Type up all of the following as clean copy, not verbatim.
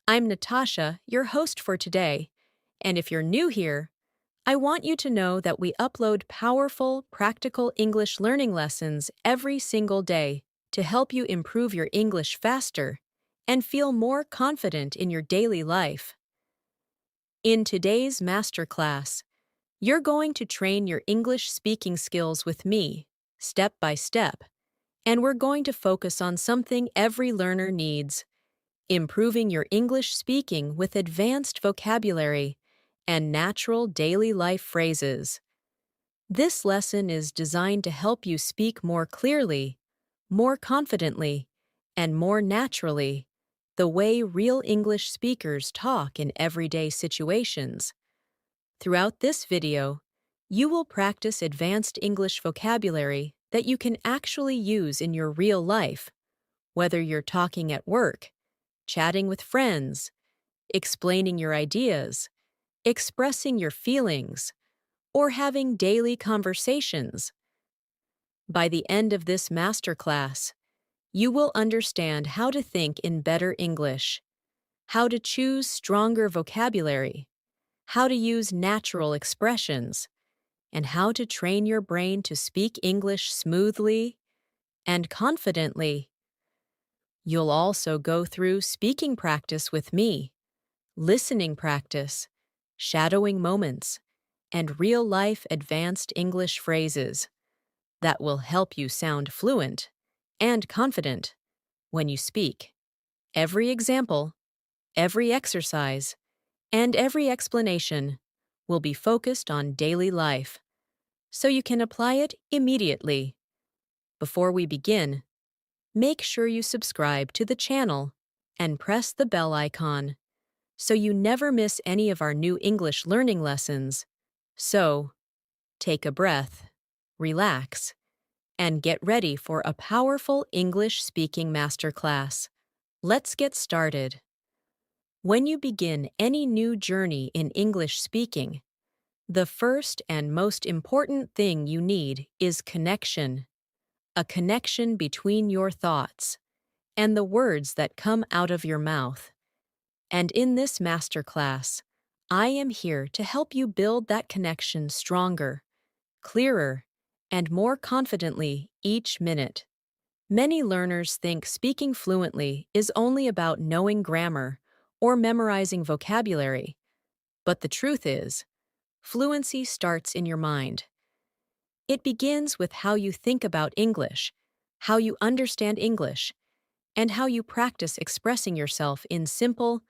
I'm Natasha, your host for today. And if you're new here, I want you to know that we upload powerful, practical English learning lessons every single day to help you improve your English faster and feel more confident in your daily life. In today's masterclass, you're going to train your English speaking skills with me, step by step, and we're going to focus on something every learner needs: improving your English speaking with advanced vocabulary and natural daily life phrases. This lesson is designed to help you speak more clearly, more confidently, and more naturally, the way real English speakers talk in everyday situations. Throughout this video, you will practice advanced English vocabulary that you can actually use in your real life, whether you're talking at work, chatting with friends, explaining your ideas, expressing your feelings, or having daily conversations. By the end of this masterclass, you will understand how to think in better English, how to choose stronger vocabulary, how to use natural expressions, and how to train your brain to speak English smoothly and confidently. You'll also go through speaking practice with me, listening practice, shadowing moments, and real-life advanced English phrases that will help you sound fluent and confident when you speak. Every example, every exercise, and every explanation will be focused on daily life, so you can apply it immediately. Before we begin, make sure you subscribe to the channel and press the bell icon so you never miss any of our new English learning lessons. So, take a breath, relax, and get ready for a powerful English speaking masterclass. Let's get started. When you begin any new journey in English speaking, the first and most important thing you need is connection. A connection between your thoughts and the words that come out of your mouth. And in this masterclass, I am here to help you build that connection stronger, clearer, and more confidently each minute. Many learners think speaking fluently is only about knowing grammar or memorizing vocabulary, but the truth is, fluency starts in your mind. It begins with how you think about English, how you understand English, and how you practice expressing yourself in simple,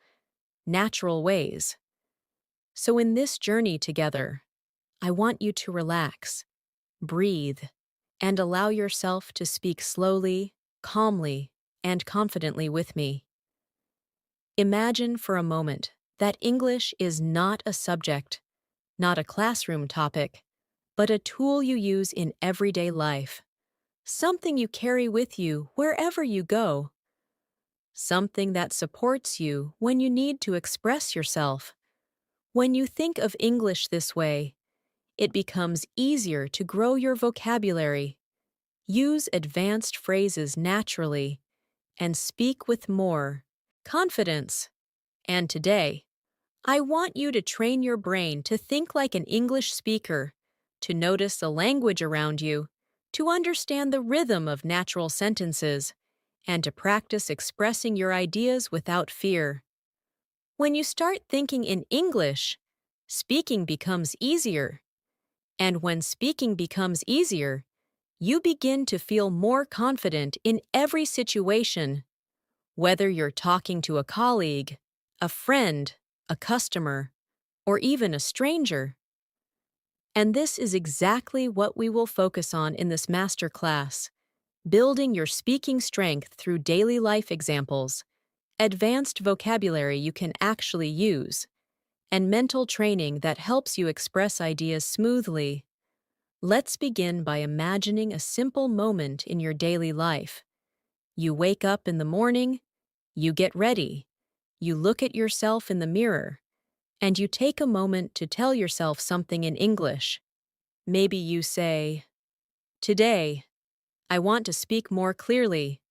natural ways. So in this journey together, I want you to relax, breathe, and allow yourself to speak slowly, calmly, and confidently with me. Imagine for a moment that English is not a subject, not a classroom topic, but a tool you use in everyday life, something you carry with you wherever you go, something that supports you when you need to express yourself. When you think of English this way, it becomes easier to grow your vocabulary, use advanced phrases naturally, and speak with more confidence. And today, I want you to train your brain to think like an English speaker, to notice the language around you, to understand the rhythm of natural sentences, and to practice expressing your ideas without fear. When you start thinking in English, speaking becomes easier. And when speaking becomes easier, you begin to feel more confident in every situation, whether you're talking to a colleague, a friend, a customer, or even a stranger. And this is exactly what we will focus on in this master class: building your speaking strength through daily life examples, advanced vocabulary you can actually use, and mental training that helps you express ideas smoothly. Let's begin by imagining a simple moment in your daily life. You wake up in the morning, you get ready, you look at yourself in the mirror, and you take a moment to tell yourself something in English. Maybe you say, "Today, I want to speak more clearly.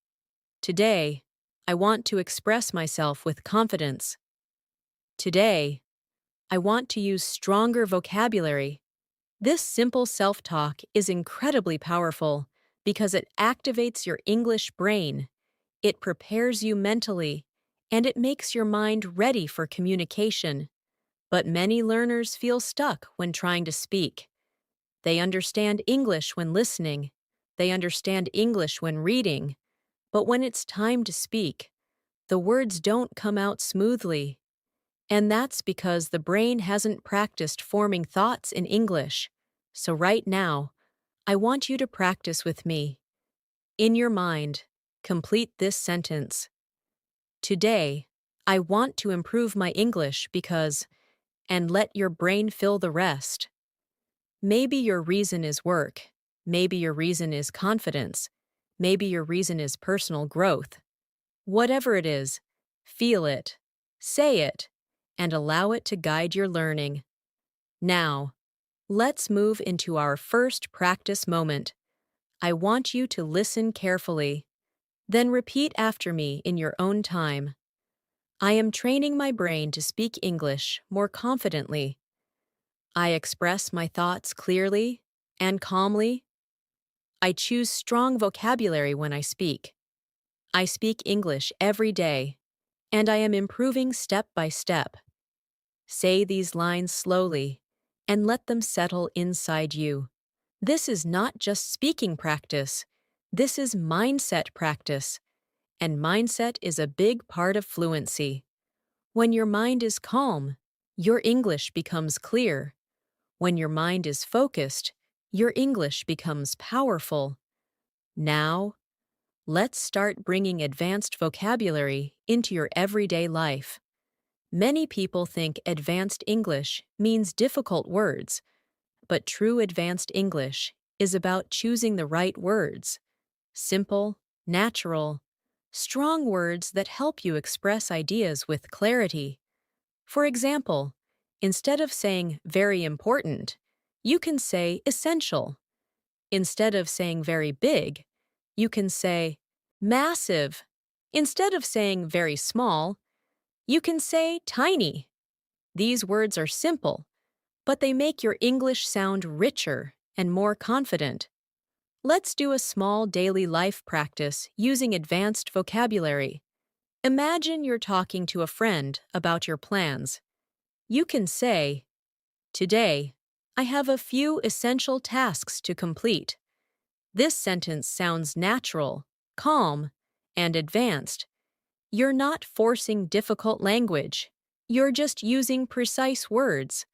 Today, I want to express myself with confidence. Today, I want to use stronger vocabulary. This simple self-talk is incredibly powerful because it activates your English brain. It prepares you mentally, and it makes your mind ready for communication. But many learners feel stuck when trying to speak. They understand English when listening. They understand English when reading. But when it's time to speak, the words don't come out smoothly. And that's because the brain hasn't practiced forming thoughts in English. So right now, I want you to practice with me. In your mind, complete this sentence. Today, I want to improve my English because, and let your brain fill the rest. Maybe your reason is work. Maybe your reason is confidence. Maybe your reason is personal growth. Whatever it is, feel it, say it, and allow it to guide your learning. Now, let's move into our first practice moment. I want you to listen carefully. Then repeat after me in your own time. I am training my brain to speak English more confidently. I express my thoughts clearly and calmly. I choose strong vocabulary when I speak. I speak English every day, and I am improving step by step. Say these lines slowly and let them settle inside you. This is not just speaking practice. This is mindset practice, and mindset is a big part of fluency. When your mind is calm, your English becomes clear. When your mind is focused, your English becomes powerful. Now, let's start bringing advanced vocabulary into your everyday life. Many people think advanced English means difficult words, but true advanced English is about choosing the right words. Simple, natural, strong words that help you express ideas with clarity. For example, instead of saying very important, you can say essential. Instead of saying very big, you can say massive. Instead of saying very small, you can say tiny. These words are simple, but they make your English sound richer and more confident. Let's do a small daily life practice using advanced vocabulary. Imagine you're talking to a friend about your plans. You can say, "Today, I have a few essential tasks to complete." This sentence sounds natural, calm, and advanced. You're not forcing difficult language. You're just using precise words.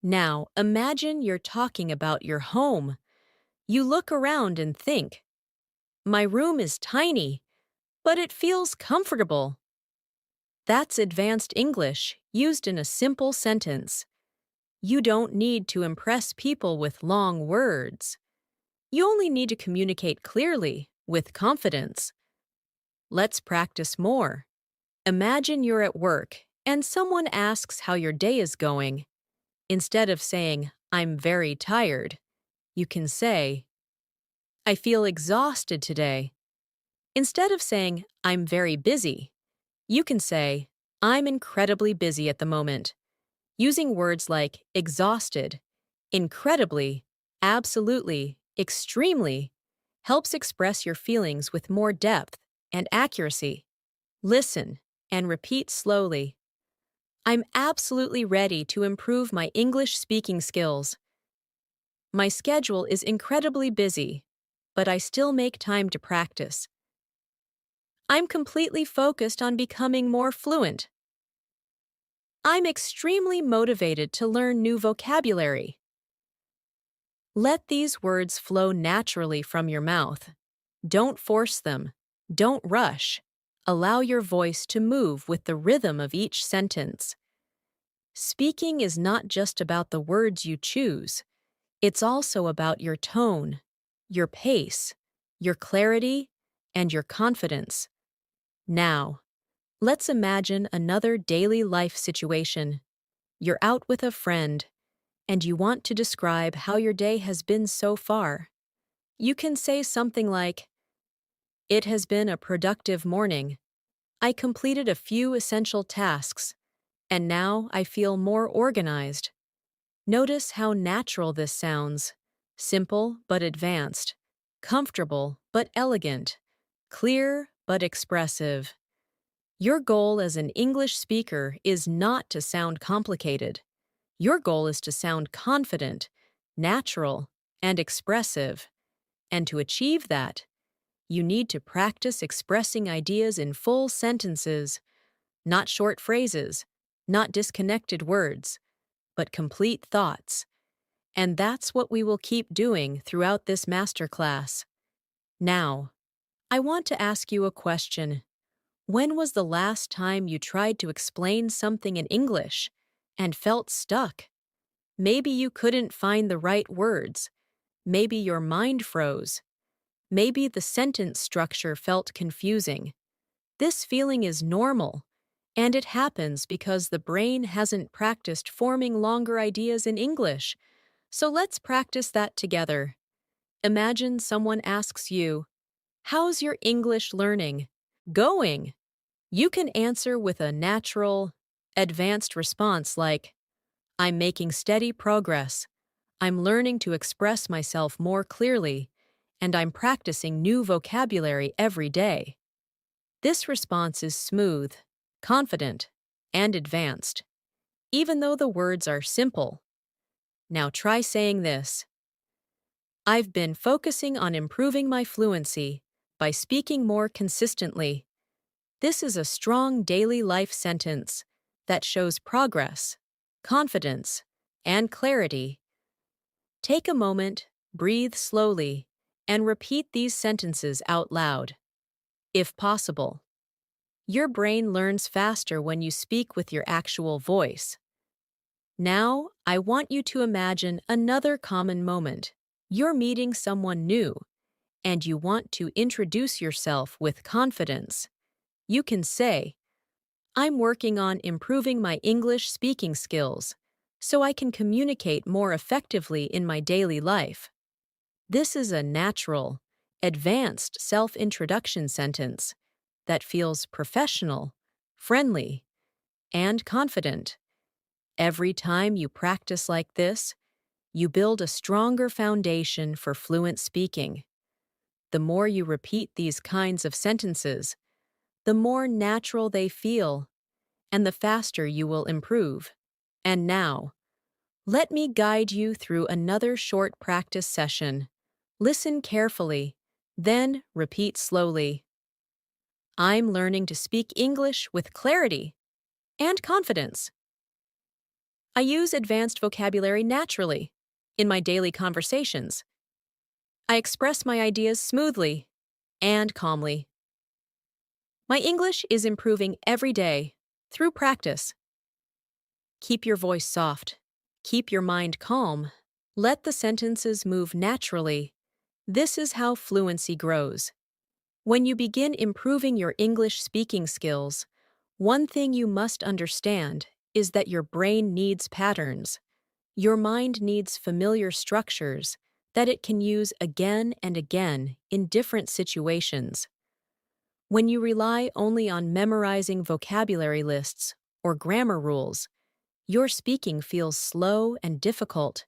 Now, imagine you're talking about your home. You look around and think, "My room is tiny, but it feels comfortable." That's advanced English used in a simple sentence. You don't need to impress people with long words. You only need to communicate clearly, with confidence. Let's practice more. Imagine you're at work and someone asks how your day is going. Instead of saying, "I'm very tired," you can say, "I feel exhausted today." Instead of saying, "I'm very busy," you can say, "I'm incredibly busy at the moment." Using words like exhausted, incredibly, absolutely, extremely helps express your feelings with more depth and accuracy. Listen and repeat slowly. I'm absolutely ready to improve my English speaking skills. My schedule is incredibly busy, but I still make time to practice. I'm completely focused on becoming more fluent. I'm extremely motivated to learn new vocabulary. Let these words flow naturally from your mouth. Don't force them. Don't rush. Allow your voice to move with the rhythm of each sentence. Speaking is not just about the words you choose. It's also about your tone, your pace, your clarity, and your confidence. Now, let's imagine another daily life situation. You're out with a friend, and you want to describe how your day has been so far. You can say something like, "It has been a productive morning. I completed a few essential tasks, and now I feel more organized. Notice how natural this sounds. Simple but advanced. Comfortable but elegant. Clear but expressive. Your goal as an English speaker is not to sound complicated. Your goal is to sound confident, natural, and expressive. And to achieve that, you need to practice expressing ideas in full sentences, not short phrases, not disconnected words, but complete thoughts. And that's what we will keep doing throughout this masterclass. Now, I want to ask you a question. When was the last time you tried to explain something in English and felt stuck? Maybe you couldn't find the right words. Maybe your mind froze. Maybe the sentence structure felt confusing. This feeling is normal, and it happens because the brain hasn't practiced forming longer ideas in English. So let's practice that together. Imagine someone asks you, "How's your English learning going?" You can answer with a natural, advanced response like, "I'm making steady progress. I'm learning to express myself more clearly, and I'm practicing new vocabulary every day." This response is smooth, confident, and advanced, even though the words are simple. Now try saying this. "I've been focusing on improving my fluency by speaking more consistently." This is a strong daily life sentence that shows progress, confidence, and clarity. Take a moment, breathe slowly, and repeat these sentences out loud. If possible, your brain learns faster when you speak with your actual voice. Now, I want you to imagine another common moment. You're meeting someone new, and you want to introduce yourself with confidence. You can say, "I'm working on improving my English speaking skills so I can communicate more effectively in my daily life." This is a natural, advanced self-introduction sentence that feels professional, friendly, and confident. Every time you practice like this, you build a stronger foundation for fluent speaking. The more you repeat these kinds of sentences, the more natural they feel, and the faster you will improve. And now, let me guide you through another short practice session. Listen carefully, then repeat slowly. I'm learning to speak English with clarity and confidence. I use advanced vocabulary naturally in my daily conversations. I express my ideas smoothly and calmly. My English is improving every day through practice. Keep your voice soft. Keep your mind calm. Let the sentences move naturally. This is how fluency grows. When you begin improving your English speaking skills, one thing you must understand is that your brain needs patterns. Your mind needs familiar structures that it can use again and again in different situations. When you rely only on memorizing vocabulary lists or grammar rules, your speaking feels slow and difficult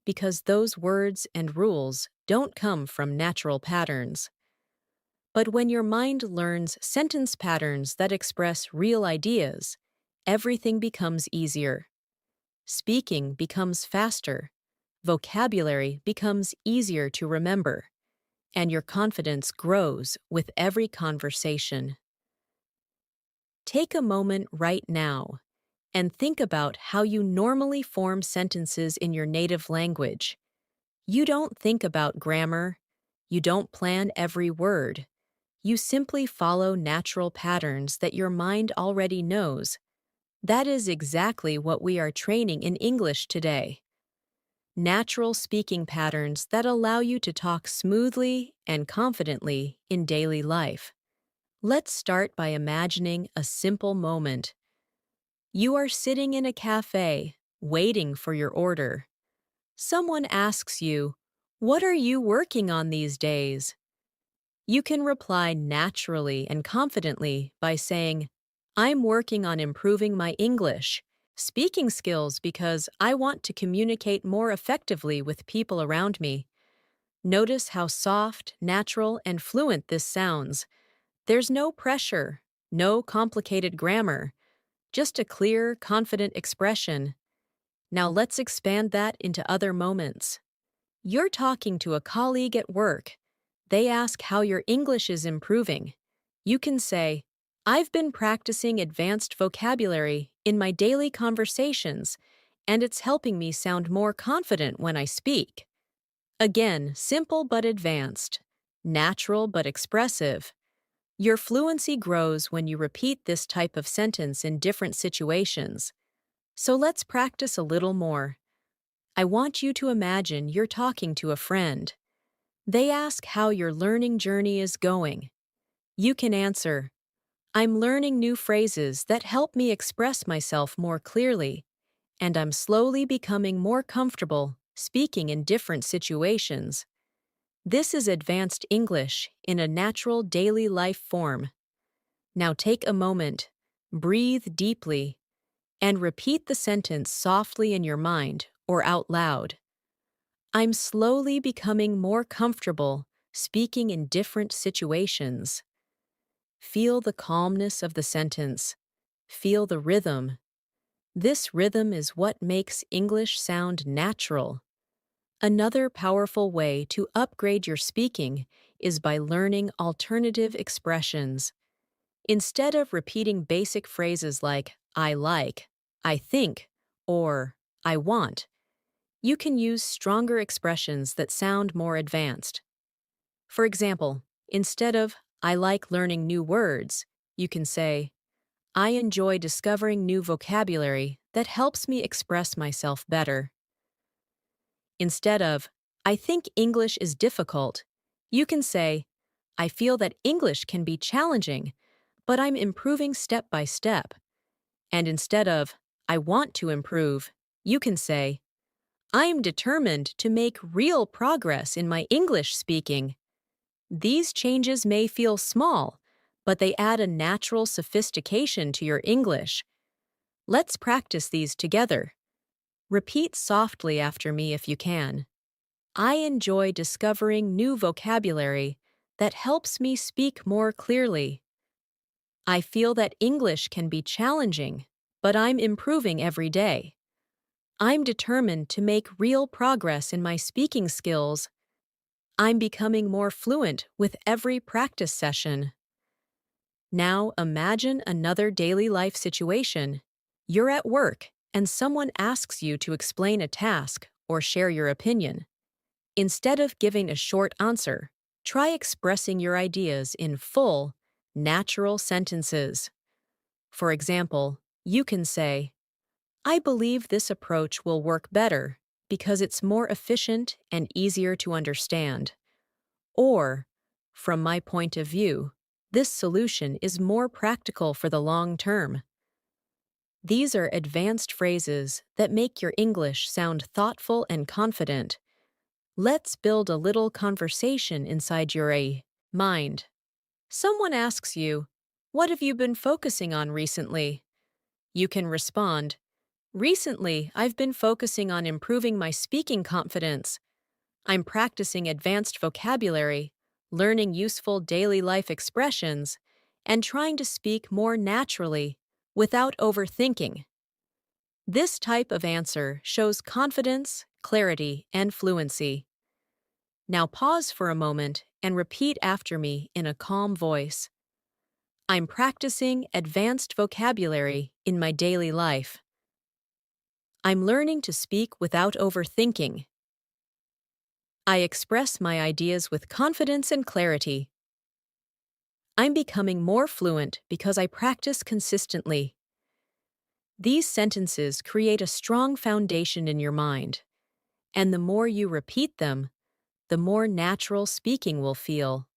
because those words and rules don't come from natural patterns. But when your mind learns sentence patterns that express real ideas, everything becomes easier. Speaking becomes faster, vocabulary becomes easier to remember, and your confidence grows with every conversation. Take a moment right now and think about how you normally form sentences in your native language. You don't think about grammar. You don't plan every word. You simply follow natural patterns that your mind already knows. That is exactly what we are training in English today. Natural speaking patterns that allow you to talk smoothly and confidently in daily life. Let's start by imagining a simple moment. You are sitting in a cafe, waiting for your order. Someone asks you, "What are you working on these days?" You can reply naturally and confidently by saying, I'm working on improving my English speaking skills because I want to communicate more effectively with people around me. Notice how soft, natural, and fluent this sounds. There's no pressure, no complicated grammar, just a clear, confident expression. Now let's expand that into other moments. You're talking to a colleague at work. They ask how your English is improving. You can say, I've been practicing advanced vocabulary in my daily conversations, and it's helping me sound more confident when I speak. Again, simple but advanced, natural but expressive. Your fluency grows when you repeat this type of sentence in different situations. So let's practice a little more. I want you to imagine you're talking to a friend. They ask how your learning journey is going. You can answer, I'm learning new phrases that help me express myself more clearly, and I'm slowly becoming more comfortable speaking in different situations. This is advanced English in a natural daily life form. Now take a moment, breathe deeply, and repeat the sentence softly in your mind or out loud. I'm slowly becoming more comfortable speaking in different situations. Feel the calmness of the sentence. Feel the rhythm. This rhythm is what makes English sound natural. Another powerful way to upgrade your speaking is by learning alternative expressions. Instead of repeating basic phrases like I like, I think, or I want, you can use stronger expressions that sound more advanced. For example, instead of I like learning new words, you can say, I enjoy discovering new vocabulary that helps me express myself better. Instead of I think English is difficult, you can say, I feel that English can be challenging, but I'm improving step by step. And instead of I want to improve, you can say, I'm determined to make real progress in my English speaking. These changes may feel small, but they add a natural sophistication to your English. Let's practice these together. Repeat softly after me if you can. I enjoy discovering new vocabulary that helps me speak more clearly. I feel that English can be challenging, but I'm improving every day. I'm determined to make real progress in my speaking skills. I'm becoming more fluent with every practice session. Now imagine another daily life situation. You're at work, and someone asks you to explain a task or share your opinion. Instead of giving a short answer, try expressing your ideas in full, natural sentences. For example, you can say, I believe this approach will work better because it's more efficient and easier to understand. Or, from my point of view, this solution is more practical for the long term. These are advanced phrases that make your English sound thoughtful and confident. Let's build a little conversation inside your mind. Someone asks you, what have you been focusing on recently? You can respond, recently, I've been focusing on improving my speaking confidence. I'm practicing advanced vocabulary, learning useful daily life expressions, and trying to speak more naturally without overthinking. This type of answer shows confidence, clarity, and fluency. Now pause for a moment and repeat after me in a calm voice. I'm practicing advanced vocabulary in my daily life. I'm learning to speak without overthinking. I express my ideas with confidence and clarity. I'm becoming more fluent because I practice consistently. These sentences create a strong foundation in your mind, and the more you repeat them, the more natural speaking will feel.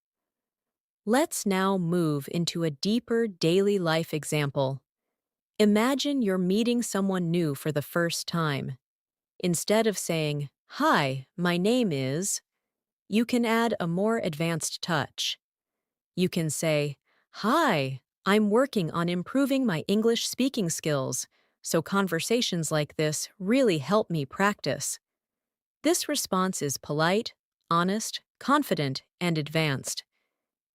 Let's now move into a deeper daily life example. Imagine you're meeting someone new for the first time. Instead of saying, Hi, my name is, you can add a more advanced touch. You can say, "Hi, I'm working on improving my English speaking skills, so conversations like this really help me practice." This response is polite, honest, confident, and advanced.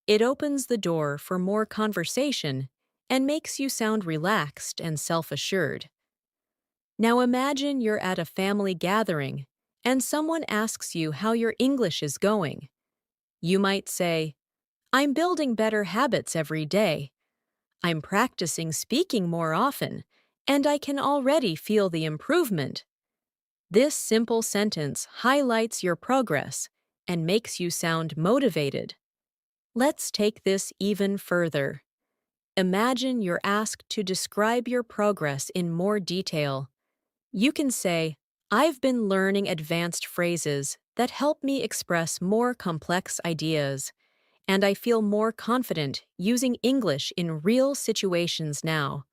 It opens the door for more conversation and makes you sound relaxed and self-assured. Now imagine you're at a family gathering and someone asks you how your English is going. You might say, "I'm building better habits every day. I'm practicing speaking more often, and I can already feel the improvement." This simple sentence highlights your progress and makes you sound motivated. Let's take this even further. Imagine you're asked to describe your progress in more detail. You can say, "I've been learning advanced phrases that help me express more complex ideas, and I feel more confident using English in real situations now."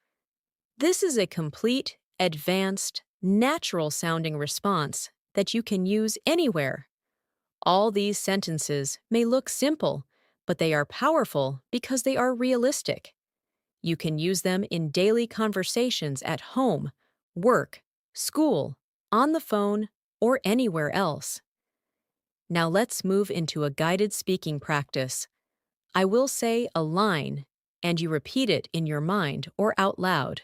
This is a complete, advanced, natural-sounding response that you can use anywhere. All these sentences may look simple, but they are powerful because they are realistic. You can use them in daily conversations at home, work, school, on the phone, or anywhere else. Now let's move into a guided speaking practice. I will say a line, and you repeat it in your mind or out loud.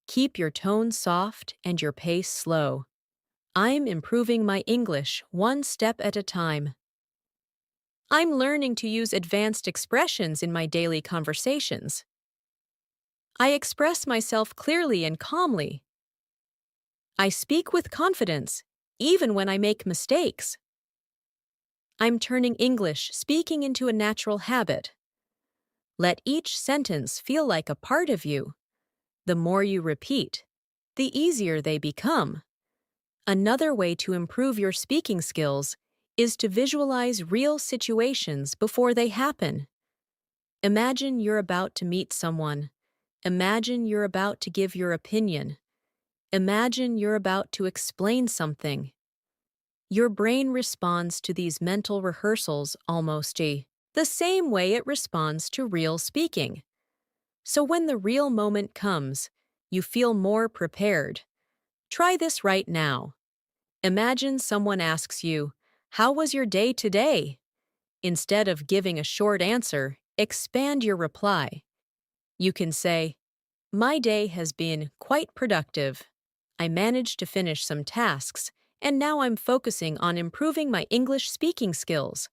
Keep your tone soft and your pace slow. I'm improving my English one step at a time. I'm learning to use advanced expressions in my daily conversations. I express myself clearly and calmly. I speak with confidence, even when I make mistakes. I'm turning English speaking into a natural habit. Let each sentence feel like a part of you. The more you repeat, the easier they become. Another way to improve your speaking skills is to visualize real situations before they happen. Imagine you're about to meet someone. Imagine you're about to give your opinion. Imagine you're about to explain something. Your brain responds to these mental rehearsals almost the same way it responds to real speaking. So when the real moment comes, you feel more prepared. Try this right now. Imagine someone asks you, "How was your day today?" Instead of giving a short answer, expand your reply. You can say, "My day has been quite productive. I managed to finish some tasks, and now I'm focusing on improving my English speaking skills."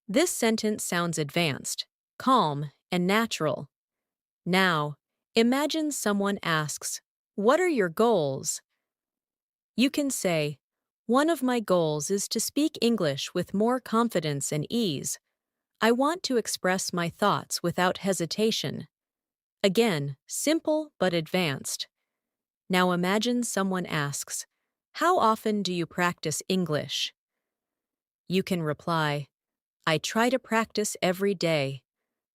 This sentence sounds advanced, calm, and natural. Now, imagine someone asks, "What are your goals?" You can say, "One of my goals is to speak English with more confidence and ease. I want to express my thoughts without hesitation." Again, simple but advanced. Now imagine someone asks, "How often do you practice English?" You can reply, "I try to practice every day.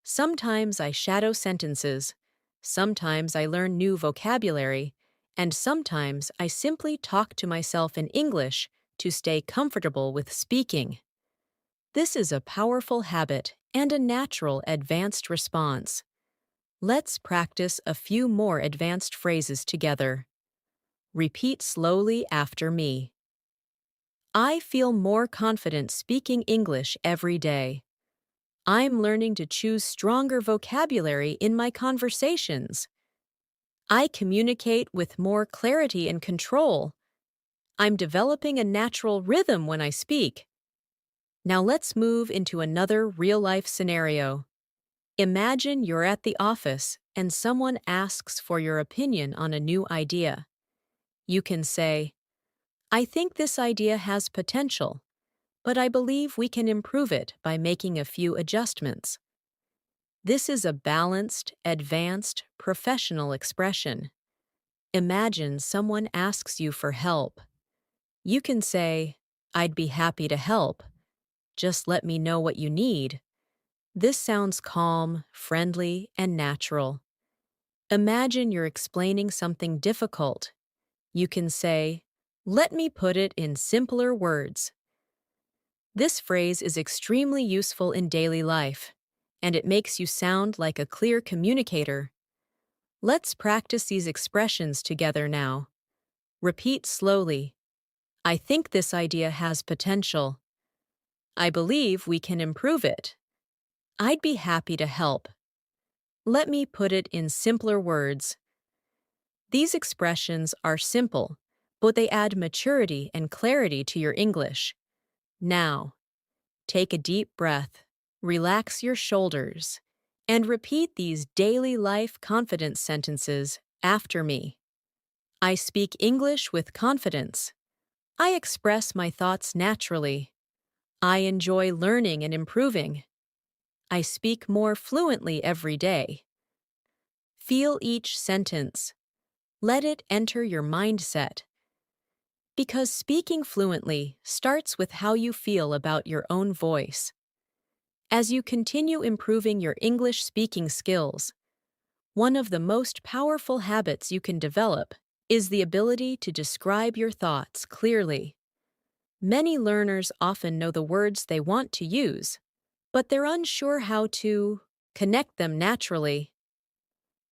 Sometimes I shadow sentences. Sometimes I learn new vocabulary. And sometimes I simply talk to myself in English to stay comfortable with speaking." This is a powerful habit and a natural advanced response. Let's practice a few more advanced phrases together. Repeat slowly after me. I feel more confident speaking English every day. I'm learning to choose stronger vocabulary in my conversations. I communicate with more clarity and control. I'm developing a natural rhythm when I speak. Now let's move into another real-life scenario. Imagine you're at the office and someone asks for your opinion on a new idea. You can say, "I think this idea has potential, but I believe we can improve it by making a few adjustments." This is a balanced, advanced, professional expression. Imagine someone asks you for help. You can say, "I'd be happy to help. Just let me know what you need." This sounds calm, friendly, and natural. Imagine you're explaining something difficult. You can say, "Let me put it in simpler words." This phrase is extremely useful in daily life. and it makes you sound like a clear communicator. Let's practice these expressions together now. Repeat slowly. I think this idea has potential. I believe we can improve it. I'd be happy to help. Let me put it in simpler words. These expressions are simple, but they add maturity and clarity to your English. Now, take a deep breath, relax your shoulders, and repeat these daily life confidence sentences after me. I speak English with confidence. I express my thoughts naturally. I enjoy learning and improving. I speak more fluently every day. Feel each sentence. Let it enter your mindset. Because speaking fluently starts with how you feel about your own voice. As you continue improving your English speaking skills, one of the most powerful habits you can develop is the ability to describe your thoughts clearly. Many learners often know the words they want to use, but they're unsure how to connect them naturally.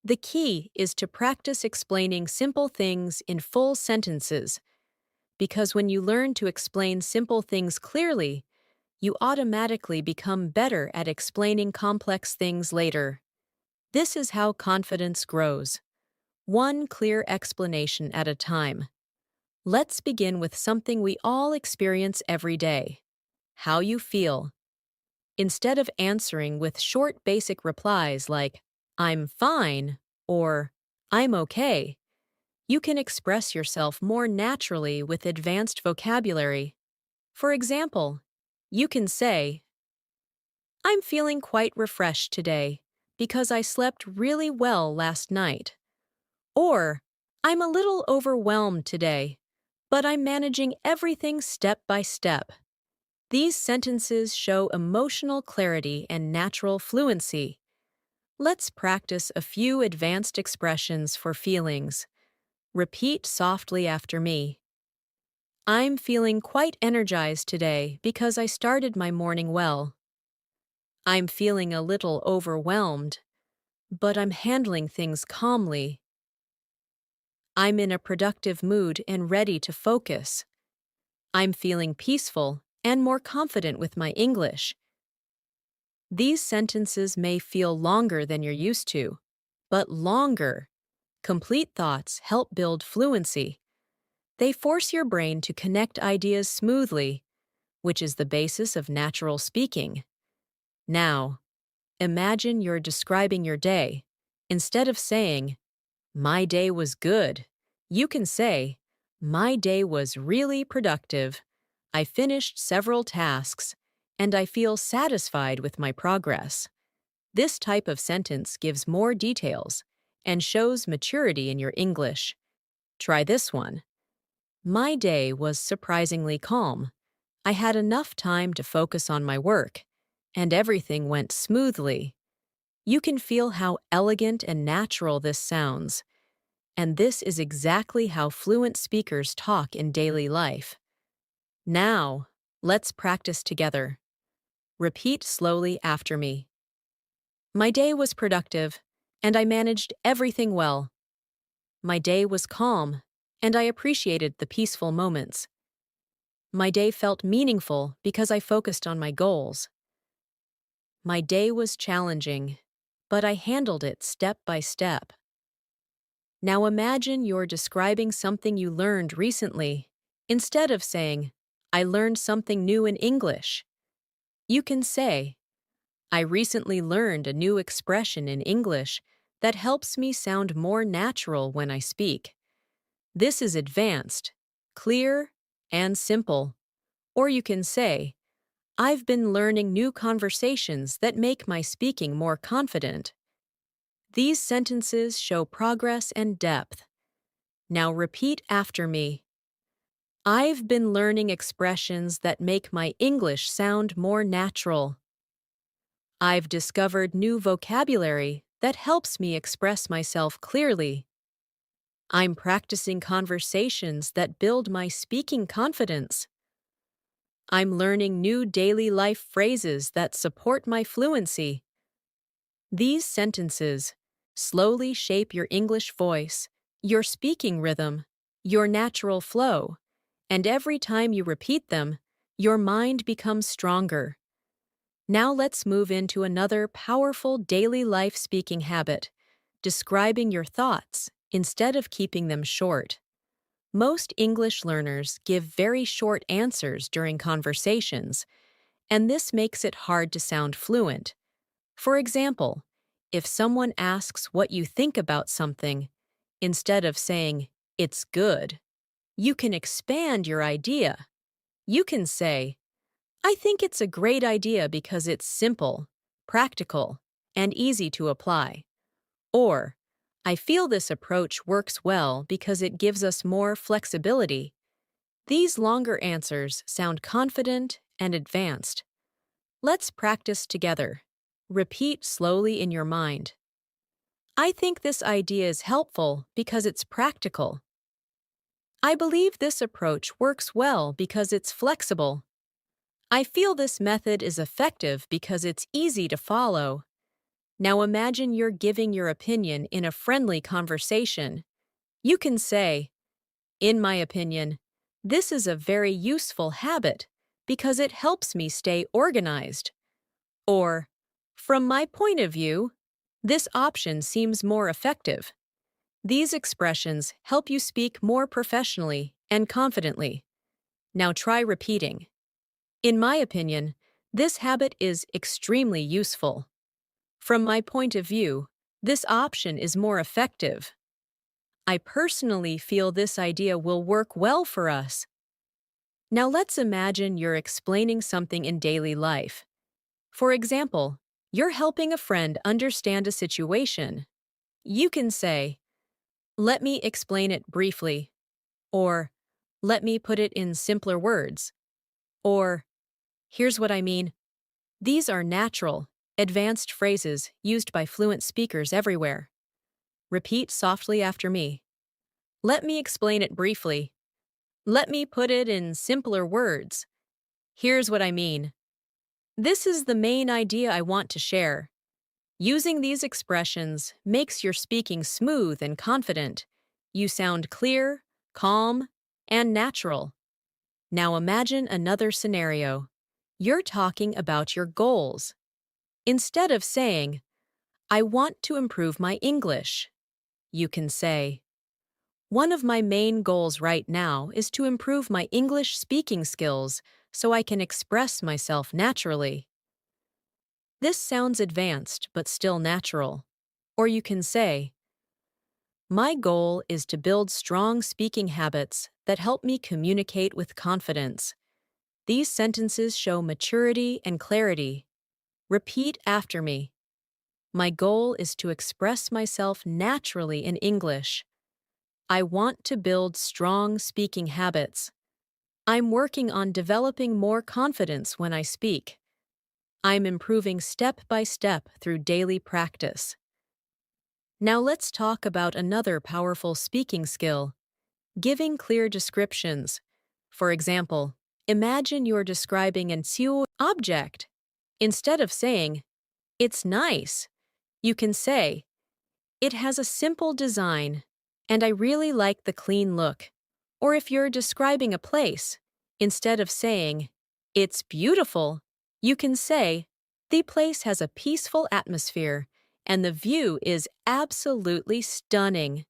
The key is to practice explaining simple things in full sentences, because when you learn to explain simple things clearly, you automatically become better at explaining complex things later. This is how confidence grows, one clear explanation at a time. Let's begin with something we all experience every day: how you feel. Instead of answering with short basic replies like, I'm fine, or I'm okay, you can express yourself more naturally with advanced vocabulary. For example, you can say, I'm feeling quite refreshed today because I slept really well last night. Or, I'm a little overwhelmed today, but I'm managing everything step by step. These sentences show emotional clarity and natural fluency. Let's practice a few advanced expressions for feelings. Repeat softly after me. I'm feeling quite energized today because I started my morning well. I'm feeling a little overwhelmed, but I'm handling things calmly. I'm in a productive mood and ready to focus. I'm feeling peaceful and more confident with my English. These sentences may feel longer than you're used to, but longer, complete thoughts help build fluency. They force your brain to connect ideas smoothly, which is the basis of natural speaking. Now, imagine you're describing your day. Instead of saying, my day was good, you can say, my day was really productive. I finished several tasks, and I feel satisfied with my progress. This type of sentence gives more details and shows maturity in your English. Try this one. My day was surprisingly calm. I had enough time to focus on my work, and everything went smoothly. You can feel how elegant and natural this sounds, and this is exactly how fluent speakers talk in daily life. Now, let's practice together. Repeat slowly after me. My day was productive, and I managed everything well. My day was calm, and I appreciated the peaceful moments. My day felt meaningful because I focused on my goals. My day was challenging, but I handled it step by step. Now imagine you're describing something you learned recently. Instead of saying, I learned something new in English, you can say, I recently learned a new expression in English that helps me sound more natural when I speak. This is advanced, clear, and simple. Or you can say, I've been learning new conversations that make my speaking more confident. These sentences show progress and depth. Now repeat after me. I've been learning expressions that make my English sound more natural. I've discovered new vocabulary that helps me express myself clearly. I'm practicing conversations that build my speaking confidence. I'm learning new daily life phrases that support my fluency. These sentences slowly shape your English voice, your speaking rhythm, your natural flow, and every time you repeat them, your mind becomes stronger. Now let's move into another powerful daily life speaking habit, describing your thoughts instead of keeping them short. Most English learners give very short answers during conversations, and this makes it hard to sound fluent. For example, if someone asks what you think about something, instead of saying, "It's good," you can expand your idea. You can say, "I think it's a great idea because it's simple, practical, and easy to apply." Or, "I feel this approach works well because it gives us more flexibility." These longer answers sound confident and advanced. Let's practice together. Repeat slowly in your mind. "I think this idea is helpful because it's practical." "I believe this approach works well because it's flexible." "I feel this method is effective because it's easy to follow." Now imagine you're giving your opinion in a friendly conversation. You can say, "In my opinion, this is a very useful habit because it helps me stay organized." Or, "From my point of view, this option seems more effective." These expressions help you speak more professionally and confidently. Now try repeating. "In my opinion, this habit is extremely useful." "From my point of view, this option is more effective." "I personally feel this idea will work well for us." Now let's imagine you're explaining something in daily life. For example, you're helping a friend understand a situation. You can say, "Let me explain it briefly," or "Let me put it in simpler words," or "Here's what I mean." These are natural, advanced phrases used by fluent speakers everywhere. Repeat softly after me. "Let me explain it briefly." "Let me put it in simpler words." "Here's what I mean." "This is the main idea I want to share." Using these expressions makes your speaking smooth and confident. You sound clear, calm, and natural. Now imagine another scenario. You're talking about your goals. Instead of saying, "I want to improve my English," you can say, "One of my main goals right now is to improve my English speaking skills so I can express myself naturally." This sounds advanced but still natural. Or you can say, "My goal is to build strong speaking habits that help me communicate with confidence." These sentences show maturity and clarity. Repeat after me. "My goal is to express myself naturally in English." "I want to build strong speaking habits." "I'm working on developing more confidence when I speak." "I'm improving step by step through daily practice." Now let's talk about another powerful speaking skill, giving clear descriptions. For example, imagine you're describing an object. Instead of saying, "It's nice," you can say, "It has a simple design, and I really like the clean look." Or if you're describing a place, instead of saying, "It's beautiful," you can say, "The place has a peaceful atmosphere, and the view is absolutely stunning."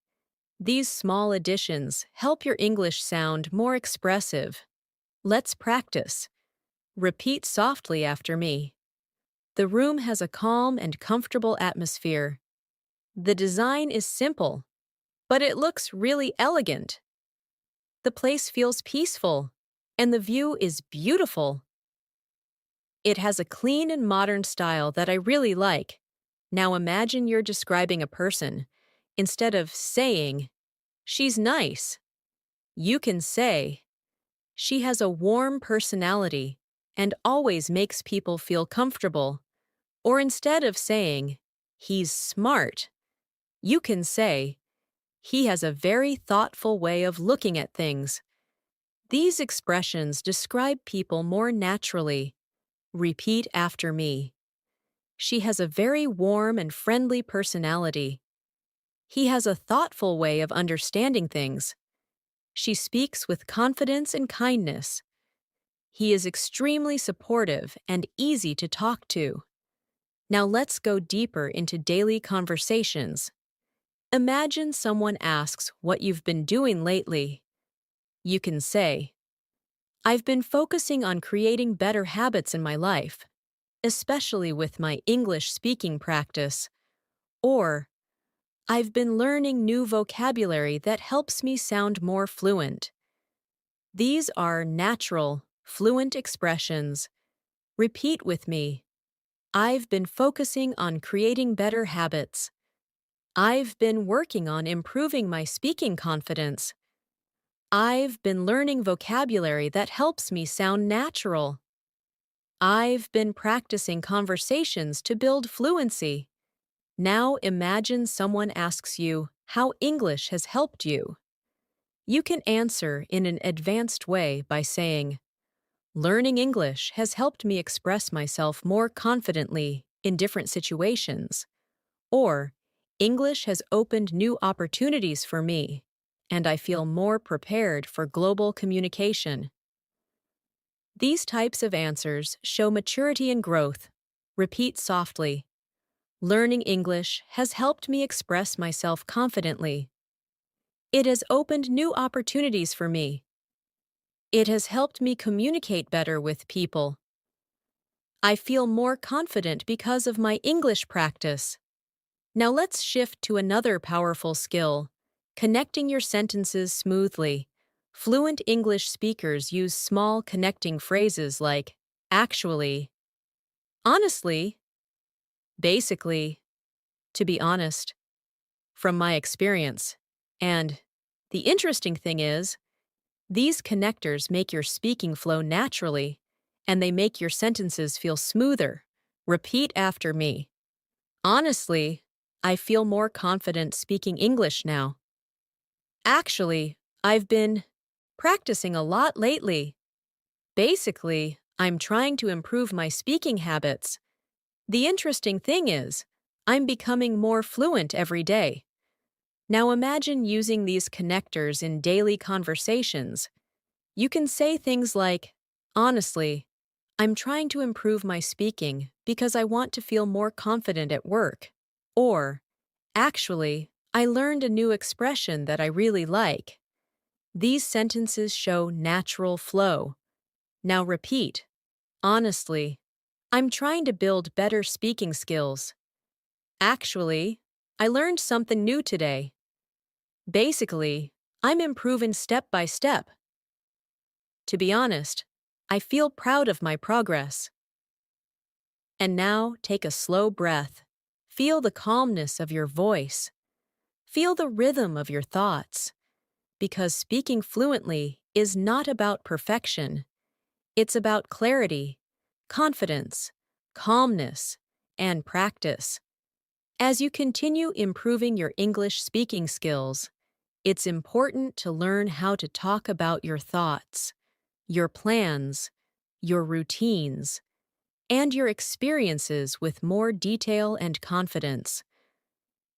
These small additions help your English sound more expressive. Let's practice. Repeat softly after me. "The room has a calm and comfortable atmosphere." "The design is simple, but it looks really elegant." "The place feels peaceful, and the view is beautiful." "It has a clean and modern style that I really like." Now imagine you're describing a person. Instead of saying, "She's nice," you can say, "She has a warm personality and always makes people feel comfortable." Or instead of saying, "He's smart," you can say, "He has a very thoughtful way of looking at things." These expressions describe people more naturally. Repeat after me. She has a very warm and friendly personality. He has a thoughtful way of understanding things. She speaks with confidence and kindness. He is extremely supportive and easy to talk to. Now let's go deeper into daily conversations. Imagine someone asks what you've been doing lately. You can say, I've been focusing on creating better habits in my life, especially with my English speaking practice. Or, I've been learning new vocabulary that helps me sound more fluent. These are natural, fluent expressions. Repeat with me. I've been focusing on creating better habits. I've been working on improving my speaking confidence. I've been learning vocabulary that helps me sound natural. I've been practicing conversations to build fluency. Now imagine someone asks you how English has helped you. You can answer in an advanced way by saying, Learning English has helped me express myself more confidently in different situations. Or, English has opened new opportunities for me, and I feel more prepared for global communication. These types of answers show maturity and growth. Repeat softly. Learning English has helped me express myself confidently. It has opened new opportunities for me. It has helped me communicate better with people. I feel more confident because of my English practice. Now let's shift to another powerful skill, connecting your sentences smoothly. Fluent English speakers use small connecting phrases like actually, honestly, basically, to be honest, from my experience. And the interesting thing is, these connectors make your speaking flow naturally, and they make your sentences feel smoother. Repeat after me. Honestly, I feel more confident speaking English now. Actually, I've been practicing a lot lately. Basically, I'm trying to improve my speaking habits. The interesting thing is, I'm becoming more fluent every day. Now imagine using these connectors in daily conversations. You can say things like, Honestly, I'm trying to improve my speaking because I want to feel more confident at work. Or, Actually, I learned a new expression that I really like. These sentences show natural flow. Now repeat. Honestly, I'm trying to build better speaking skills. Actually, I learned something new today. Basically, I'm improving step by step. To be honest, I feel proud of my progress. And now take a slow breath. Feel the calmness of your voice. Feel the rhythm of your thoughts. Because speaking fluently is not about perfection. It's about clarity, confidence, calmness, and practice. As you continue improving your English speaking skills, it's important to learn how to talk about your thoughts, your plans, your routines, and your experiences with more detail and confidence.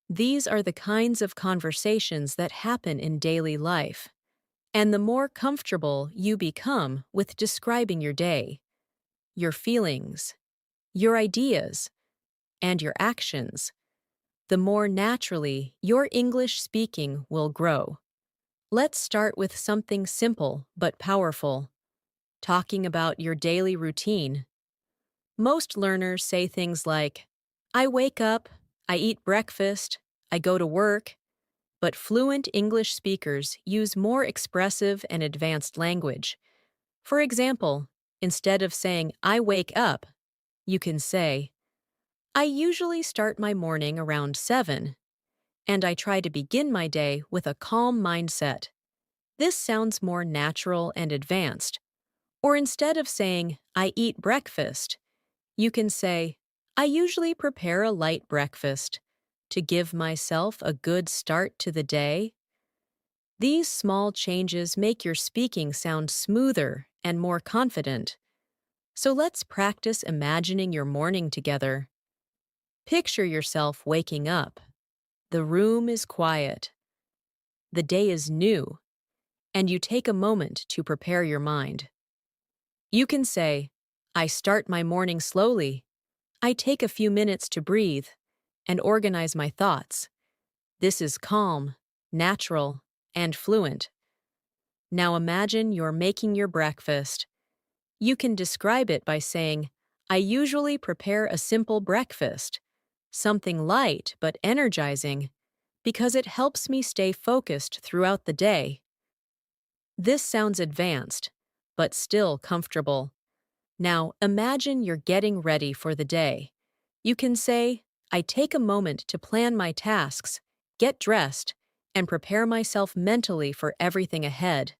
These are the kinds of conversations that happen in daily life. And the more comfortable you become with describing your day, your feelings, your ideas, and your actions, the more naturally your English speaking will grow. Let's start with something simple but powerful, talking about your daily routine. Most learners say things like, I wake up, I eat breakfast, I go to work, but fluent English speakers use more expressive and advanced language. For example, instead of saying, I wake up, you can say, I usually start my morning around 7, and I try to begin my day with a calm mindset. This sounds more natural and advanced. Or instead of saying, I eat breakfast, you can say, I usually prepare a light breakfast to give myself a good start to the day. These small changes make your speaking sound smoother and more confident. So let's practice imagining your morning together. Picture yourself waking up. The room is quiet. The day is new, and you take a moment to prepare your mind. You can say, I start my morning slowly. I take a few minutes to breathe and organize my thoughts. This is calm, natural, and fluent. Now imagine you're making your breakfast. You can describe it by saying, I usually prepare a simple breakfast, something light but energizing, because it helps me stay focused throughout the day. This sounds advanced, but still comfortable. Now imagine you're getting ready for the day. You can say, I take a moment to plan my tasks, get dressed, and prepare myself mentally for everything ahead.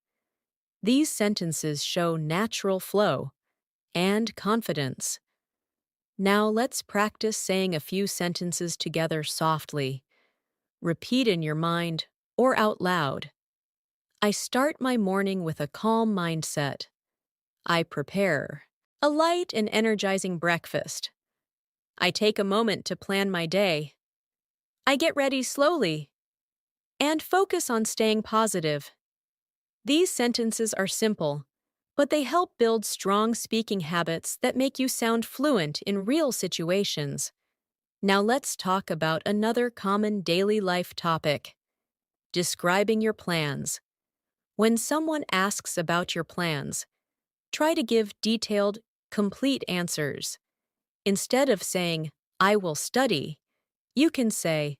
These sentences show natural flow and confidence. Now let's practice saying a few sentences together softly. Repeat in your mind or out loud. I start my morning with a calm mindset. I prepare a light and energizing breakfast. I take a moment to plan my day. I get ready slowly and focus on staying positive. These sentences are simple, but they help build strong speaking habits that make you sound fluent in real situations. Now let's talk about another common daily life topic: describing your plans. When someone asks about your plans, try to give detailed, complete answers. Instead of saying, I will study, you can say,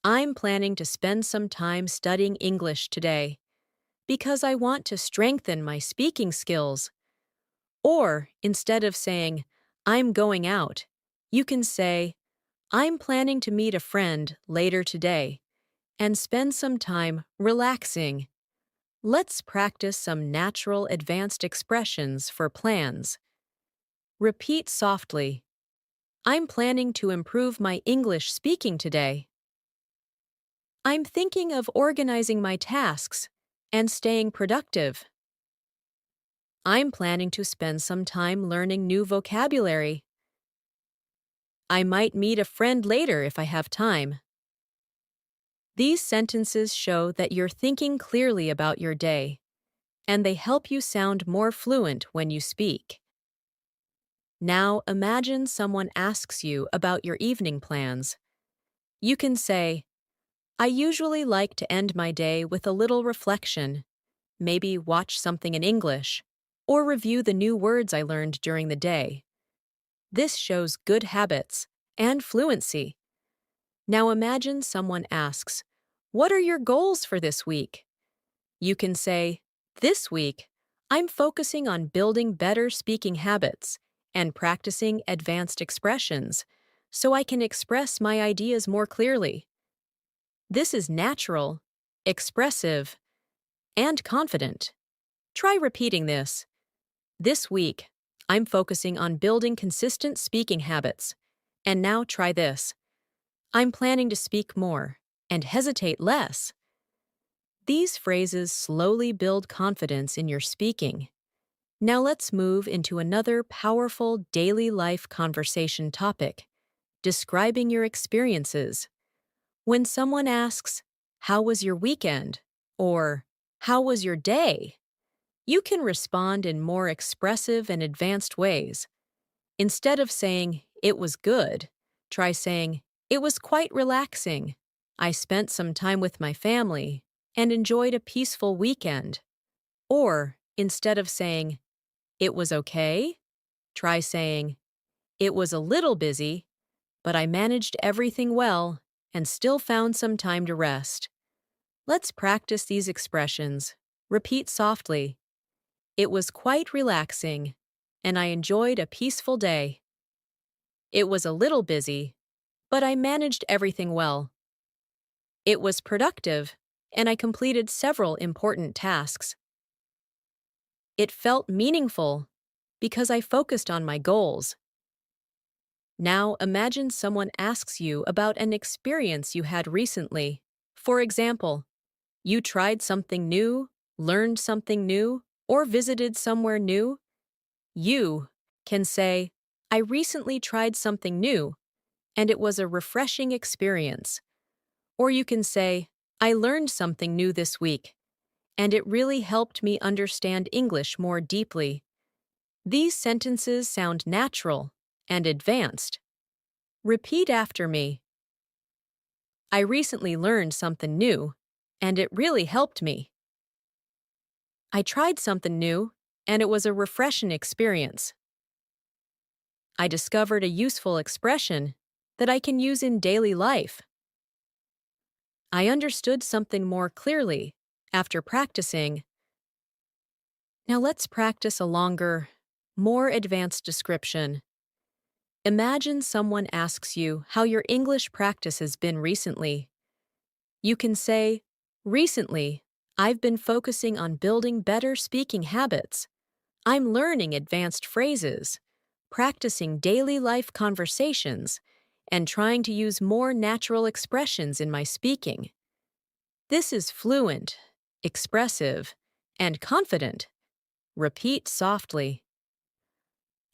I'm planning to spend some time studying English today because I want to strengthen my speaking skills. Or instead of saying, I'm going out, you can say, I'm planning to meet a friend later today and spend some time relaxing. Let's practice some natural advanced expressions for plans. Repeat softly. I'm planning to improve my English speaking today. I'm thinking of organizing my tasks and staying productive. I'm planning to spend some time learning new vocabulary. I might meet a friend later if I have time. These sentences show that you're thinking clearly about your day, and they help you sound more fluent when you speak. Now imagine someone asks you about your evening plans. You can say, I usually like to end my day with a little reflection, maybe watch something in English, or review the new words I learned during the day. This shows good habits and fluency. Now imagine someone asks, what are your goals for this week? You can say, this week, I'm focusing on building better speaking habits and practicing advanced expressions so I can express my ideas more clearly. This is natural, expressive, and confident. Try repeating this. This week, I'm focusing on building consistent speaking habits. And now try this. I'm planning to speak more and hesitate less. These phrases slowly build confidence in your speaking. Now let's move into another powerful daily life conversation topic: describing your experiences. When someone asks, how was your weekend? Or, how was your day? You can respond in more expressive and advanced ways. Instead of saying, it was good, try saying, it was quite relaxing. I spent some time with my family and enjoyed a peaceful weekend. Or, instead of saying, it was okay, try saying, it was a little busy, but I managed everything well and still found some time to rest. Let's practice these expressions. Repeat softly. It was quite relaxing, and I enjoyed a peaceful day. It was a little busy, but I managed everything well. It was productive, and I completed several important tasks. It felt meaningful because I focused on my goals. Now imagine someone asks you about an experience you had recently. For example, you tried something new, learned something new, or visited somewhere new. You can say, I recently tried something new, and it was a refreshing experience. Or you can say, I learned something new this week, and it really helped me understand English more deeply. These sentences sound natural and advanced. Repeat after me. I recently learned something new, and it really helped me. I tried something new, and it was a refreshing experience. I discovered a useful expression that I can use in daily life. I understood something more clearly after practicing. Now let's practice a longer, more advanced description. Imagine someone asks you how your English practice has been recently. You can say, recently, I've been focusing on building better speaking habits. I'm learning advanced phrases, practicing daily life conversations, and trying to use more natural expressions in my speaking. This is fluent, expressive, and confident. Repeat softly.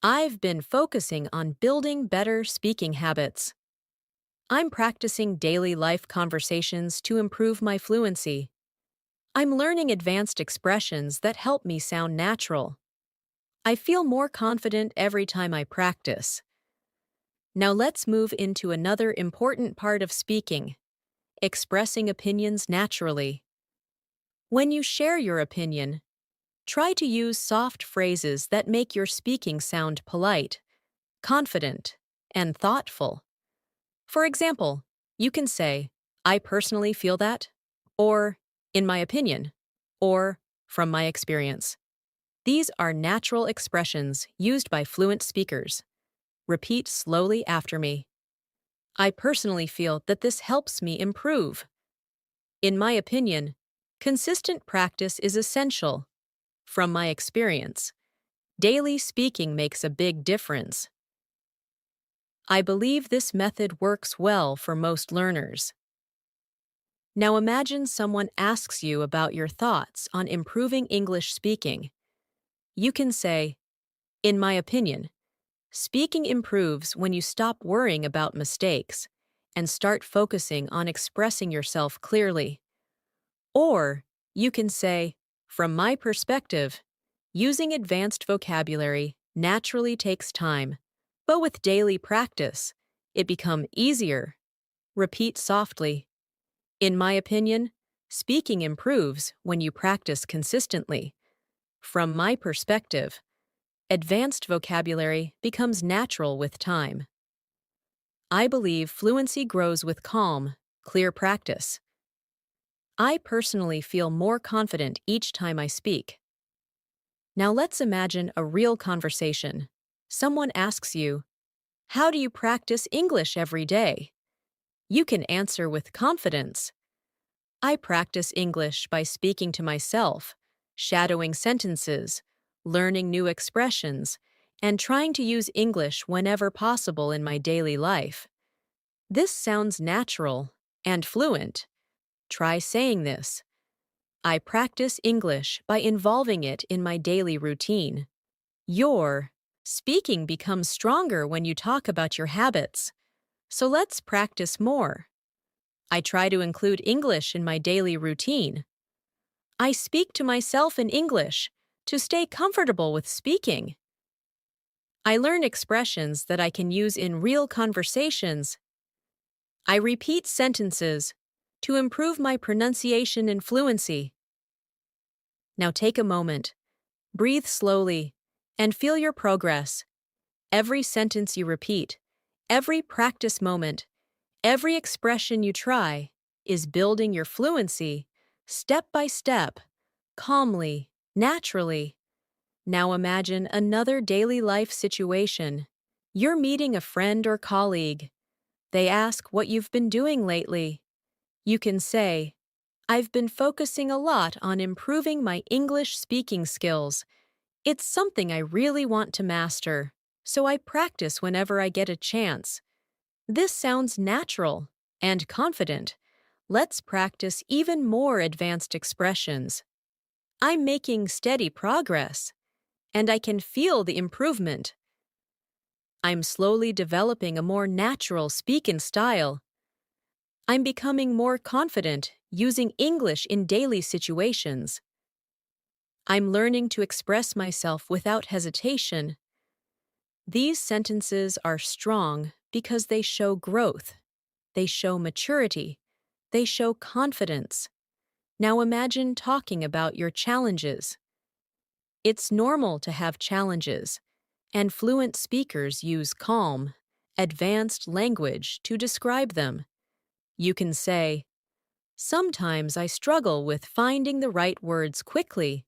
I've been focusing on building better speaking habits. I'm practicing daily life conversations to improve my fluency. I'm learning advanced expressions that help me sound natural. I feel more confident every time I practice. Now let's move into another important part of speaking, expressing opinions naturally. When you share your opinion, try to use soft phrases that make your speaking sound polite, confident, and thoughtful. For example, you can say, I personally feel that, or in my opinion, or from my experience. These are natural expressions used by fluent speakers. Repeat slowly after me. I personally feel that this helps me improve. In my opinion, consistent practice is essential. From my experience, daily speaking makes a big difference. I believe this method works well for most learners. Now imagine someone asks you about your thoughts on improving English speaking. You can say, in my opinion, speaking improves when you stop worrying about mistakes and start focusing on expressing yourself clearly. Or you can say, from my perspective, using advanced vocabulary naturally takes time, but with daily practice, it becomes easier. Repeat softly. In my opinion, speaking improves when you practice consistently. From my perspective, advanced vocabulary becomes natural with time. I believe fluency grows with calm, clear practice. I personally feel more confident each time I speak. Now let's imagine a real conversation. Someone asks you, how do you practice English every day? You can answer with confidence. I practice English by speaking to myself, shadowing sentences, learning new expressions, and trying to use English whenever possible in my daily life. This sounds natural and fluent. Try saying this. I practice English by involving it in my daily routine. Your speaking becomes stronger when you talk about your habits. So let's practice more. I try to include English in my daily routine. I speak to myself in English to stay comfortable with speaking. I learn expressions that I can use in real conversations. I repeat sentences to improve my pronunciation and fluency. Now take a moment, breathe slowly, and feel your progress. Every sentence you repeat, every practice moment, every expression you try is building your fluency step by step, calmly, naturally. Now imagine another daily life situation. You're meeting a friend or colleague. They ask what you've been doing lately. You can say, I've been focusing a lot on improving my English speaking skills. It's something I really want to master, so I practice whenever I get a chance. This sounds natural and confident. Let's practice even more advanced expressions. I'm making steady progress, and I can feel the improvement. I'm slowly developing a more natural speaking style. I'm becoming more confident using English in daily situations. I'm learning to express myself without hesitation. These sentences are strong because they show growth, they show maturity, they show confidence. Now imagine talking about your challenges. It's normal to have challenges, and fluent speakers use calm, advanced language to describe them. You can say, "Sometimes I struggle with finding the right words quickly,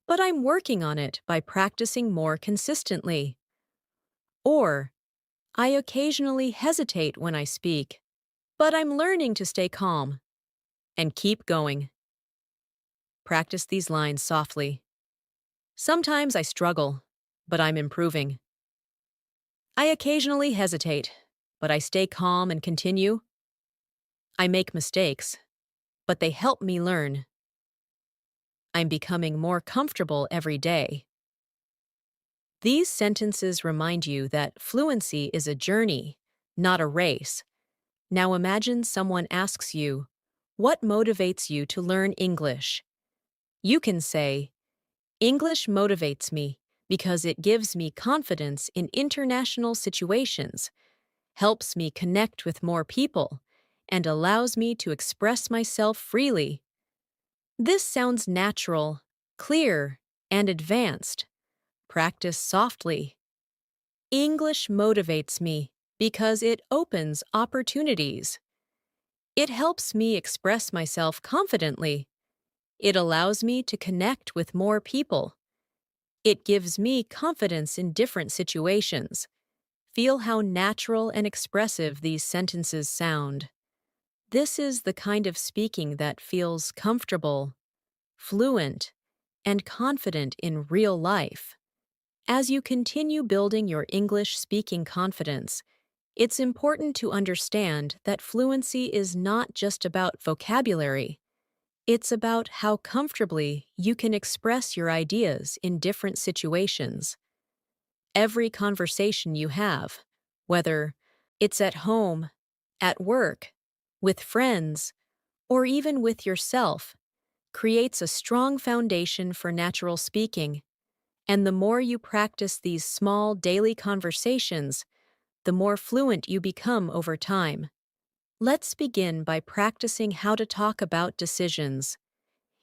but I'm working on it by practicing more consistently." Or, "I occasionally hesitate when I speak, but I'm learning to stay calm." And keep going. Practice these lines softly. Sometimes I struggle, but I'm improving. I occasionally hesitate, but I stay calm and continue. I make mistakes, but they help me learn. I'm becoming more comfortable every day. These sentences remind you that fluency is a journey, not a race. Now imagine someone asks you, "What motivates you to learn English?" You can say, "English motivates me because it gives me confidence in international situations, helps me connect with more people, and allows me to express myself freely." This sounds natural, clear, and advanced. Practice softly. English motivates me because it opens opportunities. It helps me express myself confidently. It allows me to connect with more people. It gives me confidence in different situations. Feel how natural and expressive these sentences sound. This is the kind of speaking that feels comfortable, fluent, and confident in real life. As you continue building your English speaking confidence, it's important to understand that fluency is not just about vocabulary. It's about how comfortably you can express your ideas in different situations. Every conversation you have, whether it's at home, at work, with friends, or even with yourself, creates a strong foundation for natural speaking. And the more you practice these small daily conversations, the more fluent you become over time. Let's begin by practicing how to talk about decisions.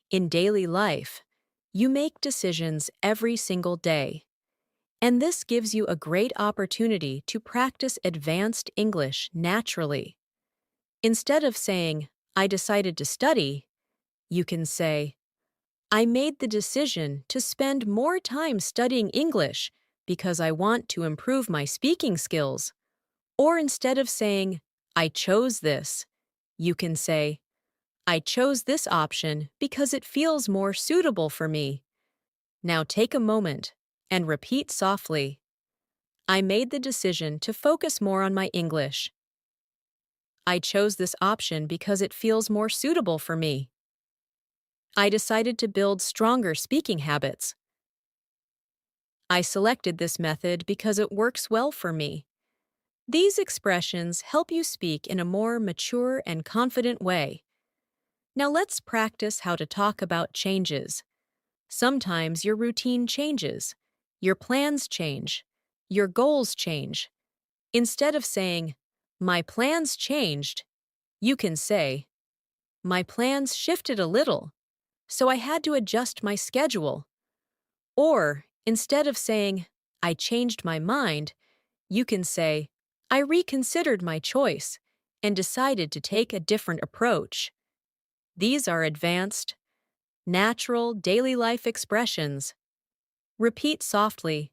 In daily life, you make decisions every single day. And this gives you a great opportunity to practice advanced English naturally. Instead of saying, "I decided to study," you can say, "I made the decision to spend more time studying English because I want to improve my speaking skills." Or instead of saying, "I chose this," you can say, "I chose this option because it feels more suitable for me." Now take a moment and repeat softly, "I made the decision to focus more on my English. I chose this option because it feels more suitable for me. I decided to build stronger speaking habits. I selected this method because it works well for me." These expressions help you speak in a more mature and confident way. Now let's practice how to talk about changes. Sometimes your routine changes, your plans change, your goals change. Instead of saying, "My plans changed," you can say, "My plans shifted a little, so I had to adjust my schedule." Or, instead of saying, "I changed my mind," you can say, "I reconsidered my choice and decided to take a different approach." These are advanced, natural, daily life expressions. Repeat softly,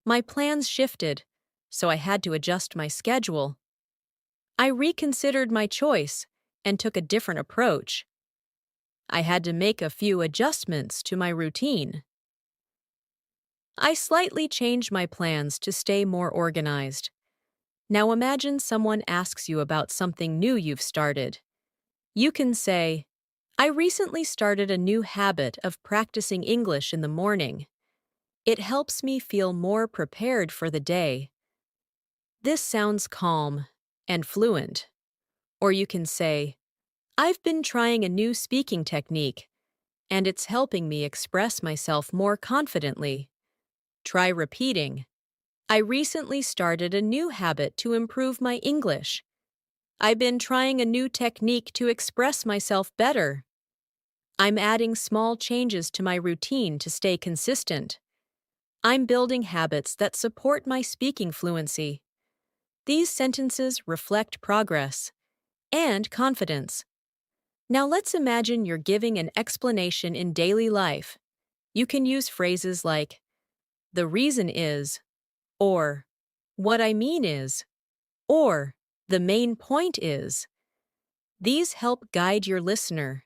"My plans shifted, so I had to adjust my schedule. I reconsidered my choice and took a different approach. I had to make a few adjustments to my routine. I slightly changed my plans to stay more organized." Now imagine someone asks you about something new you've started. You can say, "I recently started a new habit of practicing English in the morning. It helps me feel more prepared for the day." This sounds calm and fluent. Or you can say, I've been trying a new speaking technique, and it's helping me express myself more confidently. Try repeating, I recently started a new habit to improve my English. I've been trying a new technique to express myself better. I'm adding small changes to my routine to stay consistent. I'm building habits that support my speaking fluency. These sentences reflect progress and confidence. Now let's imagine you're giving an explanation in daily life. You can use phrases like, the reason is, or what I mean is, or the main point is. These help guide your listener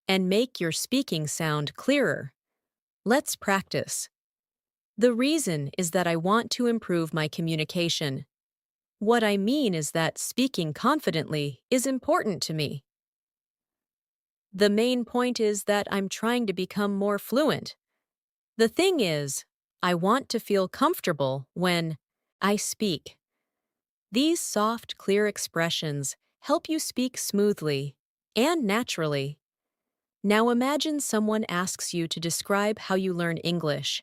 and make your speaking sound clearer. Let's practice. The reason is that I want to improve my communication. What I mean is that speaking confidently is important to me. The main point is that I'm trying to become more fluent. The thing is, I want to feel comfortable when I speak. These soft, clear expressions help you speak smoothly and naturally. Now imagine someone asks you to describe how you learn English.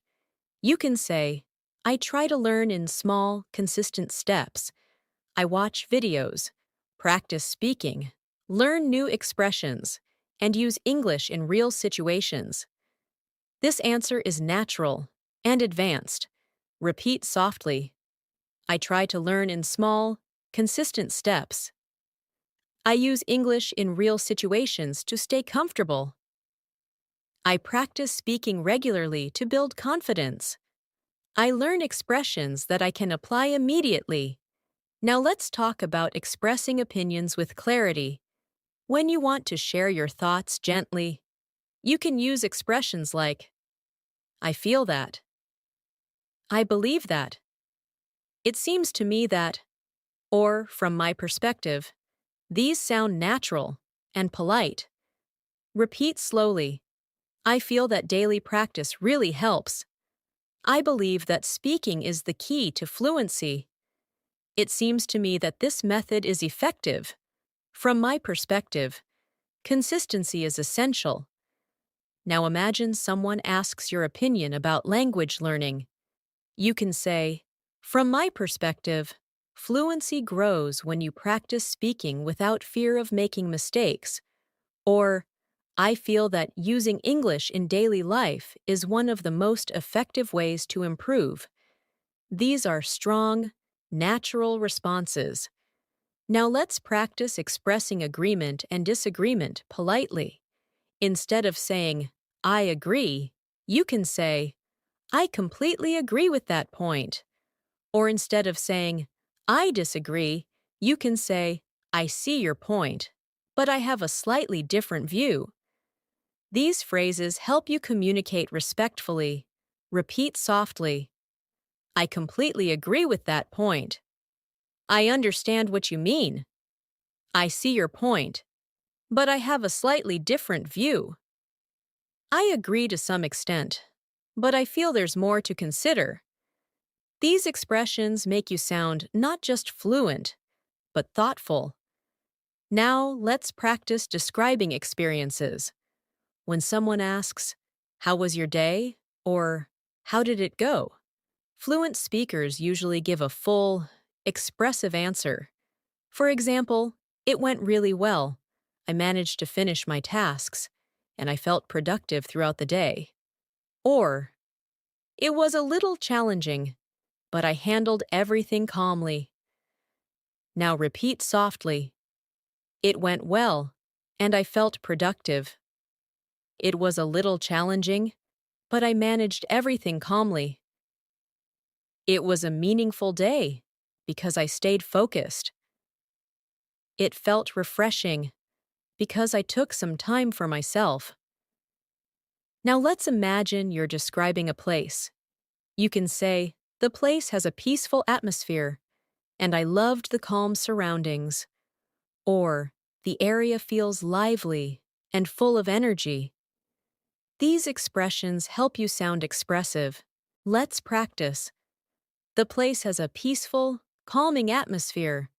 You can say, I try to learn in small, consistent steps. I watch videos, practice speaking, learn new expressions, and use English in real situations. This answer is natural and advanced. Repeat softly. I try to learn in small, consistent steps. I use English in real situations to stay comfortable. I practice speaking regularly to build confidence. I learn expressions that I can apply immediately. Now let's talk about expressing opinions with clarity. When you want to share your thoughts gently, you can use expressions like, I feel that. I believe that. It seems to me that, or from my perspective. These sound natural and polite. Repeat slowly. I feel that daily practice really helps. I believe that speaking is the key to fluency. It seems to me that this method is effective. From my perspective, consistency is essential. Now imagine someone asks your opinion about language learning. You can say, from my perspective, fluency grows when you practice speaking without fear of making mistakes. Or, I feel that using English in daily life is one of the most effective ways to improve. These are strong, natural responses. Now let's practice expressing agreement and disagreement politely. Instead of saying, I agree, you can say, I completely agree with that point. Or instead of saying, I disagree, you can say, I see your point, but I have a slightly different view. These phrases help you communicate respectfully. Repeat softly. I completely agree with that point. I understand what you mean. I see your point, but I have a slightly different view. I agree to some extent, but I feel there's more to consider. These expressions make you sound not just fluent, but thoughtful. Now let's practice describing experiences. When someone asks, how was your day? Or, how did it go? Fluent speakers usually give a full, expressive answer. For example, it went really well. I managed to finish my tasks, and I felt productive throughout the day. Or, it was a little challenging, but I handled everything calmly. Now repeat softly. It went well, and I felt productive. It was a little challenging, but I managed everything calmly. It was a meaningful day because I stayed focused. It felt refreshing because I took some time for myself. Now let's imagine you're describing a place. You can say, the place has a peaceful atmosphere, and I loved the calm surroundings. Or, the area feels lively and full of energy. These expressions help you sound expressive. Let's practice. The place has a peaceful, calming atmosphere.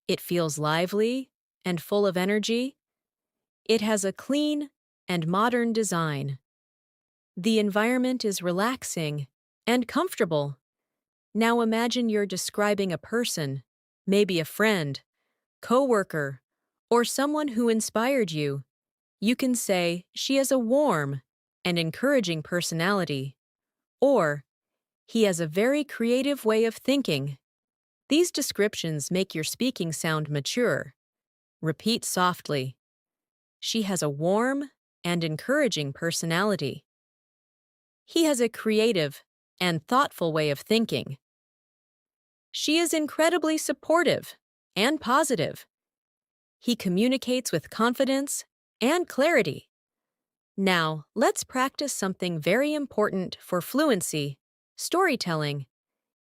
It feels lively and full of energy. It has a clean and modern design. The environment is relaxing and comfortable. Now imagine you're describing a person, maybe a friend, coworker, or someone who inspired you. You can say she has a warm and encouraging personality, or he has a very creative way of thinking. These descriptions make your speaking sound mature. Repeat softly. She has a warm and encouraging personality. He has a creative and thoughtful way of thinking. She is incredibly supportive and positive. He communicates with confidence and clarity. Now, let's practice something very important for fluency: storytelling.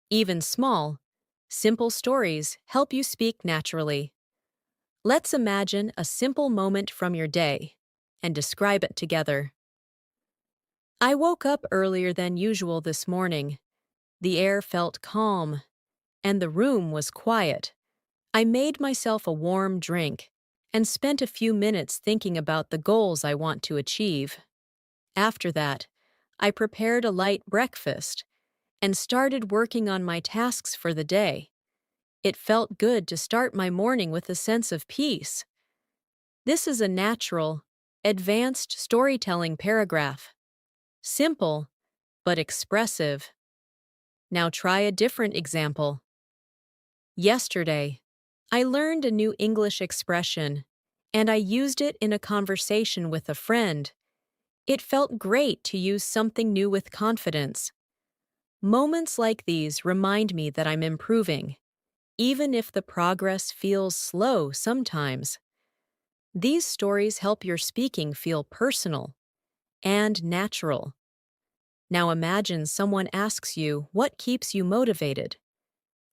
Even small, simple stories help you speak naturally. Let's imagine a simple moment from your day and describe it together. I woke up earlier than usual this morning. The air felt calm, and the room was quiet. I made myself a warm drink and spent a few minutes thinking about the goals I want to achieve. After that, I prepared a light breakfast and started working on my tasks for the day. It felt good to start my morning with a sense of peace. This is a natural, advanced storytelling paragraph. Simple, but expressive. Now try a different example. Yesterday, I learned a new English expression, and I used it in a conversation with a friend. It felt great to use something new with confidence. Moments like these remind me that I'm improving, even if the progress feels slow sometimes. These stories help your speaking feel personal and natural. Now imagine someone asks you what keeps you motivated.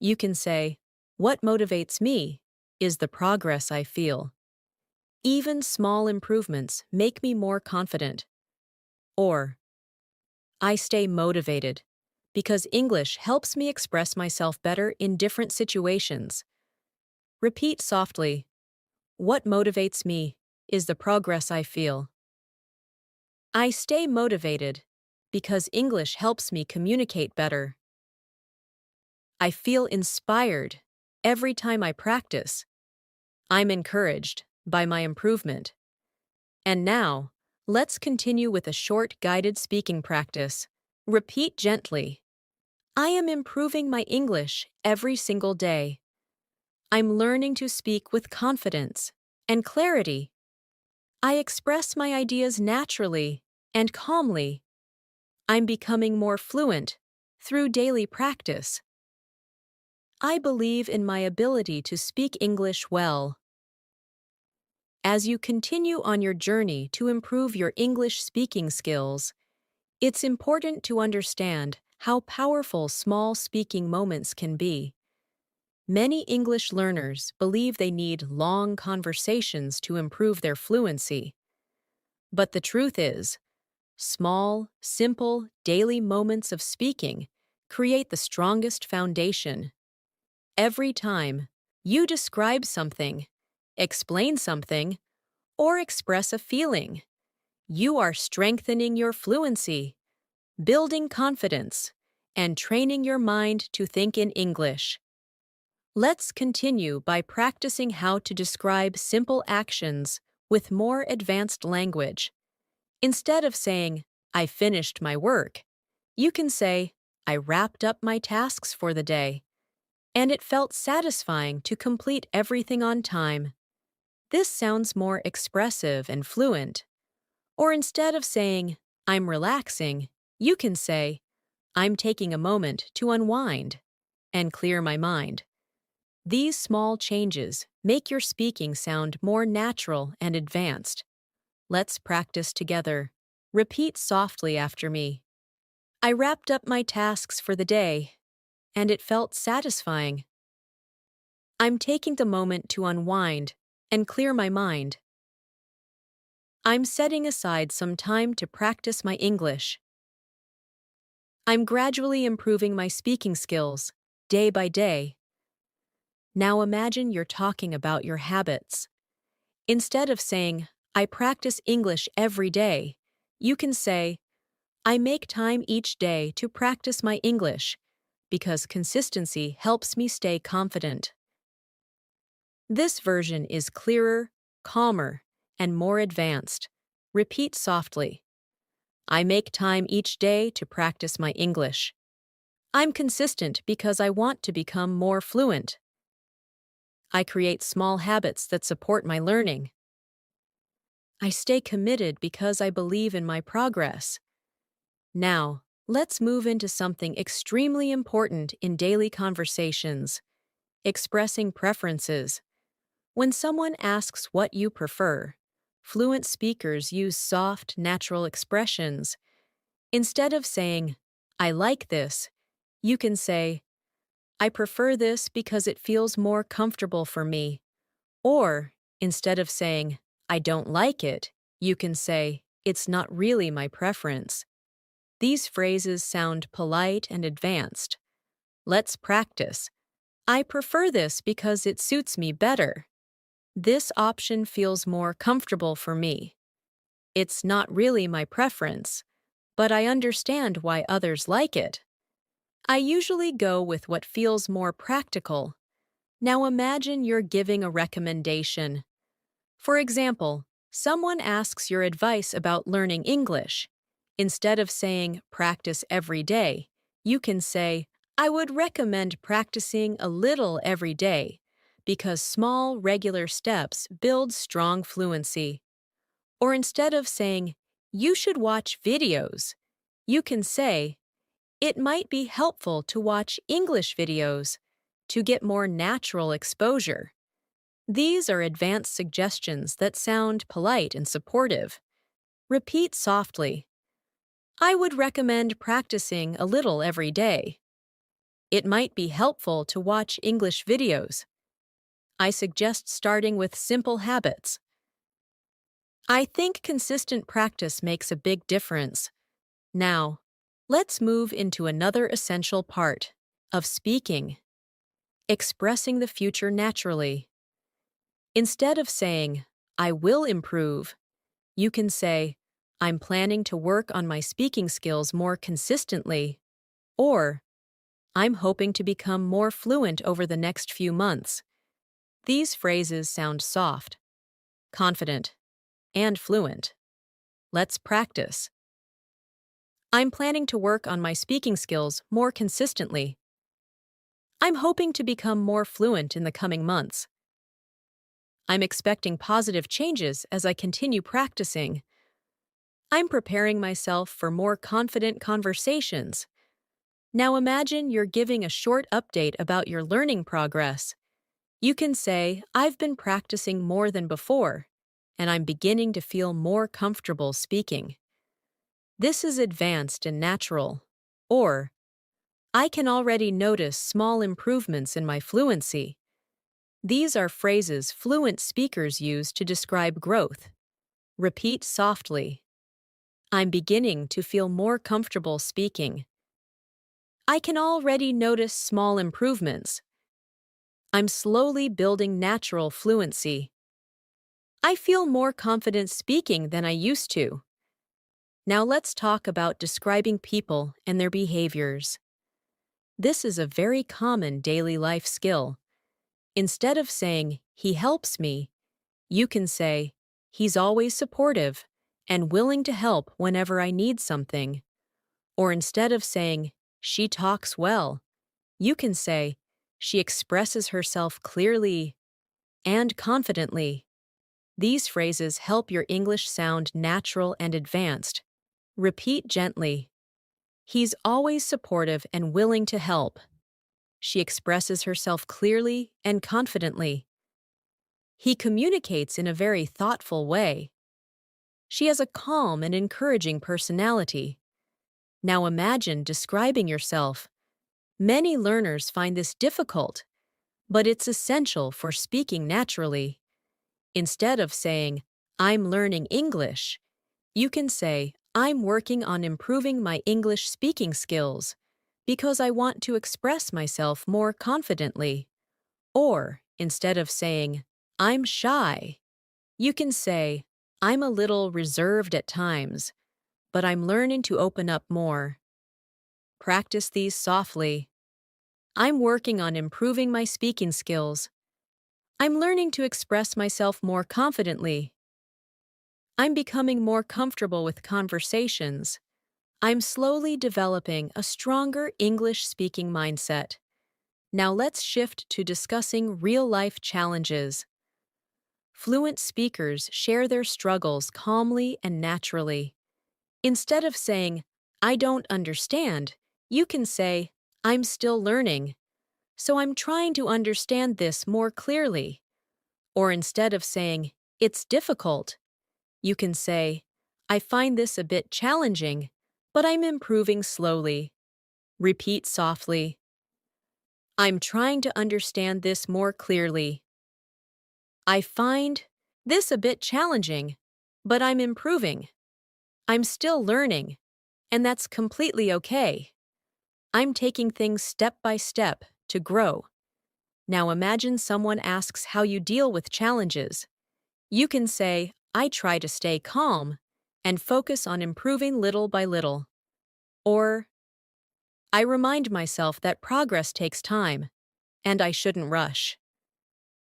You can say, "What motivates me is the progress I feel. Even small improvements make me more confident." Or, "I stay motivated because English helps me express myself better in different situations." Repeat softly, "What motivates me is the progress I feel. I stay motivated because English helps me communicate better. I feel inspired every time I practice. I'm encouraged by my improvement." And now, let's continue with a short guided speaking practice. Repeat gently. I am improving my English every single day. I'm learning to speak with confidence and clarity. I express my ideas naturally and calmly. I'm becoming more fluent through daily practice. I believe in my ability to speak English well. As you continue on your journey to improve your English speaking skills, it's important to understand how powerful small speaking moments can be. Many English learners believe they need long conversations to improve their fluency. But the truth is, small, simple, daily moments of speaking create the strongest foundation. Every time you describe something, explain something, or express a feeling, you are strengthening your fluency, building confidence, and training your mind to think in English. Let's continue by practicing how to describe simple actions with more advanced language. Instead of saying, "I finished my work," you can say, "I wrapped up my tasks for the day, and it felt satisfying to complete everything on time." This sounds more expressive and fluent. Or instead of saying, "I'm relaxing," you can say, "I'm taking a moment to unwind and clear my mind." These small changes make your speaking sound more natural and advanced. Let's practice together. Repeat softly after me. I wrapped up my tasks for the day, and it felt satisfying. I'm taking the moment to unwind and clear my mind. I'm setting aside some time to practice my English. I'm gradually improving my speaking skills, day by day. Now imagine you're talking about your habits. Instead of saying, I practice English every day, you can say, I make time each day to practice my English because consistency helps me stay confident. This version is clearer, calmer, and more advanced. Repeat softly. I make time each day to practice my English. I'm consistent because I want to become more fluent. I create small habits that support my learning. I stay committed because I believe in my progress. Now, let's move into something extremely important in daily conversations: expressing preferences. When someone asks what you prefer, fluent speakers use soft, natural expressions. Instead of saying, I like this, you can say, I prefer this because it feels more comfortable for me. Or, instead of saying, I don't like it, you can say, it's not really my preference. These phrases sound polite and advanced. Let's practice. I prefer this because it suits me better. This option feels more comfortable for me. It's not really my preference, but I understand why others like it. I usually go with what feels more practical. Now imagine you're giving a recommendation. For example, someone asks your advice about learning English. Instead of saying, practice every day, you can say, I would recommend practicing a little every day, because small, regular steps build strong fluency. Or instead of saying, you should watch videos, you can say, it might be helpful to watch English videos to get more natural exposure. These are advanced suggestions that sound polite and supportive. Repeat softly. I would recommend practicing a little every day. It might be helpful to watch English videos. I suggest starting with simple habits. I think consistent practice makes a big difference. Now, let's move into another essential part of speaking: expressing the future naturally. Instead of saying, I will improve, you can say, I'm planning to work on my speaking skills more consistently, or I'm hoping to become more fluent over the next few months. These phrases sound soft, confident, and fluent. Let's practice. I'm planning to work on my speaking skills more consistently. I'm hoping to become more fluent in the coming months. I'm expecting positive changes as I continue practicing. I'm preparing myself for more confident conversations. Now imagine you're giving a short update about your learning progress. You can say, I've been practicing more than before, and I'm beginning to feel more comfortable speaking. This is advanced and natural. Or, I can already notice small improvements in my fluency. These are phrases fluent speakers use to describe growth. Repeat softly. I'm beginning to feel more comfortable speaking. I can already notice small improvements. I'm slowly building natural fluency. I feel more confident speaking than I used to. Now let's talk about describing people and their behaviors. This is a very common daily life skill. Instead of saying, he helps me, you can say, he's always supportive and willing to help whenever I need something. Or instead of saying, she talks well, you can say, she expresses herself clearly and confidently. These phrases help your English sound natural and advanced. Repeat gently. He's always supportive and willing to help. She expresses herself clearly and confidently. He communicates in a very thoughtful way. She has a calm and encouraging personality. Now imagine describing yourself. Many learners find this difficult, but it's essential for speaking naturally. Instead of saying, I'm learning English, you can say, I'm working on improving my English speaking skills because I want to express myself more confidently. Or, instead of saying, I'm shy, you can say, I'm a little reserved at times, but I'm learning to open up more. Practice these softly. I'm working on improving my speaking skills. I'm learning to express myself more confidently. I'm becoming more comfortable with conversations. I'm slowly developing a stronger English speaking mindset. Now let's shift to discussing real-life challenges. Fluent speakers share their struggles calmly and naturally. Instead of saying, I don't understand, you can say, I'm still learning, so I'm trying to understand this more clearly. Or instead of saying, it's difficult, you can say, I find this a bit challenging, but I'm improving slowly. Repeat softly. I'm trying to understand this more clearly. I find this a bit challenging, but I'm improving. I'm still learning, and that's completely okay. I'm taking things step by step to grow. Now imagine someone asks how you deal with challenges. You can say, I try to stay calm and focus on improving little by little. Or, I remind myself that progress takes time, and I shouldn't rush.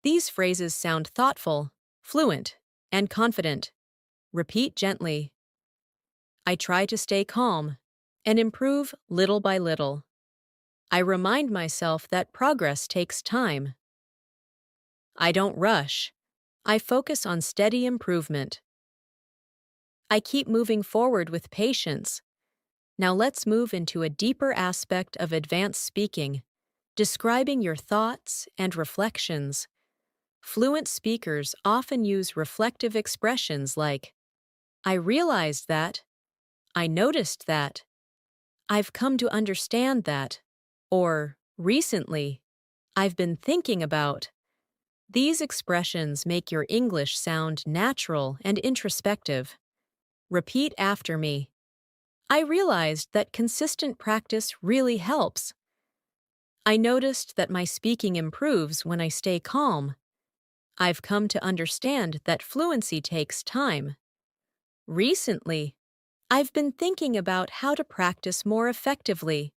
These phrases sound thoughtful, fluent, and confident. Repeat gently. I try to stay calm and improve little by little. I remind myself that progress takes time. I don't rush. I focus on steady improvement. I keep moving forward with patience. Now let's move into a deeper aspect of advanced speaking, describing your thoughts and reflections. Fluent speakers often use reflective expressions like, I realized that, I noticed that, I've come to understand that, or recently, I've been thinking about. These expressions make your English sound natural and introspective. Repeat after me. I realized that consistent practice really helps. I noticed that my speaking improves when I stay calm. I've come to understand that fluency takes time. Recently, I've been thinking about how to practice more effectively.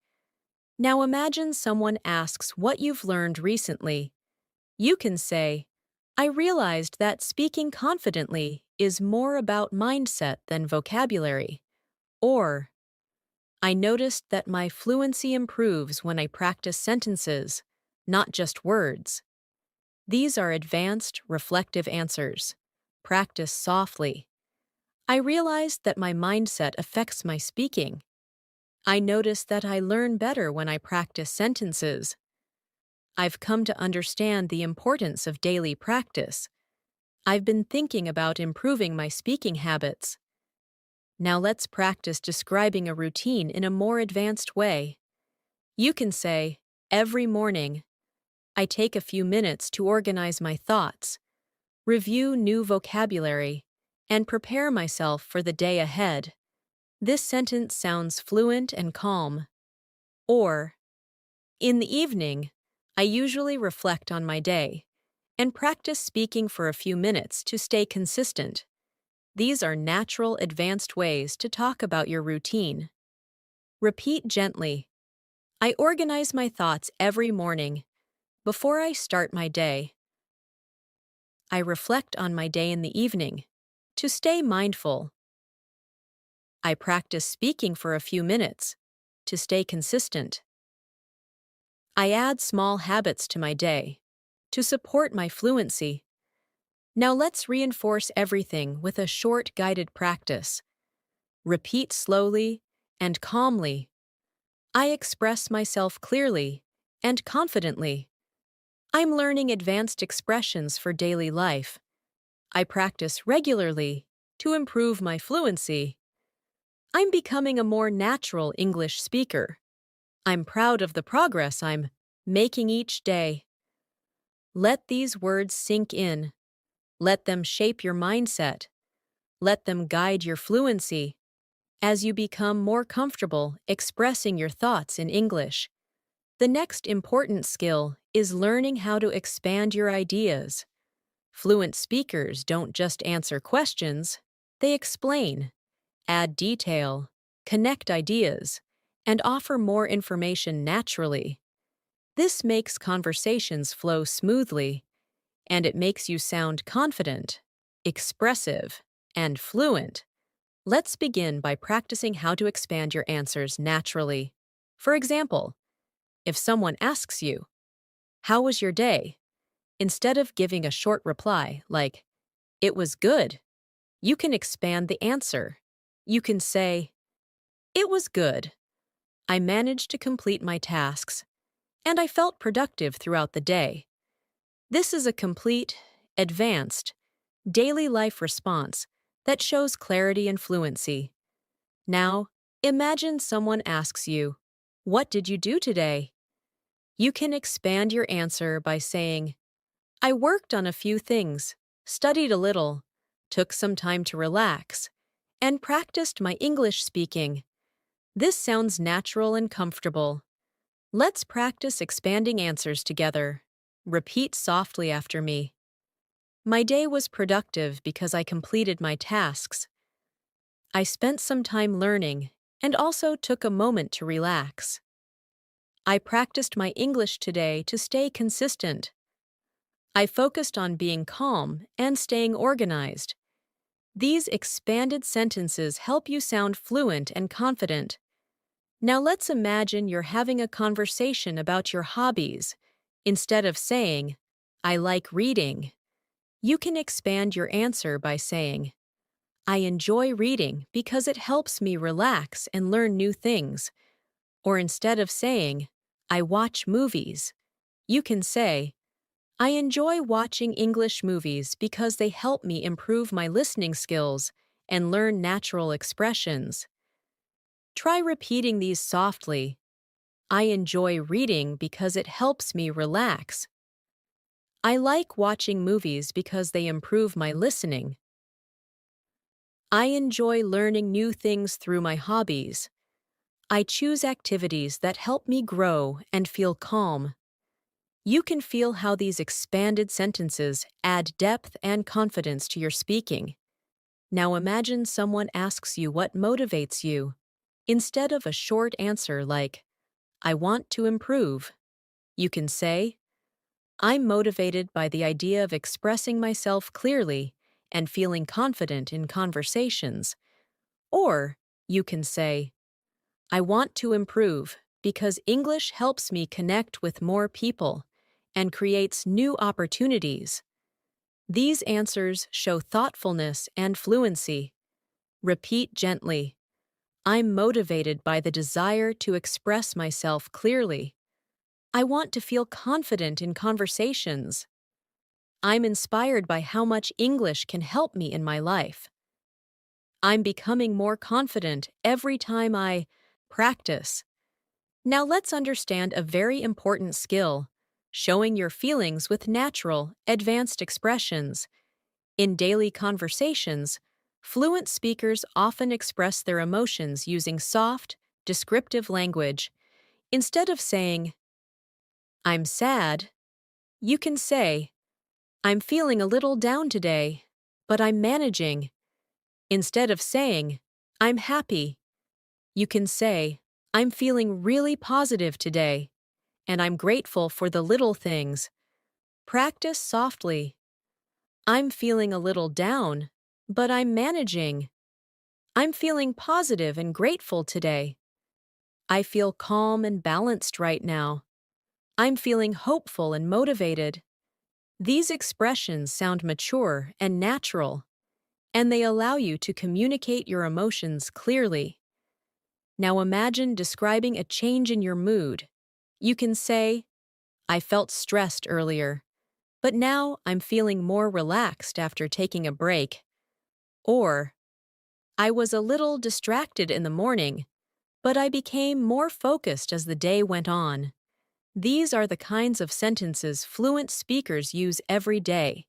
Now imagine someone asks what you've learned recently. You can say, I realized that speaking confidently is more about mindset than vocabulary. Or, I noticed that my fluency improves when I practice sentences, not just words. These are advanced, reflective answers. Practice softly. I realized that my mindset affects my speaking. I notice that I learn better when I practice sentences. I've come to understand the importance of daily practice. I've been thinking about improving my speaking habits. Now let's practice describing a routine in a more advanced way. You can say, every morning, I take a few minutes to organize my thoughts, review new vocabulary, and prepare myself for the day ahead. This sentence sounds fluent and calm. Or, in the evening, I usually reflect on my day and practice speaking for a few minutes to stay consistent. These are natural, advanced ways to talk about your routine. Repeat gently. I organize my thoughts every morning. Before I start my day, I reflect on my day in the evening. To stay mindful, I practice speaking for a few minutes. To stay consistent, I add small habits to my day. To support my fluency. Now let's reinforce everything with a short guided practice. Repeat slowly and calmly. I express myself clearly and confidently. I'm learning advanced expressions for daily life. I practice regularly to improve my fluency. I'm becoming a more natural English speaker. I'm proud of the progress I'm making each day. Let these words sink in. Let them shape your mindset. Let them guide your fluency. As you become more comfortable expressing your thoughts in English, the next important skill is learning how to expand your ideas. Fluent speakers don't just answer questions, they explain, add detail, connect ideas, and offer more information naturally. This makes conversations flow smoothly, and it makes you sound confident, expressive, and fluent. Let's begin by practicing how to expand your answers naturally. For example, if someone asks you, "How was your day?" instead of giving a short reply like, "It was good," you can expand the answer. You can say, "It was good. I managed to complete my tasks, and I felt productive throughout the day." This is a complete, advanced, daily life response that shows clarity and fluency. Now, imagine someone asks you, "What did you do today?" You can expand your answer by saying, "I worked on a few things, studied a little, took some time to relax, and practiced my English speaking." This sounds natural and comfortable. Let's practice expanding answers together. Repeat softly after me. My day was productive because I completed my tasks. I spent some time learning and also took a moment to relax. I practiced my English today to stay consistent. I focused on being calm and staying organized. These expanded sentences help you sound fluent and confident. Now let's imagine you're having a conversation about your hobbies. Instead of saying, "I like reading," you can expand your answer by saying, "I enjoy reading because it helps me relax and learn new things." Or instead of saying, "I watch movies," you can say, "I enjoy watching English movies because they help me improve my listening skills and learn natural expressions." Try repeating these softly. I enjoy reading because it helps me relax. I like watching movies because they improve my listening. I enjoy learning new things through my hobbies. I choose activities that help me grow and feel calm. You can feel how these expanded sentences add depth and confidence to your speaking. Now imagine someone asks you what motivates you. Instead of a short answer like, "I want to improve," you can say, "I'm motivated by the idea of expressing myself clearly and feeling confident in conversations." Or you can say, "I want to improve because English helps me connect with more people and creates new opportunities." These answers show thoughtfulness and fluency. Repeat gently. I'm motivated by the desire to express myself clearly. I want to feel confident in conversations. I'm inspired by how much English can help me in my life. I'm becoming more confident every time I practice. Now let's understand a very important skill, showing your feelings with natural, advanced expressions. In daily conversations, fluent speakers often express their emotions using soft, descriptive language. Instead of saying, "I'm sad," you can say, "I'm feeling a little down today, but I'm managing." Instead of saying, "I'm happy," you can say, "I'm feeling really positive today, and I'm grateful for the little things." Practice softly. I'm feeling a little down, but I'm managing. I'm feeling positive and grateful today. I feel calm and balanced right now. I'm feeling hopeful and motivated. These expressions sound mature and natural, and they allow you to communicate your emotions clearly. Now imagine describing a change in your mood. You can say, "I felt stressed earlier, but now I'm feeling more relaxed after taking a break." Or, "I was a little distracted in the morning, but I became more focused as the day went on." These are the kinds of sentences fluent speakers use every day.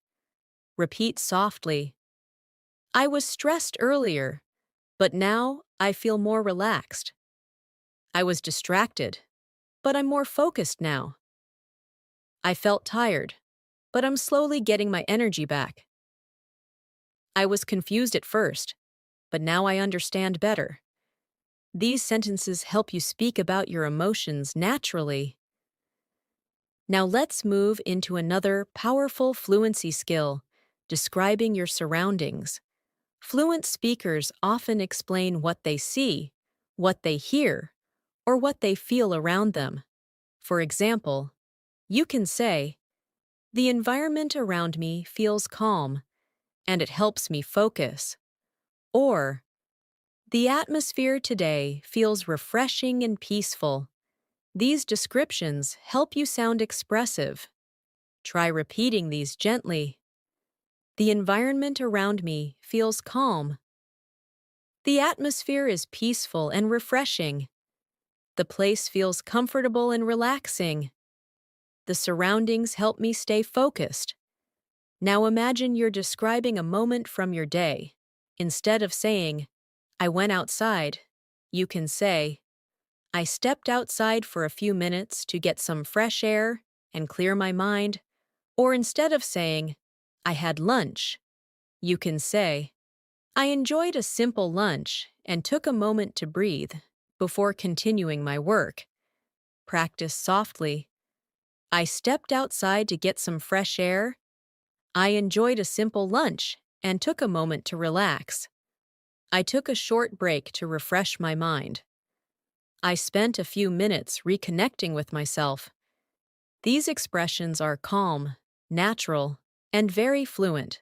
Repeat softly. I was stressed earlier, but now I feel more relaxed. I was distracted, but I'm more focused now. I felt tired, but I'm slowly getting my energy back. I was confused at first, but now I understand better. These sentences help you speak about your emotions naturally. Now let's move into another powerful fluency skill, describing your surroundings. Fluent speakers often explain what they see, what they hear, or what they feel around them. For example, you can say, "The environment around me feels calm, and it helps me focus." Or, "The atmosphere today feels refreshing and peaceful." These descriptions help you sound expressive. Try repeating these gently. The environment around me feels calm. The atmosphere is peaceful and refreshing. The place feels comfortable and relaxing. The surroundings help me stay focused. Now imagine you're describing a moment from your day. Instead of saying, "I went outside," you can say, "I stepped outside for a few minutes to get some fresh air and clear my mind." Or instead of saying, "I had lunch," you can say, "I enjoyed a simple lunch and took a moment to breathe before continuing my work." Practice softly. I stepped outside to get some fresh air. I enjoyed a simple lunch and took a moment to relax. I took a short break to refresh my mind. I spent a few minutes reconnecting with myself. These expressions are calm, natural, and very fluent.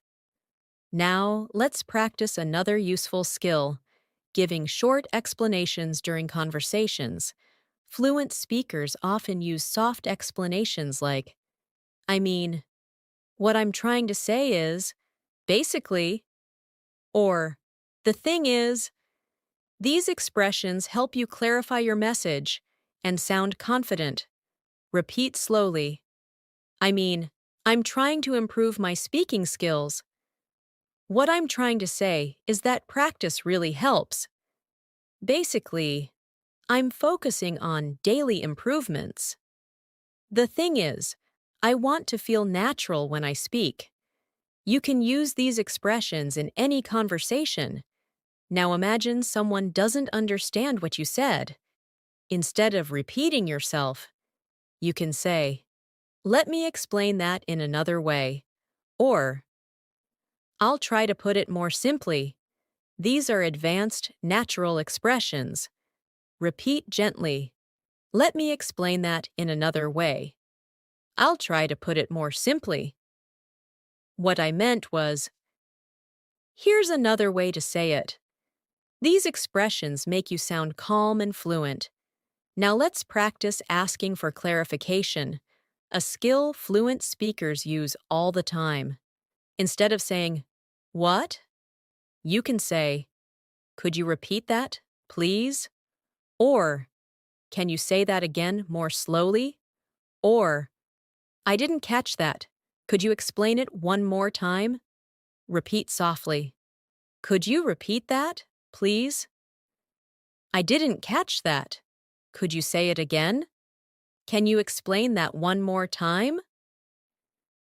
Now, let's practice another useful skill, giving short explanations during conversations. Fluent speakers often use soft explanations like, "I mean, what I'm trying to say is, basically," or "the thing is." These expressions help you clarify your message and sound confident. Repeat slowly. "I mean, I'm trying to improve my speaking skills. What I'm trying to say is that practice really helps. Basically, I'm focusing on daily improvements. The thing is, I want to feel natural when I speak." You can use these expressions in any conversation. Now imagine someone doesn't understand what you said. Instead of repeating yourself, you can say, "Let me explain that in another way." Or, "I'll try to put it more simply." These are advanced, natural expressions. Repeat gently. "Let me explain that in another way. I'll try to put it more simply. What I meant was, here's another way to say it." These expressions make you sound calm and fluent. Now let's practice asking for clarification, a skill fluent speakers use all the time. Instead of saying, "What?" you can say, "Could you repeat that, please?" Or, "Can you say that again more slowly?" Or, "I didn't catch that. Could you explain it one more time?" Repeat softly. "Could you repeat that, please?" "I didn't catch that. Could you say it again?" "Can you explain that one more time?"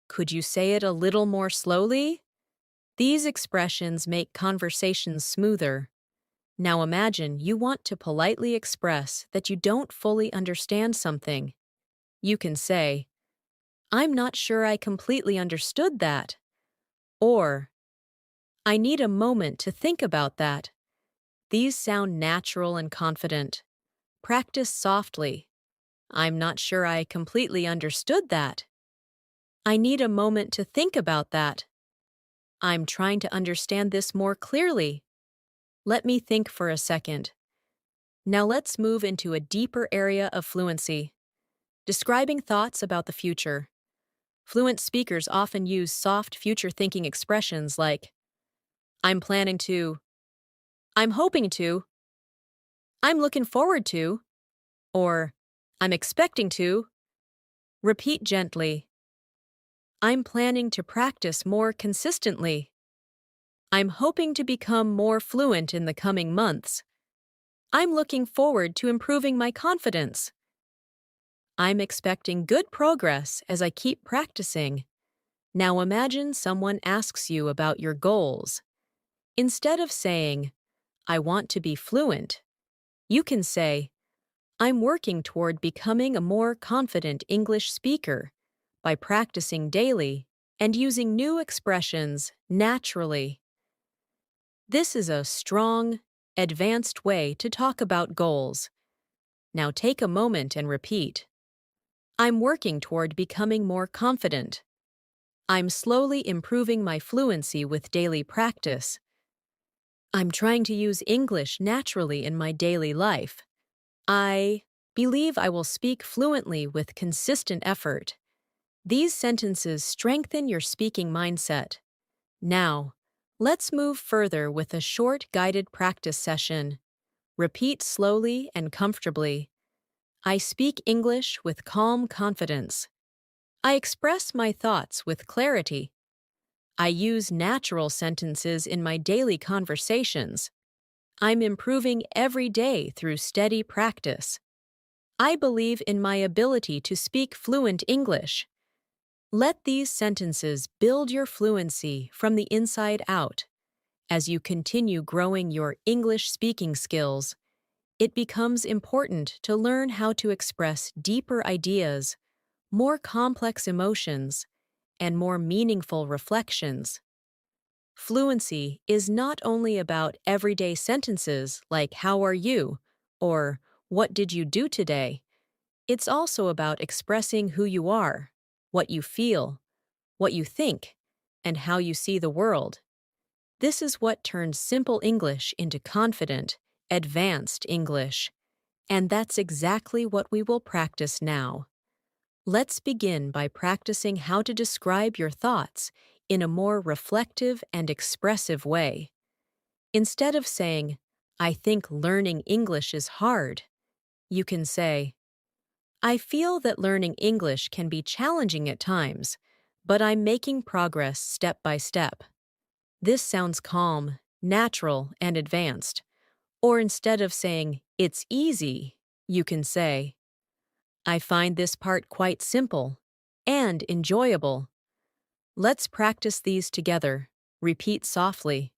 "Could you say it a little more slowly?" These expressions make conversations smoother. Now imagine you want to politely express that you don't fully understand something. You can say, "I'm not sure I completely understood that." Or, "I need a moment to think about that." These sound natural and confident. Practice softly. "I'm not sure I completely understood that." "I need a moment to think about that." "I'm trying to understand this more clearly. Let me think for a second." Now let's move into a deeper area of fluency, describing thoughts about the future. Fluent speakers often use soft future-thinking expressions like, "I'm planning to," "I'm hoping to," "I'm looking forward to," or "I'm expecting to." Repeat gently. "I'm planning to practice more consistently." "I'm hoping to become more fluent in the coming months." "I'm looking forward to improving my confidence." I'm expecting good progress as I keep practicing. Now imagine someone asks you about your goals. Instead of saying, I want to be fluent, you can say, I'm working toward becoming a more confident English speaker by practicing daily and using new expressions naturally. This is a strong, advanced way to talk about goals. Now take a moment and repeat. I'm working toward becoming more confident. I'm slowly improving my fluency with daily practice. I'm trying to use English naturally in my daily life. I believe I will speak fluently with consistent effort. These sentences strengthen your speaking mindset. Now, let's move further with a short guided practice session. Repeat slowly and comfortably. I speak English with calm confidence. I express my thoughts with clarity. I use natural sentences in my daily conversations. I'm improving every day through steady practice. I believe in my ability to speak fluent English. Let these sentences build your fluency from the inside out. As you continue growing your English speaking skills, it becomes important to learn how to express deeper ideas, more complex emotions, and more meaningful reflections. Fluency is not only about everyday sentences like "How are you?" or "What did you do today?" It's also about expressing who you are, what you feel, what you think, and how you see the world. This is what turns simple English into confident, advanced English. And that's exactly what we will practice now. Let's begin by practicing how to describe your thoughts in a more reflective and expressive way. Instead of saying, I think learning English is hard, you can say, I feel that learning English can be challenging at times, but I'm making progress step by step. This sounds calm, natural, and advanced. Or instead of saying, it's easy, you can say, I find this part quite simple and enjoyable. Let's practice these together. Repeat softly.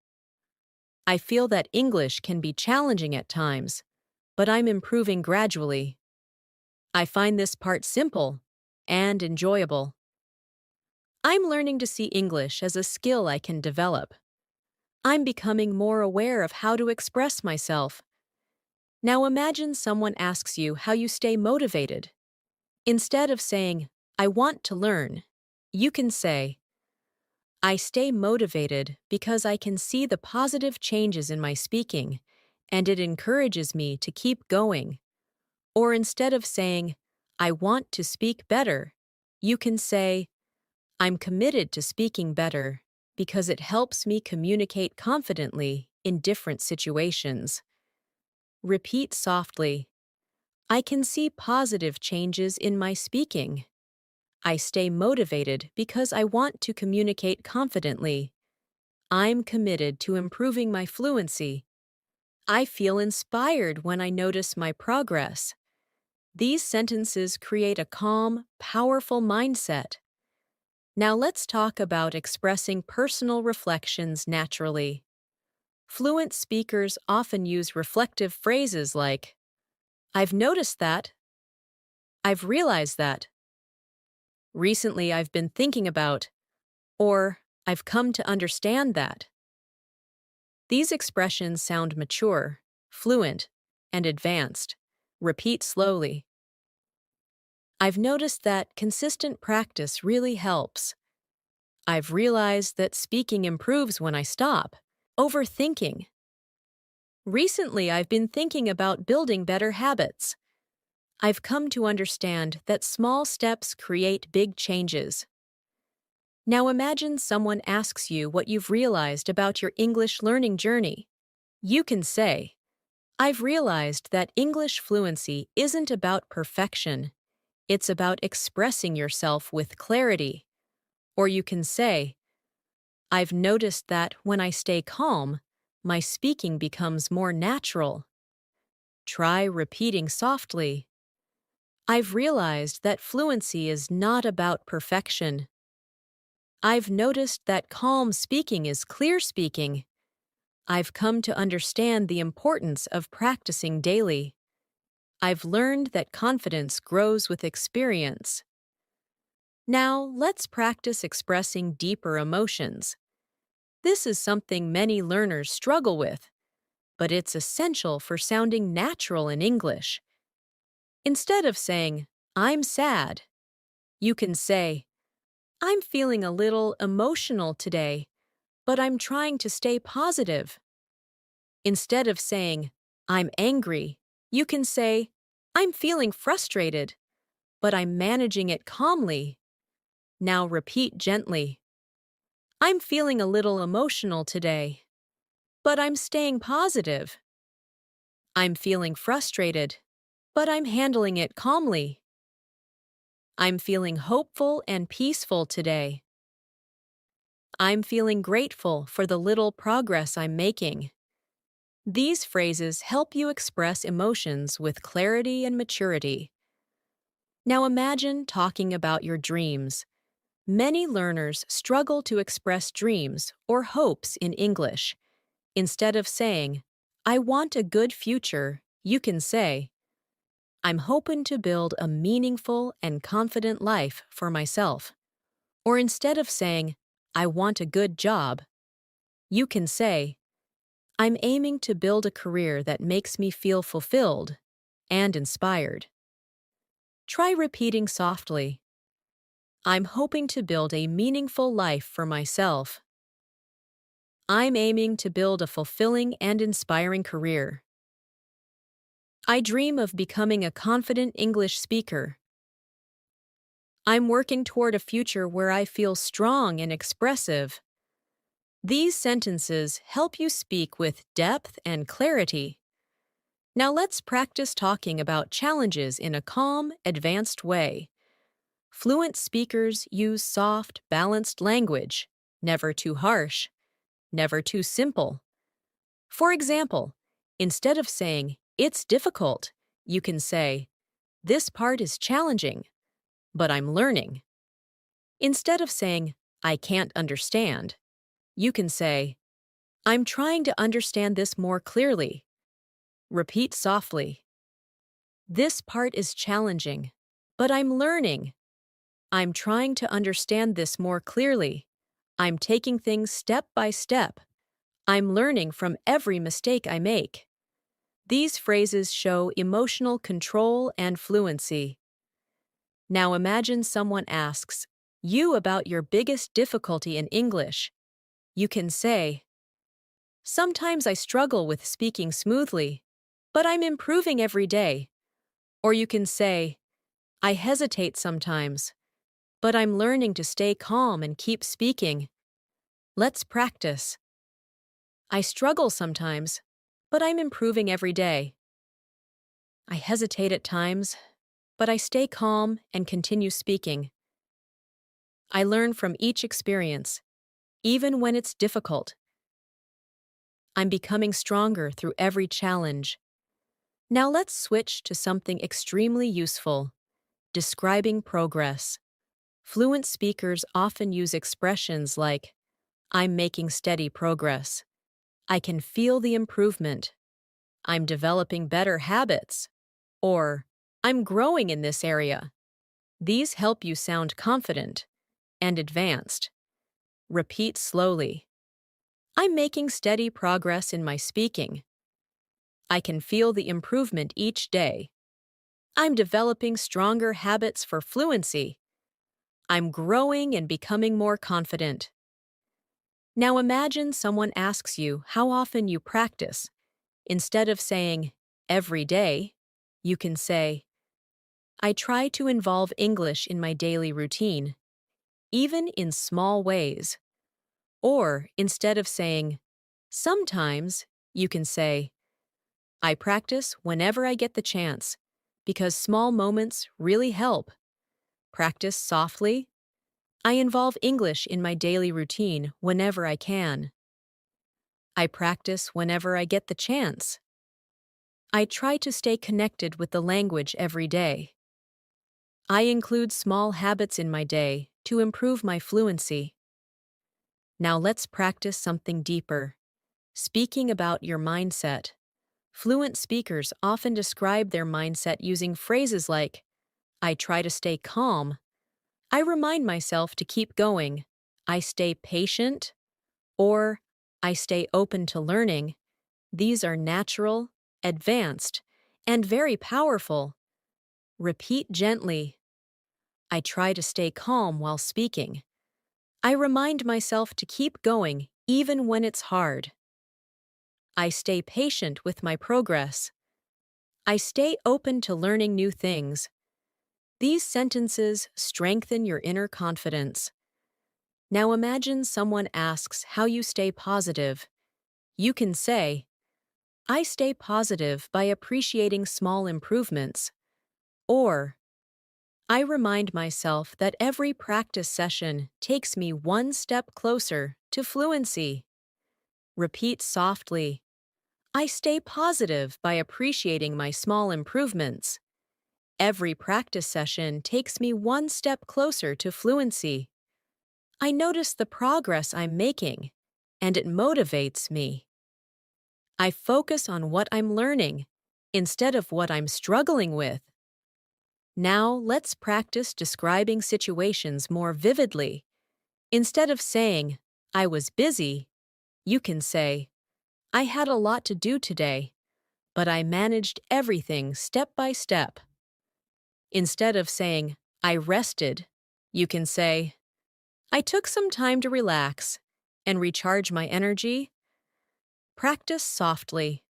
I feel that English can be challenging at times, but I'm improving gradually. I find this part simple and enjoyable. I'm learning to see English as a skill I can develop. I'm becoming more aware of how to express myself. Now imagine someone asks you how you stay motivated. Instead of saying, I want to learn, you can say, I stay motivated because I can see the positive changes in my speaking, and it encourages me to keep going. Or instead of saying, I want to speak better, you can say, I'm committed to speaking better because it helps me communicate confidently in different situations. Repeat softly. I can see positive changes in my speaking. I stay motivated because I want to communicate confidently. I'm committed to improving my fluency. I feel inspired when I notice my progress. These sentences create a calm, powerful mindset. Now let's talk about expressing personal reflections naturally. Fluent speakers often use reflective phrases like, I've noticed that. I've realized that. Recently I've been thinking about, or I've come to understand that. These expressions sound mature, fluent, and advanced. Repeat slowly. I've noticed that consistent practice really helps. I've realized that speaking improves when I stop. Overthinking. Recently, I've been thinking about building better habits. I've come to understand that small steps create big changes. Now imagine someone asks you what you've realized about your English learning journey. You can say, I've realized that English fluency isn't about perfection. It's about expressing yourself with clarity. Or you can say, I've noticed that when I stay calm, my speaking becomes more natural. Try repeating softly. I've realized that fluency is not about perfection. I've noticed that calm speaking is clear speaking. I've come to understand the importance of practicing daily. I've learned that confidence grows with experience. Now, let's practice expressing deeper emotions. This is something many learners struggle with, but it's essential for sounding natural in English. Instead of saying, I'm sad, you can say, I'm feeling a little emotional today, but I'm trying to stay positive. Instead of saying, I'm angry, you can say, I'm feeling frustrated, but I'm managing it calmly. Now repeat gently. I'm feeling a little emotional today, but I'm staying positive. I'm feeling frustrated, but I'm handling it calmly. I'm feeling hopeful and peaceful today. I'm feeling grateful for the little progress I'm making. These phrases help you express emotions with clarity and maturity. Now imagine talking about your dreams. Many learners struggle to express dreams or hopes in English. Instead of saying, I want a good future, you can say, I'm hoping to build a meaningful and confident life for myself. Or instead of saying, I want a good job, you can say, I'm aiming to build a career that makes me feel fulfilled and inspired. Try repeating softly, I'm hoping to build a meaningful life for myself. I'm aiming to build a fulfilling and inspiring career. I dream of becoming a confident English speaker. I'm working toward a future where I feel strong and expressive. These sentences help you speak with depth and clarity. Now let's practice talking about challenges in a calm, advanced way. Fluent speakers use soft, balanced language, never too harsh, never too simple. For example, instead of saying, it's difficult, you can say, this part is challenging, but I'm learning. Instead of saying, I can't understand, you can say, I'm trying to understand this more clearly. Repeat softly. This part is challenging, but I'm learning. I'm trying to understand this more clearly. I'm taking things step by step. I'm learning from every mistake I make. These phrases show emotional control and fluency. Now imagine someone asks you about your biggest difficulty in English. You can say, sometimes I struggle with speaking smoothly, but I'm improving every day. Or you can say, I hesitate sometimes, but I'm learning to stay calm and keep speaking. Let's practice. I struggle sometimes, but I'm improving every day. I hesitate at times, but I stay calm and continue speaking. I learn from each experience, even when it's difficult. I'm becoming stronger through every challenge. Now let's switch to something extremely useful, describing progress. Fluent speakers often use expressions like, I'm making steady progress. I can feel the improvement. I'm developing better habits. Or, I'm growing in this area. These help you sound confident and advanced. Repeat slowly. I'm making steady progress in my speaking. I can feel the improvement each day. I'm developing stronger habits for fluency. I'm growing and becoming more confident. Now imagine someone asks you how often you practice. Instead of saying, every day, you can say, I try to involve English in my daily routine, even in small ways. Or instead of saying, sometimes, you can say, I practice whenever I get the chance, because small moments really help. Practice softly. I involve English in my daily routine whenever I can. I practice whenever I get the chance. I try to stay connected with the language every day. I include small habits in my day to improve my fluency. Now let's practice something deeper. Speaking about your mindset. Fluent speakers often describe their mindset using phrases like, I try to stay calm. I remind myself to keep going. I stay patient. Or, I stay open to learning. These are natural, advanced, and very powerful. Repeat gently. I try to stay calm while speaking. I remind myself to keep going even when it's hard. I stay patient with my progress. I stay open to learning new things. These sentences strengthen your inner confidence. Now imagine someone asks how you stay positive. You can say, I stay positive by appreciating small improvements. Or, I remind myself that every practice session takes me one step closer to fluency. Repeat softly. I stay positive by appreciating my small improvements. Every practice session takes me one step closer to fluency. I notice the progress I'm making, and it motivates me. I focus on what I'm learning instead of what I'm struggling with. Now let's practice describing situations more vividly. Instead of saying, I was busy, you can say, I had a lot to do today, but I managed everything step by step. Instead of saying, I rested, you can say, I took some time to relax and recharge my energy. Practice softly.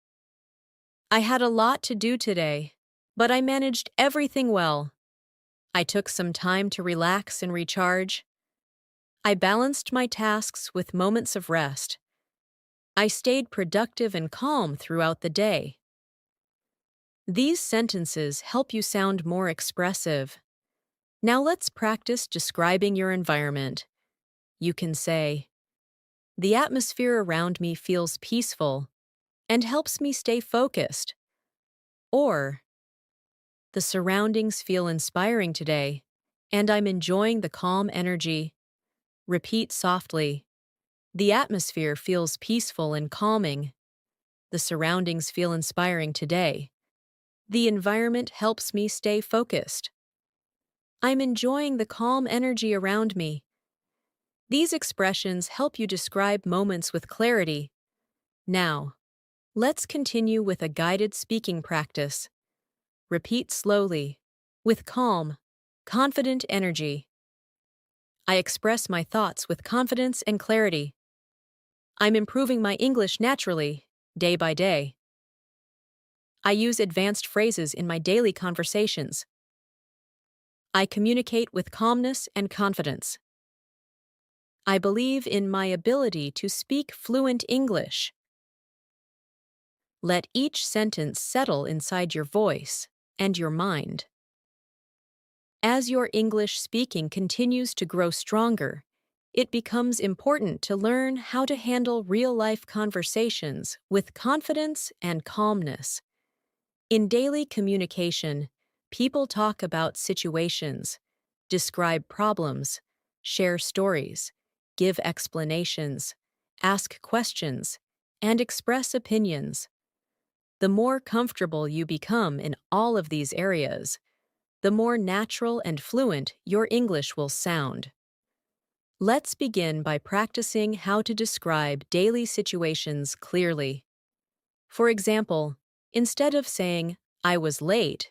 I had a lot to do today, but I managed everything well. I took some time to relax and recharge. I balanced my tasks with moments of rest. I stayed productive and calm throughout the day. These sentences help you sound more expressive. Now let's practice describing your environment. You can say, the atmosphere around me feels peaceful and helps me stay focused. Or, the surroundings feel inspiring today, and I'm enjoying the calm energy. Repeat softly. The atmosphere feels peaceful and calming. The surroundings feel inspiring today. The environment helps me stay focused. I'm enjoying the calm energy around me. These expressions help you describe moments with clarity. Now, let's continue with a guided speaking practice. Repeat slowly, with calm, confident energy. I express my thoughts with confidence and clarity. I'm improving my English naturally, day by day. I use advanced phrases in my daily conversations. I communicate with calmness and confidence. I believe in my ability to speak fluent English. Let each sentence settle inside your voice and your mind. As your English speaking continues to grow stronger, it becomes important to learn how to handle real-life conversations with confidence and calmness. In daily communication, people talk about situations, describe problems, share stories, give explanations, ask questions, and express opinions. The more comfortable you become in all of these areas, the more natural and fluent your English will sound. Let's begin by practicing how to describe daily situations clearly. For example, instead of saying, I was late,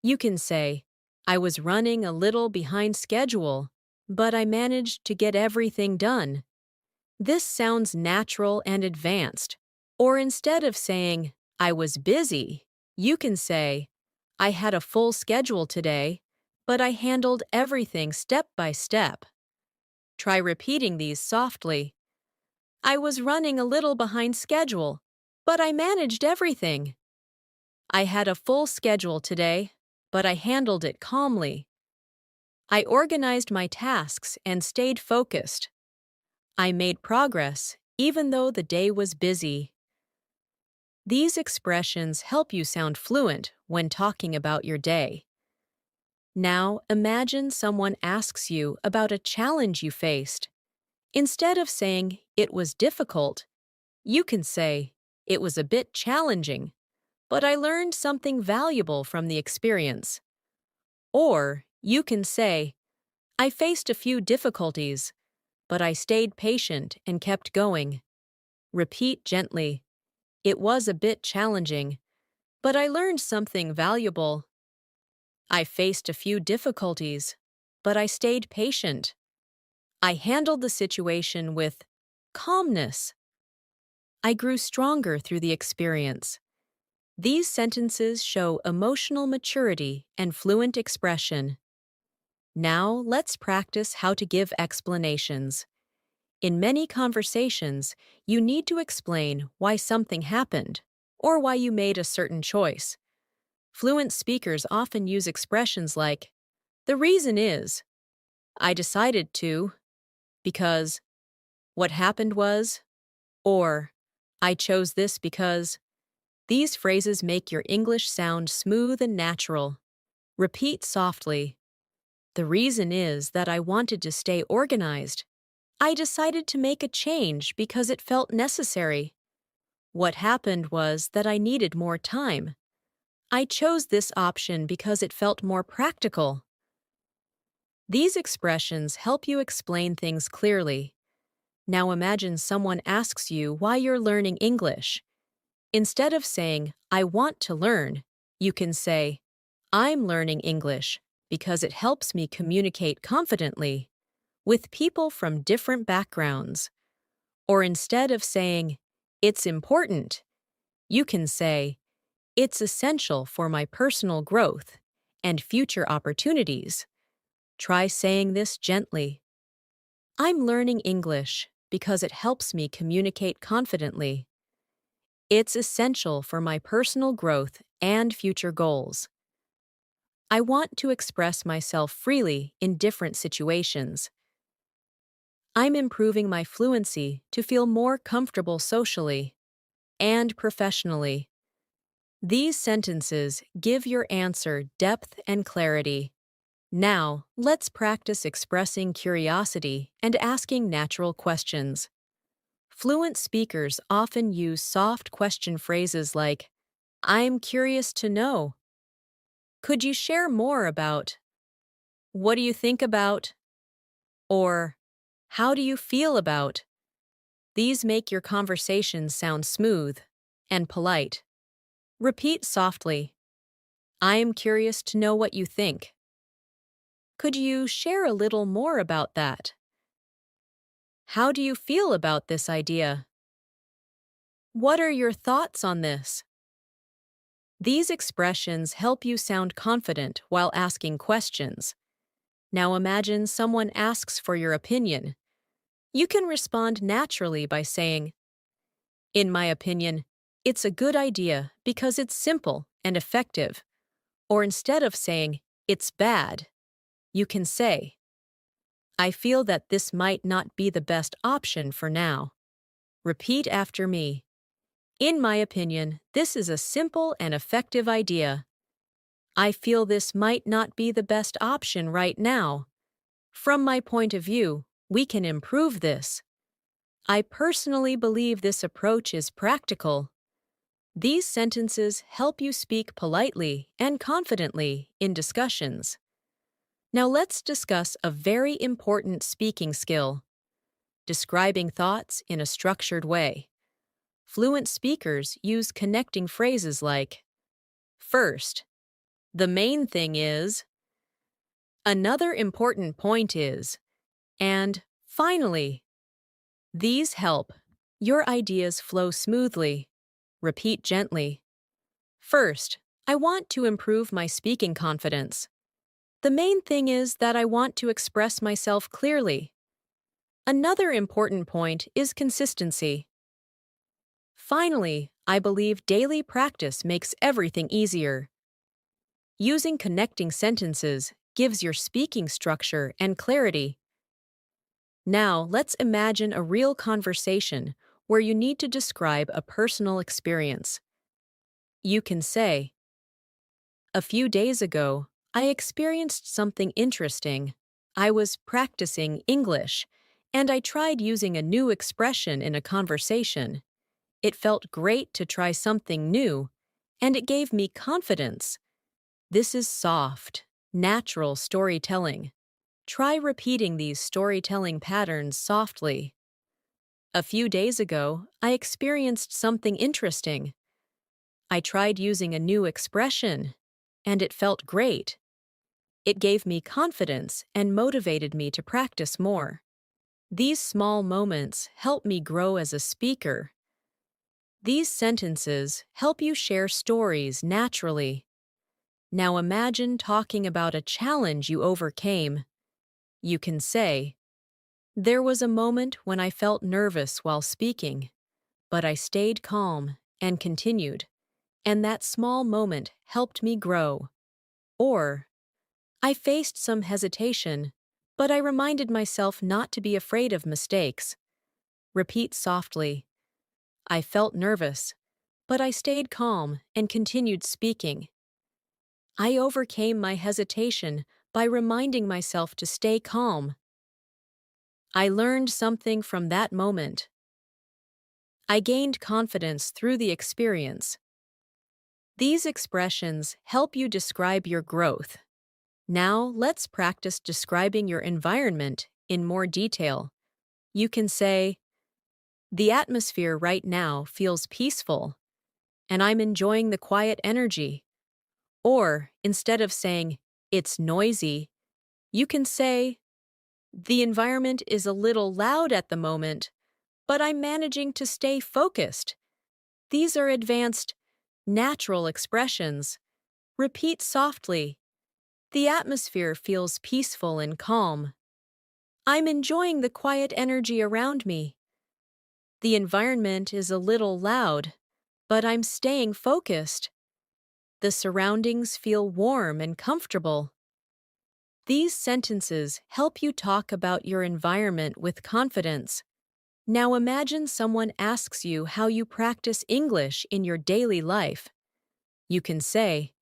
you can say, I was running a little behind schedule, but I managed to get everything done. This sounds natural and advanced. Or instead of saying, I was busy, you can say, I had a full schedule today, but I handled everything step by step. Try repeating these softly. I was running a little behind schedule, but I managed everything. I had a full schedule today, but I handled it calmly. I organized my tasks and stayed focused. I made progress even though the day was busy. These expressions help you sound fluent when talking about your day. Now, imagine someone asks you about a challenge you faced. Instead of saying, "It was difficult," you can say, "It was a bit challenging, but I learned something valuable from the experience." Or you can say, "I faced a few difficulties, but I stayed patient and kept going." Repeat gently, "It was a bit challenging, but I learned something valuable." "I faced a few difficulties, but I stayed patient." "I handled the situation with calmness." "I grew stronger through the experience." These sentences show emotional maturity and fluent expression. Now, let's practice how to give explanations. In many conversations, you need to explain why something happened or why you made a certain choice. Fluent speakers often use expressions like, "The reason is," "I decided to," "because," "What happened was," or "I chose this because." These phrases make your English sound smooth and natural. Repeat softly. "The reason is that I wanted to stay organized. I decided to make a change because it felt necessary. What happened was that I needed more time. I chose this option because it felt more practical." These expressions help you explain things clearly. Now imagine someone asks you why you're learning English. Instead of saying, "I want to learn," you can say, "I'm learning English because it helps me communicate confidently with people from different backgrounds." Or instead of saying, "It's important," you can say, "It's essential for my personal growth and future opportunities." Try saying this gently. "I'm learning English because it helps me communicate confidently. It's essential for my personal growth and future goals. I want to express myself freely in different situations. I'm improving my fluency to feel more comfortable socially and professionally." These sentences give your answer depth and clarity. Now, let's practice expressing curiosity and asking natural questions. Fluent speakers often use soft question phrases like, "I'm curious to know." "Could you share more about?" "What do you think about?" Or, "How do you feel about?" These make your conversation sound smooth and polite. Repeat softly, "I am curious to know what you think." "Could you share a little more about that?" "How do you feel about this idea?" "What are your thoughts on this?" These expressions help you sound confident while asking questions. Now imagine someone asks for your opinion. You can respond naturally by saying, "In my opinion, it's a good idea because it's simple and effective." Or instead of saying, "It's bad," you can say, "I feel that this might not be the best option for now." Repeat after me. "In my opinion, this is a simple and effective idea. I feel this might not be the best option right now. From my point of view, we can improve this. I personally believe this approach is practical." These sentences help you speak politely and confidently in discussions. Now let's discuss a very important speaking skill: describing thoughts in a structured way. Fluent speakers use connecting phrases like, "First," "The main thing is," "Another important point is," and "Finally." These help your ideas flow smoothly. Repeat gently. "First, I want to improve my speaking confidence. The main thing is that I want to express myself clearly. Another important point is consistency. Finally, I believe daily practice makes everything easier." Using connecting sentences gives your speaking structure and clarity. Now, let's imagine a real conversation where you need to describe a personal experience. You can say, "A few days ago, I experienced something interesting. I was practicing English, and I tried using a new expression in a conversation. It felt great to try something new, and it gave me confidence. This is soft, natural storytelling. Try repeating these storytelling patterns softly. A few days ago, I experienced something interesting. I tried using a new expression, and it felt great. It gave me confidence and motivated me to practice more. These small moments help me grow as a speaker. These sentences help you share stories naturally. Now imagine talking about a challenge you overcame. You can say, "There was a moment when I felt nervous while speaking, but I stayed calm and continued, and that small moment helped me grow." Or, "I faced some hesitation, but I reminded myself not to be afraid of mistakes." Repeat softly, "I felt nervous, but I stayed calm and continued speaking. I overcame my hesitation by reminding myself to stay calm. I learned something from that moment. I gained confidence through the experience." These expressions help you describe your growth. Now let's practice describing your environment in more detail. You can say, "The atmosphere right now feels peaceful, and I'm enjoying the quiet energy." Or, instead of saying, "It's noisy," you can say, "The environment is a little loud at the moment, but I'm managing to stay focused." These are advanced, natural expressions. Repeat softly, "The atmosphere feels peaceful and calm. I'm enjoying the quiet energy around me. The environment is a little loud, but I'm staying focused. The surroundings feel warm and comfortable." These sentences help you talk about your environment with confidence. Now imagine someone asks you how you practice English in your daily life. You can say,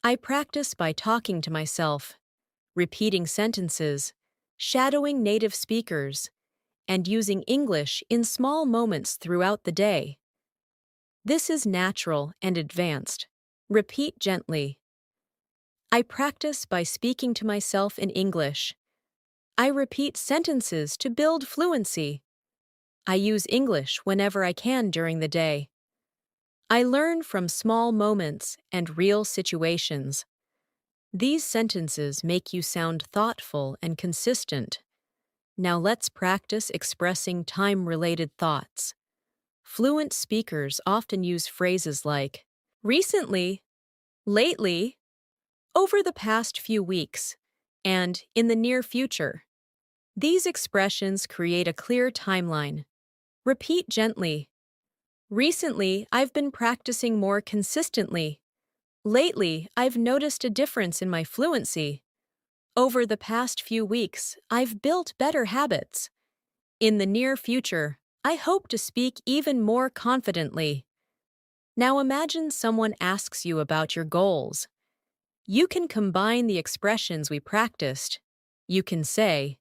"I practice by talking to myself, repeating sentences, shadowing native speakers, and using English in small moments throughout the day." This is natural and advanced. Repeat gently. "I practice by speaking to myself in English. I repeat sentences to build fluency. I use English whenever I can during the day. I learn from small moments and real situations." These sentences make you sound thoughtful and consistent. Now let's practice expressing time-related thoughts. Fluent speakers often use phrases like recently, lately, over the past few weeks, and in the near future. These expressions create a clear timeline. Repeat gently. Recently, I've been practicing more consistently. Lately, I've noticed a difference in my fluency. Over the past few weeks, I've built better habits. In the near future, I hope to speak even more confidently. Now imagine someone asks you about your goals. You can combine the expressions we practiced. You can say,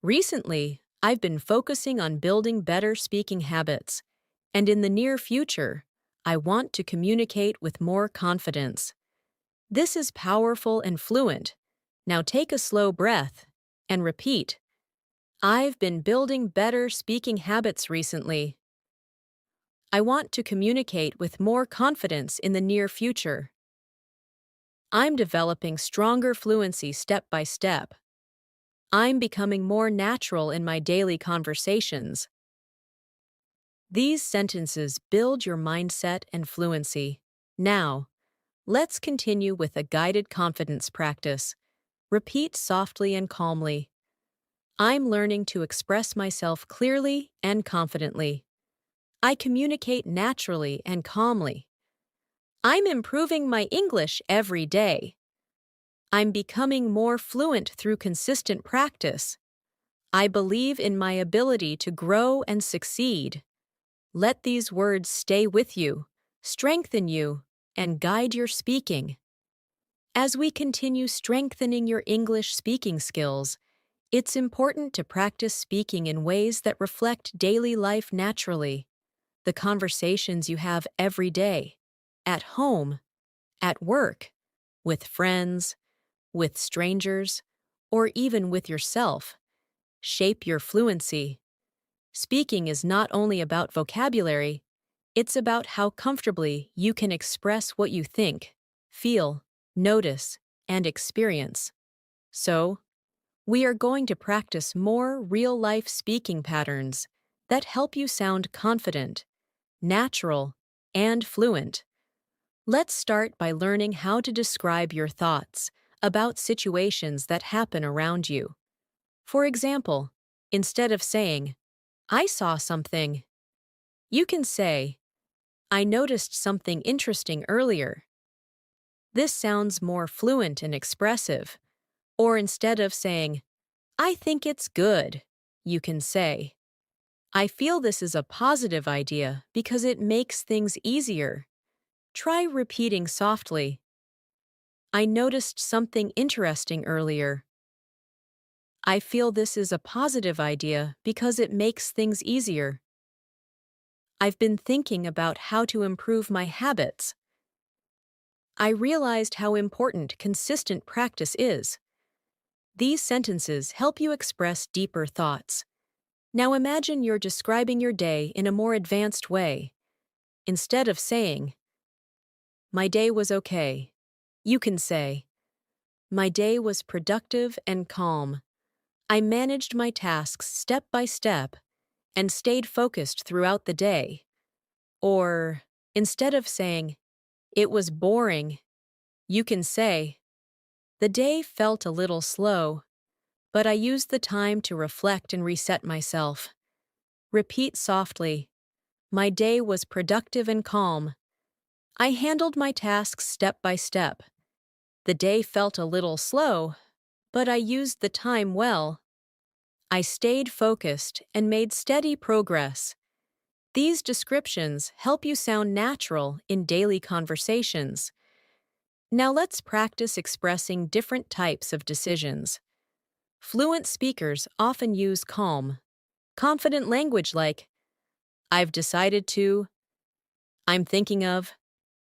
"Recently, I've been focusing on building better speaking habits, and in the near future, I want to communicate with more confidence." This is powerful and fluent. Now take a slow breath and repeat, "I've been building better speaking habits recently. I want to communicate with more confidence in the near future. I'm developing stronger fluency step by step. I'm becoming more natural in my daily conversations." These sentences build your mindset and fluency. Now, let's continue with a guided confidence practice. Repeat softly and calmly. I'm learning to express myself clearly and confidently. I communicate naturally and calmly. I'm improving my English every day. I'm becoming more fluent through consistent practice. I believe in my ability to grow and succeed. Let these words stay with you, strengthen you, and guide your speaking. As we continue strengthening your English speaking skills, it's important to practice speaking in ways that reflect daily life naturally. The conversations you have every day, at home, at work, with friends, with strangers, or even with yourself, shape your fluency. Speaking is not only about vocabulary, it's about how comfortably you can express what you think, feel, notice, and experience. So, we are going to practice more real-life speaking patterns that help you sound confident, natural, and fluent. Let's start by learning how to describe your thoughts about situations that happen around you. For example, instead of saying, "I saw something," you can say, "I noticed something interesting earlier." This sounds more fluent and expressive. Or instead of saying, "I think it's good," you can say, "I feel this is a positive idea because it makes things easier." Try repeating softly, "I noticed something interesting earlier." "I feel this is a positive idea because it makes things easier." "I've been thinking about how to improve my habits." "I realized how important consistent practice is." These sentences help you express deeper thoughts. Now imagine you're describing your day in a more advanced way. Instead of saying, "My day was okay," you can say, "My day was productive and calm. I managed my tasks step by step and stayed focused throughout the day." Or, instead of saying, "It was boring," you can say, "The day felt a little slow, but I used the time to reflect and reset myself." Repeat softly, "My day was productive and calm. I handled my tasks step by step. The day felt a little slow, but I used the time well. I stayed focused and made steady progress." These descriptions help you sound natural in daily conversations. Now let's practice expressing different types of decisions. Fluent speakers often use calm, confident language like, "I've decided to," "I'm thinking of,"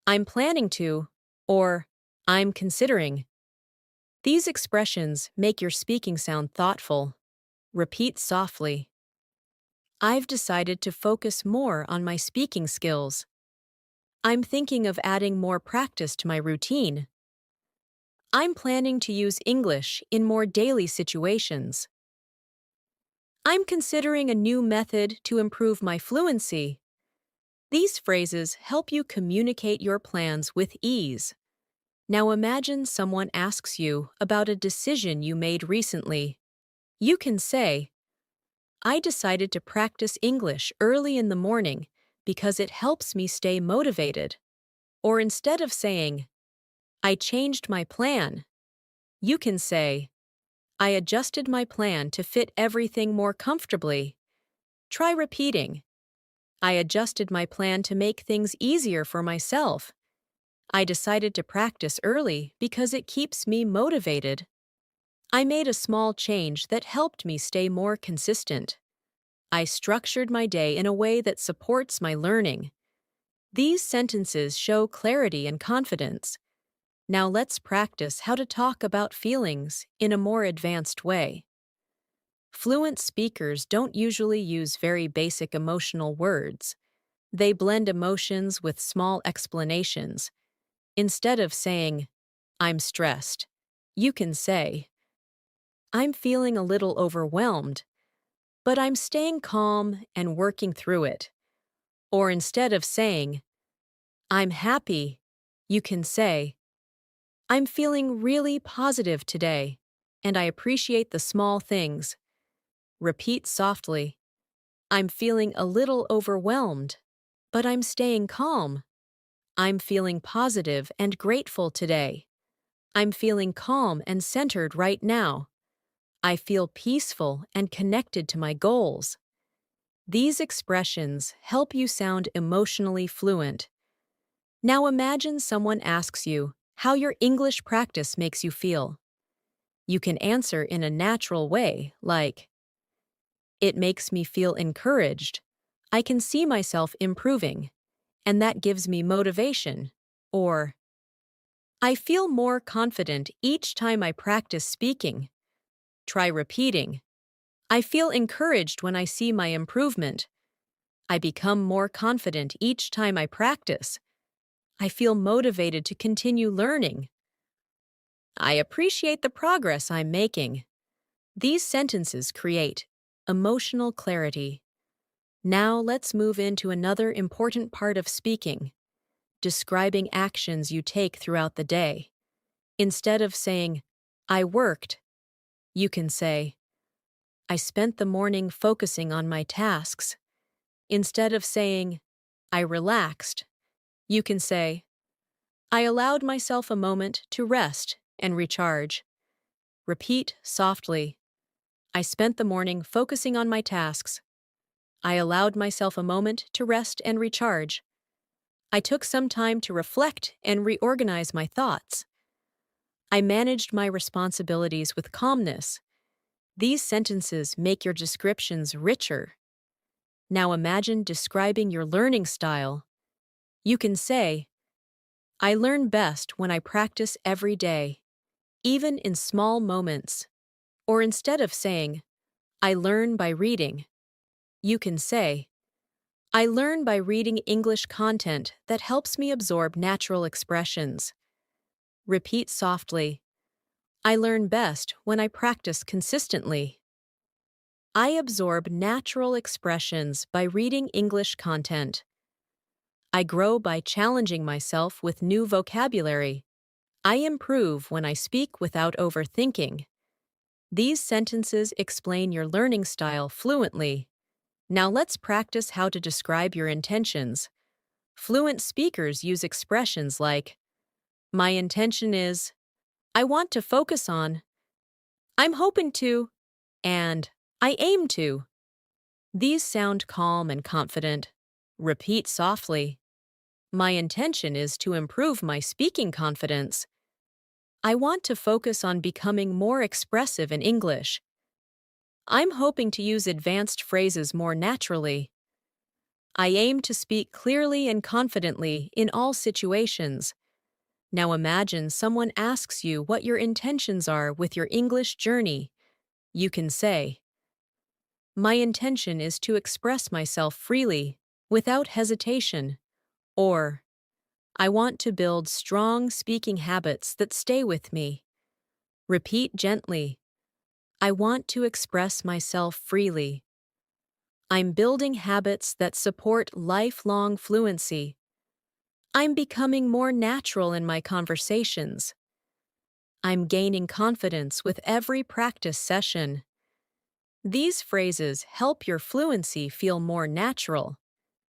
"I'm planning to," or "I'm considering." These expressions make your speaking sound thoughtful. Repeat softly, "I've decided to focus more on my speaking skills." "I'm thinking of adding more practice to my routine." "I'm planning to use English in more daily situations." "I'm considering a new method to improve my fluency." These phrases help you communicate your plans with ease. Now imagine someone asks you about a decision you made recently. You can say, "I decided to practice English early in the morning because it helps me stay motivated." Or instead of saying, "I changed my plan," you can say, "I adjusted my plan to fit everything more comfortably." Try repeating, "I adjusted my plan to make things easier for myself." "I decided to practice early because it keeps me motivated." "I made a small change that helped me stay more consistent." "I structured my day in a way that supports my learning." These sentences show clarity and confidence. Now let's practice how to talk about feelings in a more advanced way. Fluent speakers don't usually use very basic emotional words. They blend emotions with small explanations. Instead of saying, "I'm stressed," you can say, "I'm feeling a little overwhelmed, but I'm staying calm and working through it." Or instead of saying, "I'm happy," you can say, "I'm feeling really positive today, and I appreciate the small things." Repeat softly, "I'm feeling a little overwhelmed, but I'm staying calm." "I'm feeling positive and grateful today." "I'm feeling calm and centered right now." "I feel peaceful and connected to my goals." These expressions help you sound emotionally fluent. Now imagine someone asks you, how your English practice makes you feel. You can answer in a natural way, like, "It makes me feel encouraged. I can see myself improving, and that gives me motivation." Or, "I feel more confident each time I practice speaking." Try repeating, "I feel encouraged when I see my improvement. I become more confident each time I practice. I feel motivated to continue learning. I appreciate the progress I'm making." These sentences create emotional clarity. Now let's move into another important part of speaking, describing actions you take throughout the day. Instead of saying, "I worked," you can say, "I spent the morning focusing on my tasks." Instead of saying, "I relaxed," you can say, "I allowed myself a moment to rest and recharge." Repeat softly, "I spent the morning focusing on my tasks. I allowed myself a moment to rest and recharge. I took some time to reflect and reorganize my thoughts. I managed my responsibilities with calmness." These sentences make your descriptions richer. Now imagine describing your learning style. You can say, "I learn best when I practice every day, even in small moments." Or instead of saying, "I learn by reading," you can say, "I learn by reading English content that helps me absorb natural expressions." Repeat softly, "I learn best when I practice consistently." I absorb natural expressions by reading English content. I grow by challenging myself with new vocabulary. I improve when I speak without overthinking. These sentences explain your learning style fluently. Now let's practice how to describe your intentions. Fluent speakers use expressions like, "My intention is," "I want to focus on," "I'm hoping to," and "I aim to." These sound calm and confident. Repeat softly, "My intention is to improve my speaking confidence." "I want to focus on becoming more expressive in English." "I'm hoping to use advanced phrases more naturally." "I aim to speak clearly and confidently in all situations." Now imagine someone asks you what your intentions are with your English journey. You can say, "My intention is to express myself freely, without hesitation." Or, "I want to build strong speaking habits that stay with me." Repeat gently, "I want to express myself freely." "I'm building habits that support lifelong fluency." "I'm becoming more natural in my conversations." "I'm gaining confidence with every practice session." These phrases help your fluency feel more natural.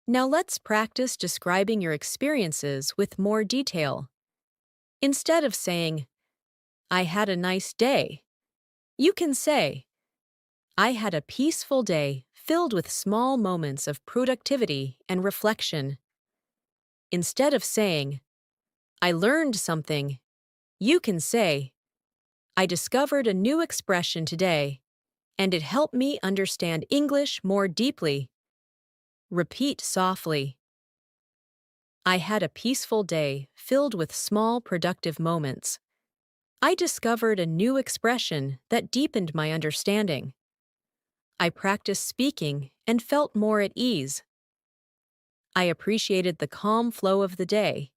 Now let's practice describing your experiences with more detail. Instead of saying, "I had a nice day," you can say, "I had a peaceful day filled with small moments of productivity and reflection." Instead of saying, "I learned something," you can say, "I discovered a new expression today, and it helped me understand English more deeply." Repeat softly, "I had a peaceful day filled with small productive moments. I discovered a new expression that deepened my understanding. I practiced speaking and felt more at ease. I appreciated the calm flow of the day."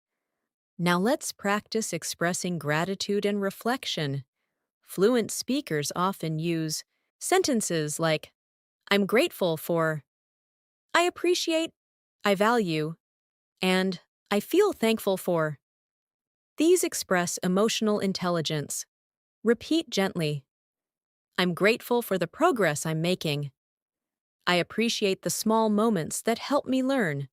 Now let's practice expressing gratitude and reflection. Fluent speakers often use sentences like, "I'm grateful for," "I appreciate," "I value," and "I feel thankful for." These express emotional intelligence. Repeat gently, "I'm grateful for the progress I'm making." "I appreciate the small moments that help me learn."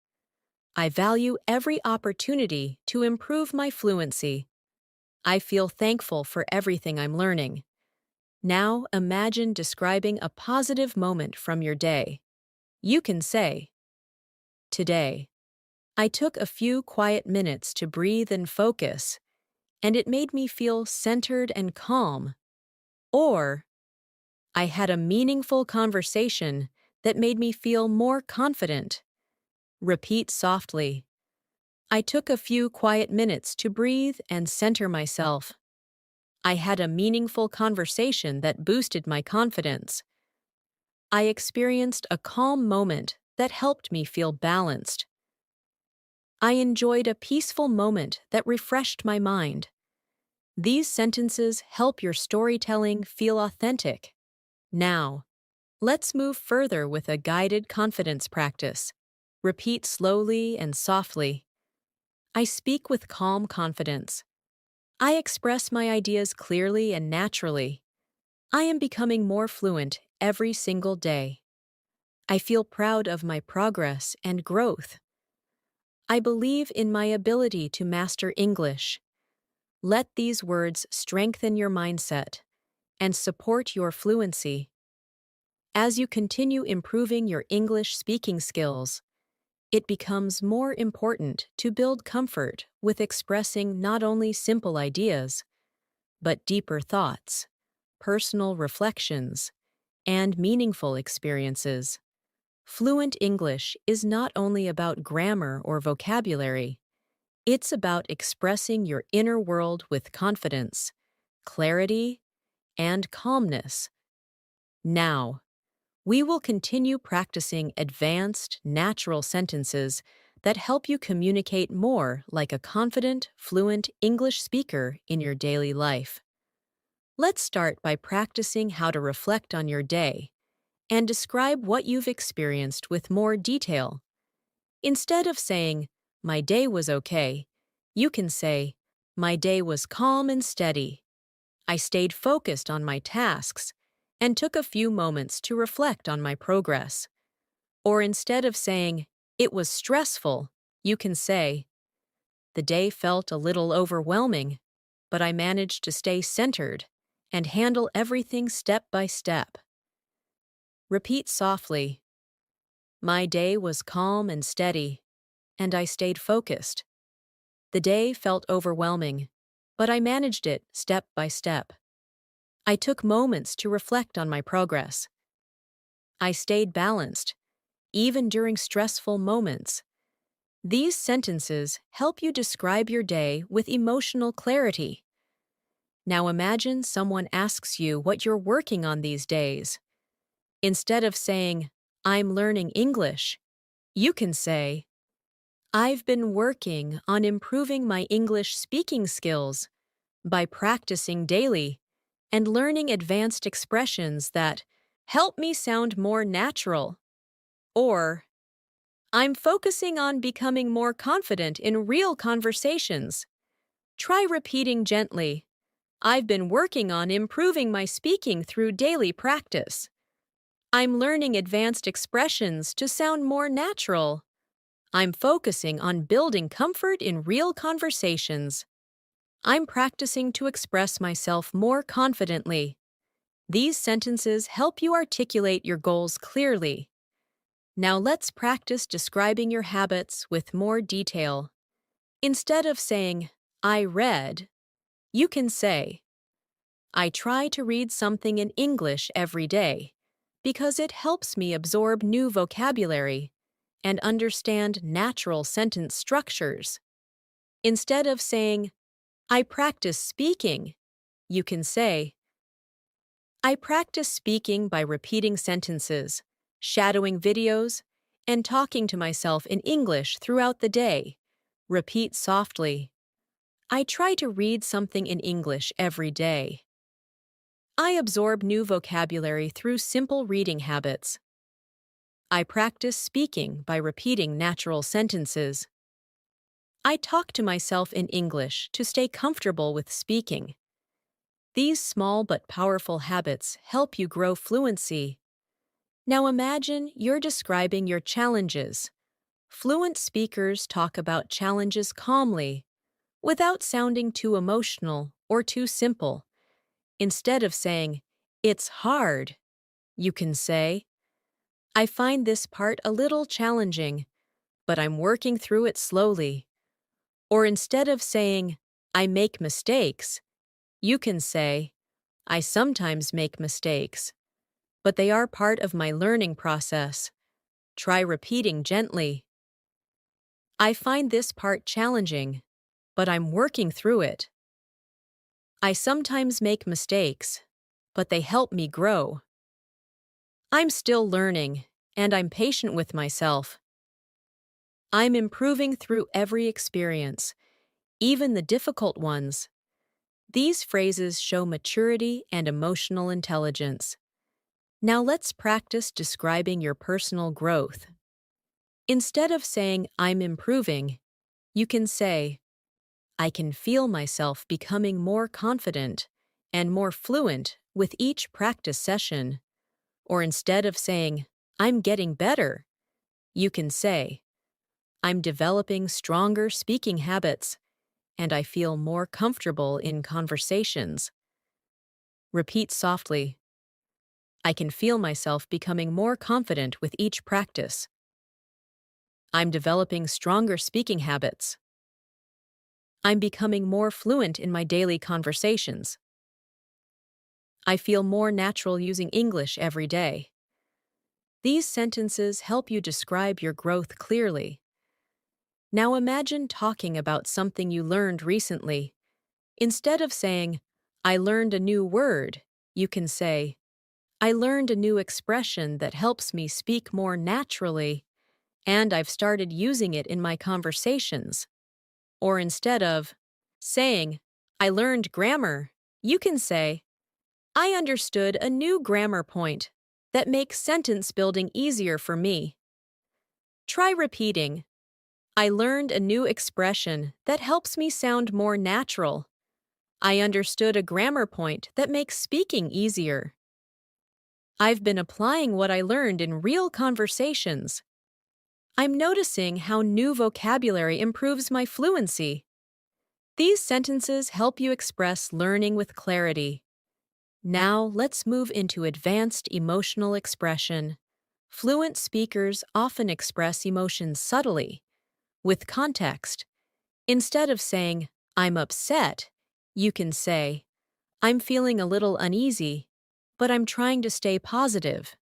"I value every opportunity to improve my fluency." "I feel thankful for everything I'm learning." Now imagine describing a positive moment from your day. You can say, "Today, I took a few quiet minutes to breathe and focus. and it made me feel centered and calm. Or, I had a meaningful conversation that made me feel more confident. Repeat softly. I took a few quiet minutes to breathe and center myself. I had a meaningful conversation that boosted my confidence. I experienced a calm moment that helped me feel balanced. I enjoyed a peaceful moment that refreshed my mind. These sentences help your storytelling feel authentic. Now, let's move further with a guided confidence practice. Repeat slowly and softly. I speak with calm confidence. I express my ideas clearly and naturally. I am becoming more fluent every single day. I feel proud of my progress and growth. I believe in my ability to master English. Let these words strengthen your mindset and support your fluency. As you continue improving your English speaking skills, it becomes more important to build comfort with expressing not only simple ideas, but deeper thoughts, personal reflections, and meaningful experiences. Fluent English is not only about grammar or vocabulary, it's about expressing your inner world with confidence, clarity, and calmness. Now, we will continue practicing advanced, natural sentences that help you communicate more like a confident, fluent English speaker in your daily life. Let's start by practicing how to reflect on your day and describe what you've experienced with more detail. Instead of saying, "My day was okay," you can say, "My day was calm and steady. I stayed focused on my tasks and took a few moments to reflect on my progress." Or instead of saying, "It was stressful," you can say, "The day felt a little overwhelming, but I managed to stay centered and handle everything step by step." Repeat softly, "My day was calm and steady, and I stayed focused. The day felt overwhelming, but I managed it step by step. I took moments to reflect on my progress. I stayed balanced, even during stressful moments." These sentences help you describe your day with emotional clarity. Now imagine someone asks you what you're working on these days. Instead of saying, "I'm learning English," you can say, "I've been working on improving my English speaking skills by practicing daily and learning advanced expressions that help me sound more natural." Or, "I'm focusing on becoming more confident in real conversations." Try repeating gently, "I've been working on improving my speaking through daily practice. I'm learning advanced expressions to sound more natural. I'm focusing on building comfort in real conversations. I'm practicing to express myself more confidently." These sentences help you articulate your goals clearly. Now let's practice describing your habits with more detail. Instead of saying, "I read," you can say, "I try to read something in English every day because it helps me absorb new vocabulary and understand natural sentence structures." Instead of saying, "I practice speaking," you can say, "I practice speaking by repeating sentences, shadowing videos, and talking to myself in English throughout the day." Repeat softly, "I try to read something in English every day. I absorb new vocabulary through simple reading habits. I practice speaking by repeating natural sentences. I talk to myself in English to stay comfortable with speaking." These small but powerful habits help you grow fluency. Now imagine you're describing your challenges. Fluent speakers talk about challenges calmly, without sounding too emotional or too simple. Instead of saying, "It's hard," you can say, "I find this part a little challenging, but I'm working through it slowly." Or instead of saying, I make mistakes, you can say, I sometimes make mistakes, but they are part of my learning process. Try repeating gently. I find this part challenging, but I'm working through it. I sometimes make mistakes, but they help me grow. I'm still learning, and I'm patient with myself. I'm improving through every experience, even the difficult ones. These phrases show maturity and emotional intelligence. Now let's practice describing your personal growth. Instead of saying, I'm improving, you can say, I can feel myself becoming more confident and more fluent with each practice session. Or instead of saying, I'm getting better, you can say, I'm developing stronger speaking habits and I feel more comfortable in conversations. Repeat softly. I can feel myself becoming more confident with each practice. I'm developing stronger speaking habits. I'm becoming more fluent in my daily conversations. I feel more natural using English every day. These sentences help you describe your growth clearly. Now imagine talking about something you learned recently. Instead of saying, I learned a new word, you can say, I learned a new expression that helps me speak more naturally, and I've started using it in my conversations. Or instead of saying, I learned grammar, you can say, I understood a new grammar point that makes sentence building easier for me. Try repeating, I learned a new expression that helps me sound more natural. I understood a grammar point that makes speaking easier. I've been applying what I learned in real conversations. I'm noticing how new vocabulary improves my fluency. These sentences help you express learning with clarity. Now let's move into advanced emotional expression. Fluent speakers often express emotions subtly, with context. Instead of saying, I'm upset, you can say, I'm feeling a little uneasy, but I'm trying to stay positive.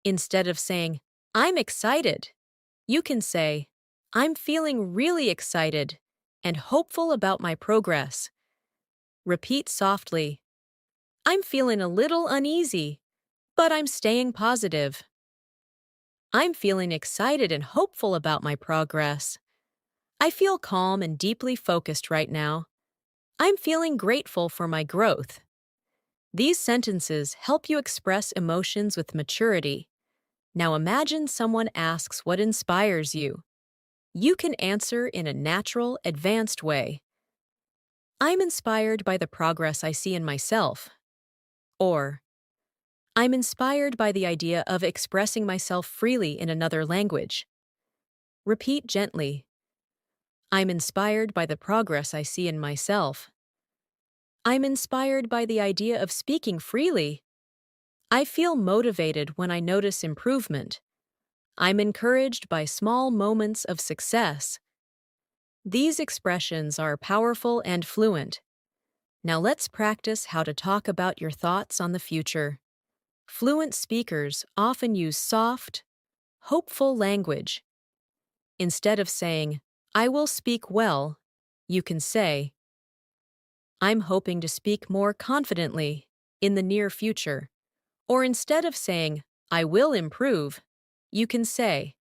Instead of saying, I'm excited, you can say, I'm feeling really excited and hopeful about my progress. Repeat softly, I'm feeling a little uneasy, but I'm staying positive. I'm feeling excited and hopeful about my progress. I feel calm and deeply focused right now. I'm feeling grateful for my growth. These sentences help you express emotions with maturity. Now imagine someone asks what inspires you. You can answer in a natural, advanced way. I'm inspired by the progress I see in myself. Or, I'm inspired by the idea of expressing myself freely in another language. Repeat gently. I'm inspired by the progress I see in myself. I'm inspired by the idea of speaking freely. I feel motivated when I notice improvement. I'm encouraged by small moments of success. These expressions are powerful and fluent. Now let's practice how to talk about your thoughts on the future. Fluent speakers often use soft, hopeful language. Instead of saying, I will speak well, you can say, I'm hoping to speak more confidently in the near future. Or instead of saying, I will improve, you can say,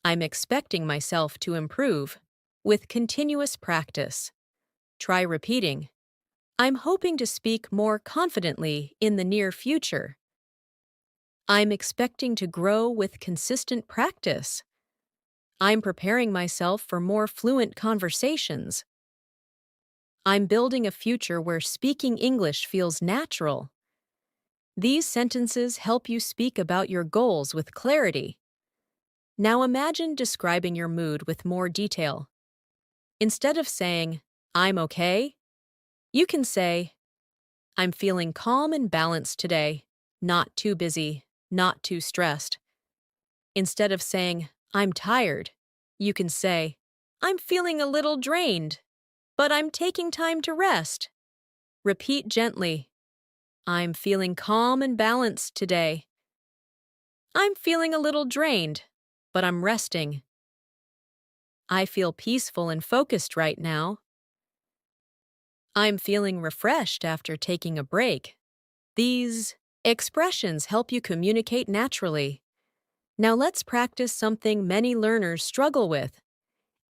I'm expecting myself to improve with continuous practice. Try repeating, I'm hoping to speak more confidently in the near future. I'm expecting to grow with consistent practice. I'm preparing myself for more fluent conversations. I'm building a future where speaking English feels natural. These sentences help you speak about your goals with clarity. Now imagine describing your mood with more detail. Instead of saying, I'm okay, you can say, I'm feeling calm and balanced today, not too busy, not too stressed. Instead of saying, I'm tired, you can say, I'm feeling a little drained, but I'm taking time to rest. Repeat gently. I'm feeling calm and balanced today. I'm feeling a little drained, but I'm resting. I feel peaceful and focused right now. I'm feeling refreshed after taking a break. These expressions help you communicate naturally. Now let's practice something many learners struggle with: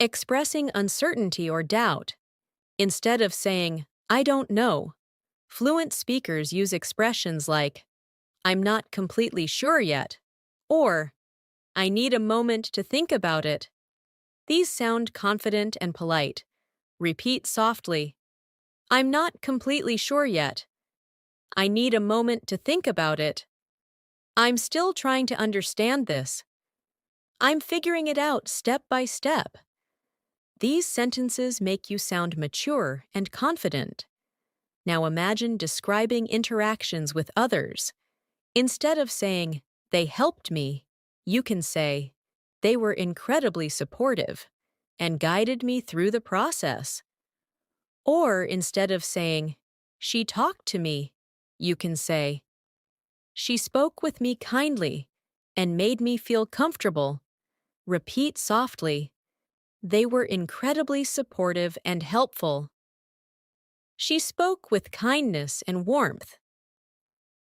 expressing uncertainty or doubt. Instead of saying, "I don't know," fluent speakers use expressions like, "I'm not completely sure yet," or "I need a moment to think about it." These sound confident and polite. Repeat softly. I'm not completely sure yet. I need a moment to think about it. I'm still trying to understand this. I'm figuring it out step by step. These sentences make you sound mature and confident. Now imagine describing interactions with others. Instead of saying, "They helped me," you can say, "They were incredibly supportive and guided me through the process." Or instead of saying, "She talked to me," you can say, "She spoke with me kindly and made me feel comfortable." Repeat softly. They were incredibly supportive and helpful. She spoke with kindness and warmth.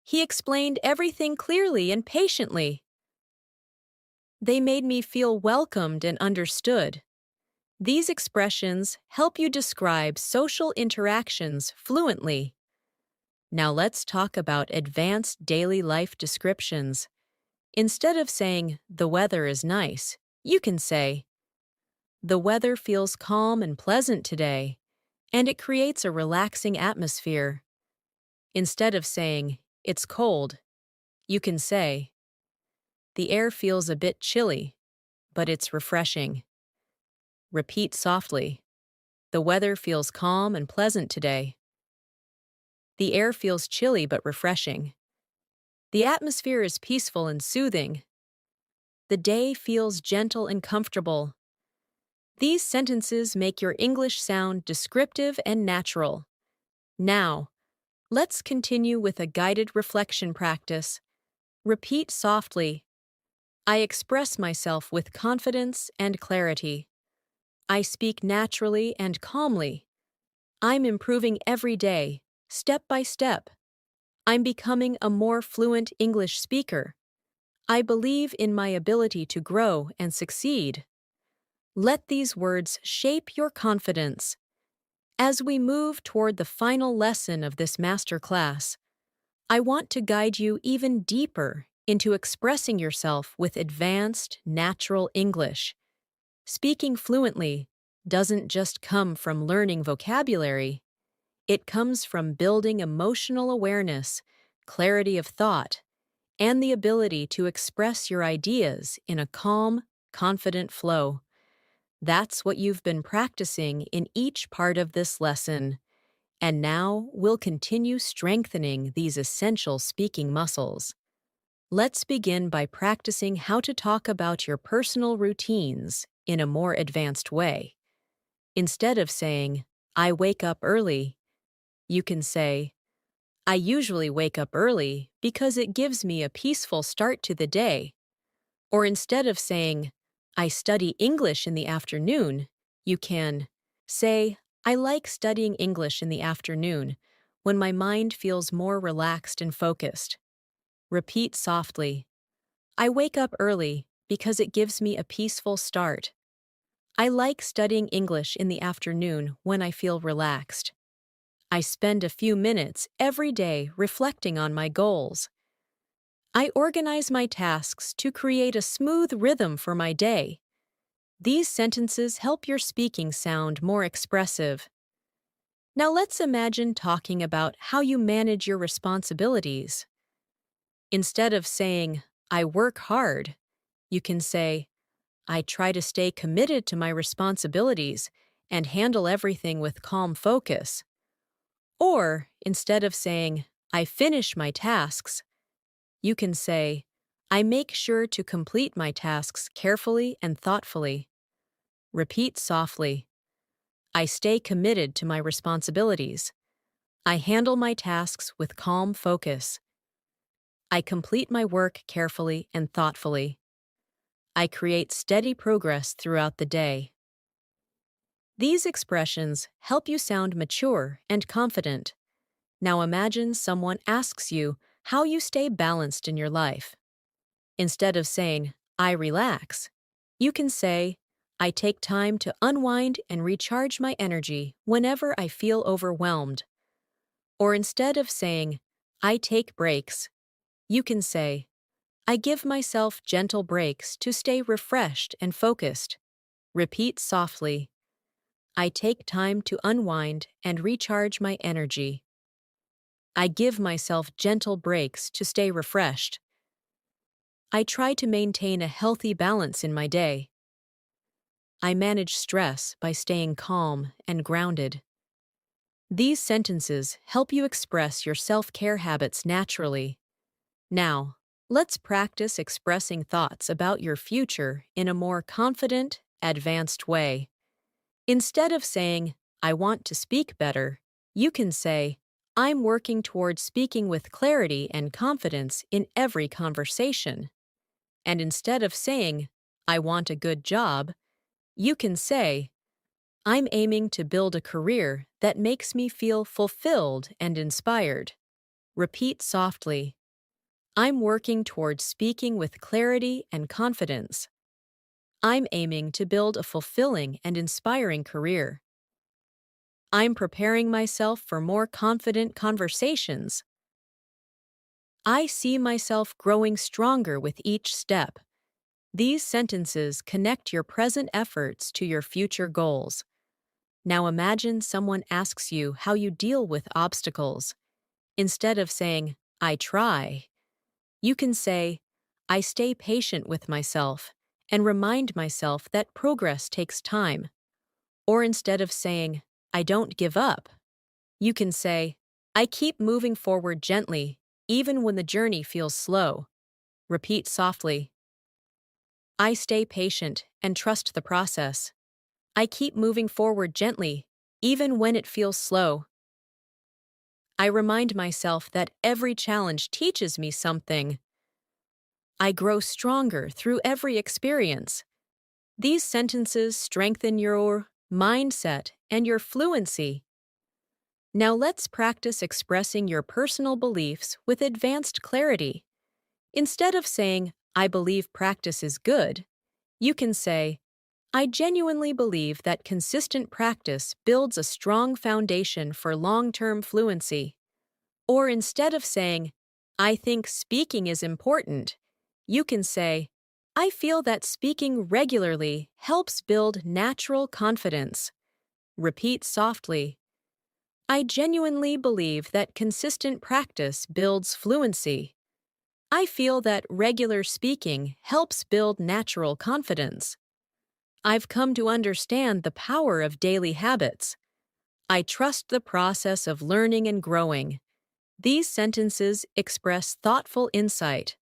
He explained everything clearly and patiently. They made me feel welcomed and understood. These expressions help you describe social interactions fluently. Now let's talk about advanced daily life descriptions. Instead of saying, "The weather is nice," you can say, "The weather feels calm and pleasant today, and it creates a relaxing atmosphere." Instead of saying, "It's cold," you can say, "The air feels a bit chilly, but it's refreshing." Repeat softly. The weather feels calm and pleasant today. The air feels chilly but refreshing. The atmosphere is peaceful and soothing. The day feels gentle and comfortable. These sentences make your English sound descriptive and natural. Now, let's continue with a guided reflection practice. Repeat softly. I express myself with confidence and clarity. I speak naturally and calmly. I'm improving every day, step by step. I'm becoming a more fluent English speaker. I believe in my ability to grow and succeed. Let these words shape your confidence. As we move toward the final lesson of this master class, I want to guide you even deeper into expressing yourself with advanced, natural English. Speaking fluently doesn't just come from learning vocabulary. It comes from building emotional awareness, clarity of thought, and the ability to express your ideas in a calm, confident flow. That's what you've been practicing in each part of this lesson. And now we'll continue strengthening these essential speaking muscles. Let's begin by practicing how to talk about your personal routines in a more advanced way. Instead of saying, "I wake up early," you can say, "I usually wake up early because it gives me a peaceful start to the day." Or instead of saying, "I study English in the afternoon," you can say, "I like studying English in the afternoon when my mind feels more relaxed and focused." Repeat softly. I wake up early because it gives me a peaceful start. I like studying English in the afternoon when I feel relaxed. I spend a few minutes every day reflecting on my goals. I organize my tasks to create a smooth rhythm for my day. These sentences help your speaking sound more expressive. Now let's imagine talking about how you manage your responsibilities. Instead of saying, "I work hard," you can say, "I try to stay committed to my responsibilities and handle everything with calm focus." Or, instead of saying, "I finish my tasks," you can say, "I make sure to complete my tasks carefully and thoughtfully." Repeat softly. I stay committed to my responsibilities. I handle my tasks with calm focus. I complete my work carefully and thoughtfully. I create steady progress throughout the day. These expressions help you sound mature and confident. Now imagine someone asks you how you stay balanced in your life. Instead of saying, I relax, you can say, I take time to unwind and recharge my energy whenever I feel overwhelmed. Or instead of saying, I take breaks, you can say, I give myself gentle breaks to stay refreshed and focused. Repeat softly, I take time to unwind and recharge my energy. I give myself gentle breaks to stay refreshed. I try to maintain a healthy balance in my day. I manage stress by staying calm and grounded. These sentences help you express your self-care habits naturally. Now, let's practice expressing thoughts about your future in a more confident, advanced way. Instead of saying, I want to speak better, you can say, I'm working towards speaking with clarity and confidence in every conversation. And instead of saying, I want a good job, you can say, I'm aiming to build a career that makes me feel fulfilled and inspired. Repeat softly, I'm working towards speaking with clarity and confidence. I'm aiming to build a fulfilling and inspiring career. I'm preparing myself for more confident conversations. I see myself growing stronger with each step. These sentences connect your present efforts to your future goals. Now imagine someone asks you how you deal with obstacles. Instead of saying, I try, you can say, I stay patient with myself and remind myself that progress takes time. Or instead of saying, I don't give up, you can say, I keep moving forward gently, even when the journey feels slow. Repeat softly, I stay patient and trust the process. I keep moving forward gently, even when it feels slow. I remind myself that every challenge teaches me something. I grow stronger through every experience. These sentences strengthen your mindset and your fluency. Now let's practice expressing your personal beliefs with advanced clarity. Instead of saying, I believe practice is good, you can say, I genuinely believe that consistent practice builds a strong foundation for long-term fluency. Or instead of saying, I think speaking is important, you can say, I feel that speaking regularly helps build natural confidence. Repeat softly, I genuinely believe that consistent practice builds fluency. I feel that regular speaking helps build natural confidence. I've come to understand the power of daily habits. I trust the process of learning and growing. These sentences express thoughtful insight.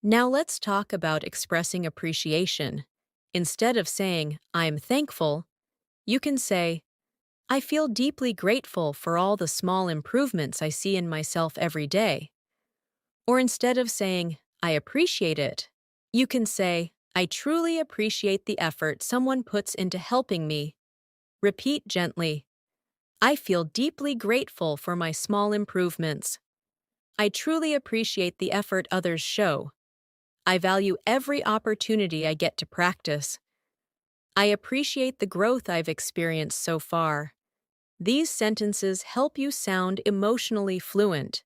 Now let's talk about expressing appreciation. Instead of saying, I'm thankful, you can say, I feel deeply grateful for all the small improvements I see in myself every day. Or instead of saying, I appreciate it, you can say, I truly appreciate the effort someone puts into helping me. Repeat gently, I feel deeply grateful for my small improvements. I truly appreciate the effort others show. I value every opportunity I get to practice. I appreciate the growth I've experienced so far. These sentences help you sound emotionally fluent.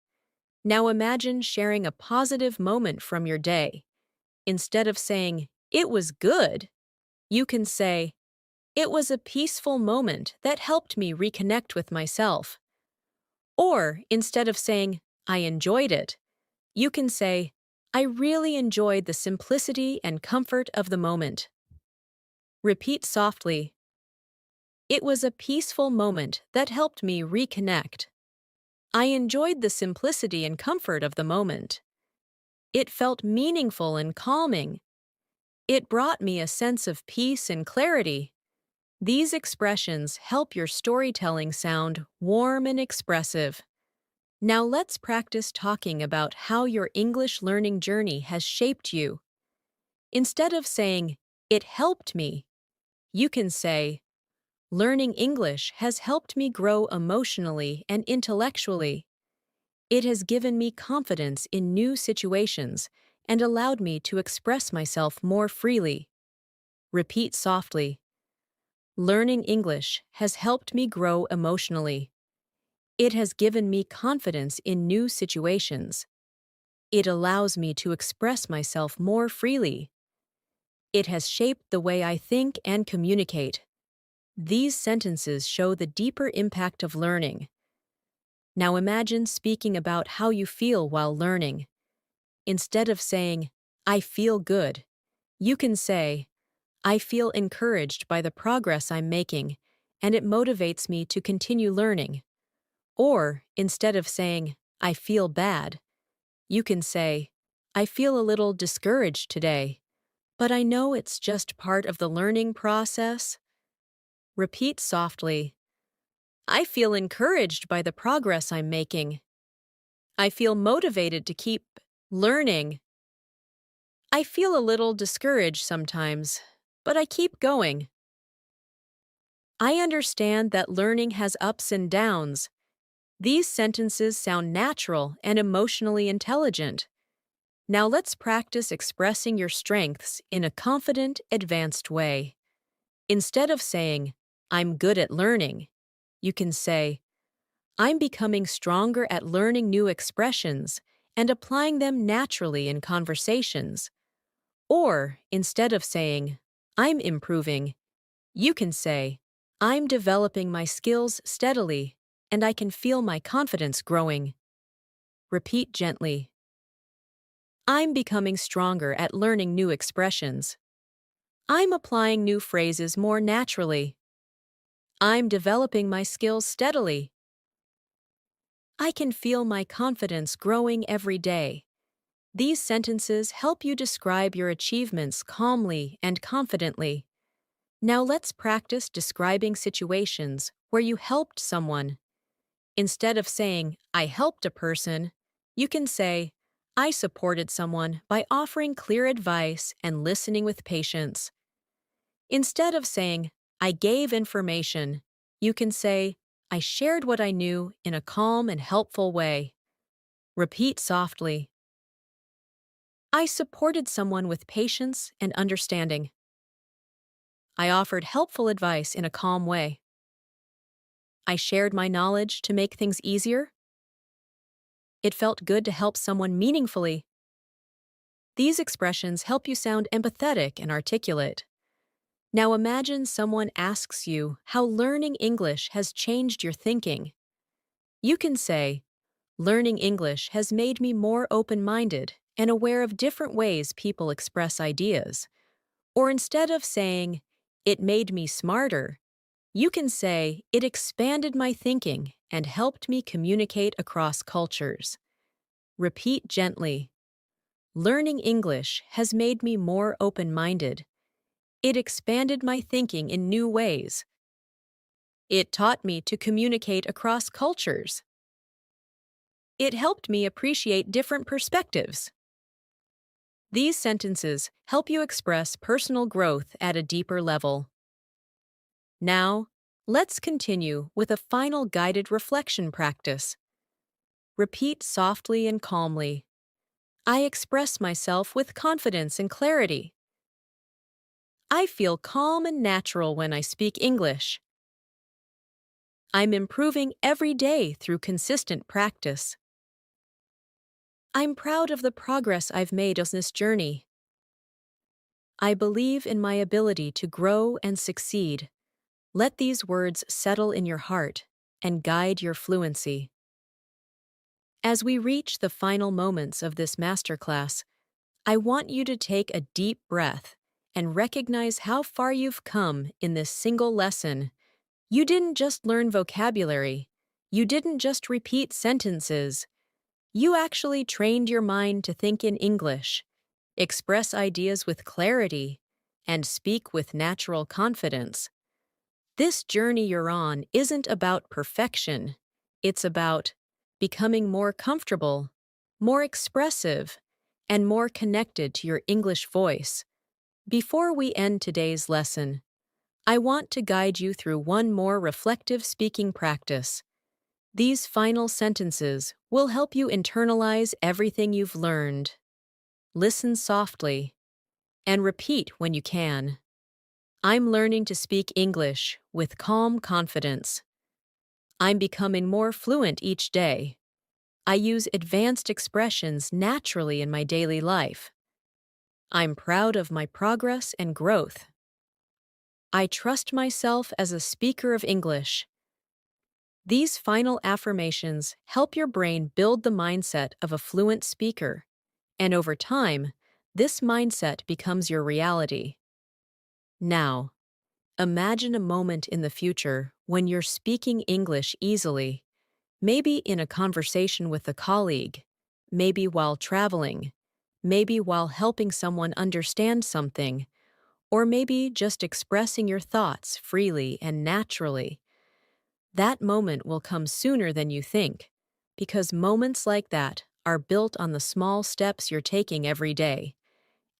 Now imagine sharing a positive moment from your day. Instead of saying, it was good, you can say, it was a peaceful moment that helped me reconnect with myself. Or instead of saying, I enjoyed it, you can say, I really enjoyed the simplicity and comfort of the moment. Repeat softly, it was a peaceful moment that helped me reconnect. I enjoyed the simplicity and comfort of the moment. It felt meaningful and calming. It brought me a sense of peace and clarity. These expressions help your storytelling sound warm and expressive. Now let's practice talking about how your English learning journey has shaped you. Instead of saying, "It helped me," you can say, "Learning English has helped me grow emotionally and intellectually. It has given me confidence in new situations and allowed me to express myself more freely." Repeat softly. Learning English has helped me grow emotionally. It has given me confidence in new situations. It allows me to express myself more freely. It has shaped the way I think and communicate. These sentences show the deeper impact of learning. Now imagine speaking about how you feel while learning. Instead of saying, "I feel good," you can say, "I feel encouraged by the progress I'm making, and it motivates me to continue learning." Or, instead of saying, "I feel bad," you can say, "I feel a little discouraged today, but I know it's just part of the learning process." Repeat softly, "I feel encouraged by the progress I'm making. I feel motivated to keep learning. I feel a little discouraged sometimes, but I keep going. I understand that learning has ups and downs." These sentences sound natural and emotionally intelligent. Now let's practice expressing your strengths in a confident, advanced way. Instead of saying, "I'm good at learning," you can say, "I'm becoming stronger at learning new expressions and applying them naturally in conversations." Or, instead of saying, "I'm improving," you can say, "I'm developing my skills steadily and I can feel my confidence growing." Repeat gently. I'm becoming stronger at learning new expressions. I'm applying new phrases more naturally. I'm developing my skills steadily. I can feel my confidence growing every day. These sentences help you describe your achievements calmly and confidently. Now let's practice describing situations where you helped someone. Instead of saying, "I helped a person," you can say, "I supported someone by offering clear advice and listening with patience." Instead of saying, "I gave information," you can say, "I shared what I knew in a calm and helpful way." Repeat softly. I supported someone with patience and understanding. I offered helpful advice in a calm way. I shared my knowledge to make things easier. It felt good to help someone meaningfully. These expressions help you sound empathetic and articulate. Now imagine someone asks you how learning English has changed your thinking. You can say, "Learning English has made me more open-minded and aware of different ways people express ideas." Or instead of saying, "It made me smarter," you can say, "It expanded my thinking and helped me communicate across cultures." Repeat gently. Learning English has made me more open-minded. It expanded my thinking in new ways. It taught me to communicate across cultures. It helped me appreciate different perspectives. These sentences help you express personal growth at a deeper level. Now, let's continue with a final guided reflection practice. Repeat softly and calmly. I express myself with confidence and clarity. I feel calm and natural when I speak English. I'm improving every day through consistent practice. I'm proud of the progress I've made on this journey. I believe in my ability to grow and succeed. Let these words settle in your heart and guide your fluency. As we reach the final moments of this masterclass, I want you to take a deep breath and recognize how far you've come in this single lesson. You didn't just learn vocabulary. You didn't just repeat sentences. You actually trained your mind to think in English, express ideas with clarity, and speak with natural confidence. This journey you're on isn't about perfection. It's about becoming more comfortable, more expressive, and more connected to your English voice. Before we end today's lesson, I want to guide you through one more reflective speaking practice. These final sentences will help you internalize everything you've learned. Listen softly and repeat when you can. I'm learning to speak English with calm confidence. I'm becoming more fluent each day. I use advanced expressions naturally in my daily life. I'm proud of my progress and growth. I trust myself as a speaker of English. These final affirmations help your brain build the mindset of a fluent speaker, and over time, this mindset becomes your reality. Now, imagine a moment in the future when you're speaking English easily, maybe in a conversation with a colleague, maybe while traveling, maybe while helping someone understand something, or maybe just expressing your thoughts freely and naturally. That moment will come sooner than you think, because moments like that are built on the small steps you're taking every day.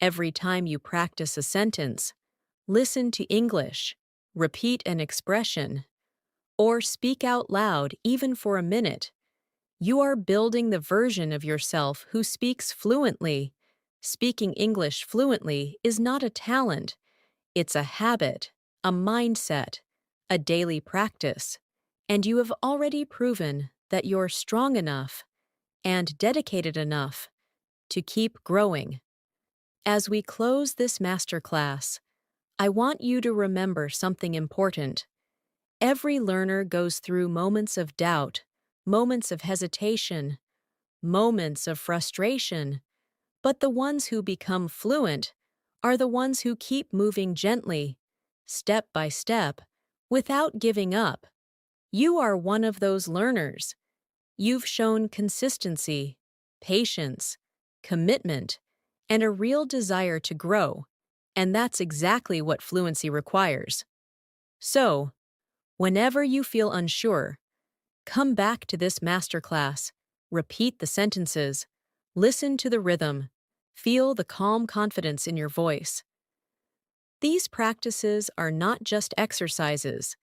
Every time you practice a sentence, listen to English, repeat an expression, or speak out loud even for a minute, you are building the version of yourself who speaks fluently. Speaking English fluently is not a talent, it's a habit, a mindset, a daily practice, and you have already proven that you're strong enough and dedicated enough to keep growing. As we close this masterclass, I want you to remember something important. Every learner goes through moments of doubt, moments of hesitation, moments of frustration, but the ones who become fluent are the ones who keep moving gently, step by step, without giving up. You are one of those learners. You've shown consistency, patience, commitment, and a real desire to grow, and that's exactly what fluency requires. So, whenever you feel unsure, come back to this masterclass, repeat the sentences, listen to the rhythm, feel the calm confidence in your voice. These practices are not just exercises,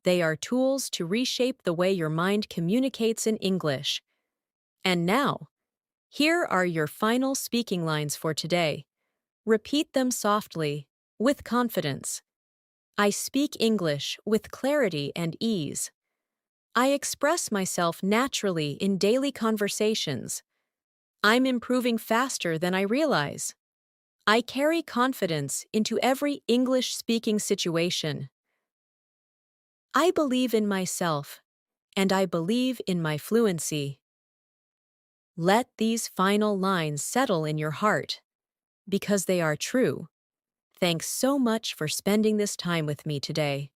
they are tools to reshape the way your mind communicates in English. And now, here are your final speaking lines for today. Repeat them softly, with confidence. I speak English with clarity and ease. I express myself naturally in daily conversations. I'm improving faster than I realize. I carry confidence into every English-speaking situation. I believe in myself, and I believe in my fluency. Let these final lines settle in your heart, because they are true. Thanks so much for spending this time with me today.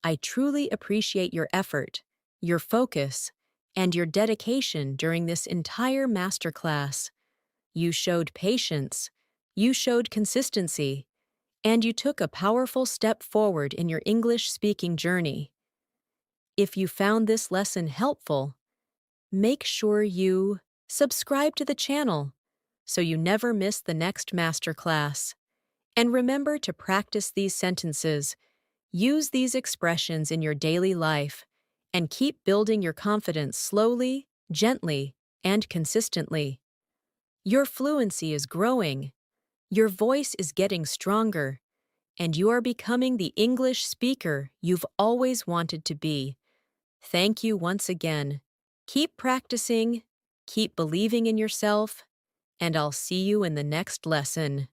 I truly appreciate your effort, your focus, and your dedication during this entire masterclass. You showed patience, you showed consistency, and you took a powerful step forward in your English-speaking journey. If you found this lesson helpful, make sure you subscribe to the channel so you never miss the next masterclass. And remember to practice these sentences, use these expressions in your daily life, and keep building your confidence slowly, gently, and consistently. Your fluency is growing, your voice is getting stronger, and you are becoming the English speaker you've always wanted to be. Thank you once again. Keep practicing, keep believing in yourself, and I'll see you in the next lesson.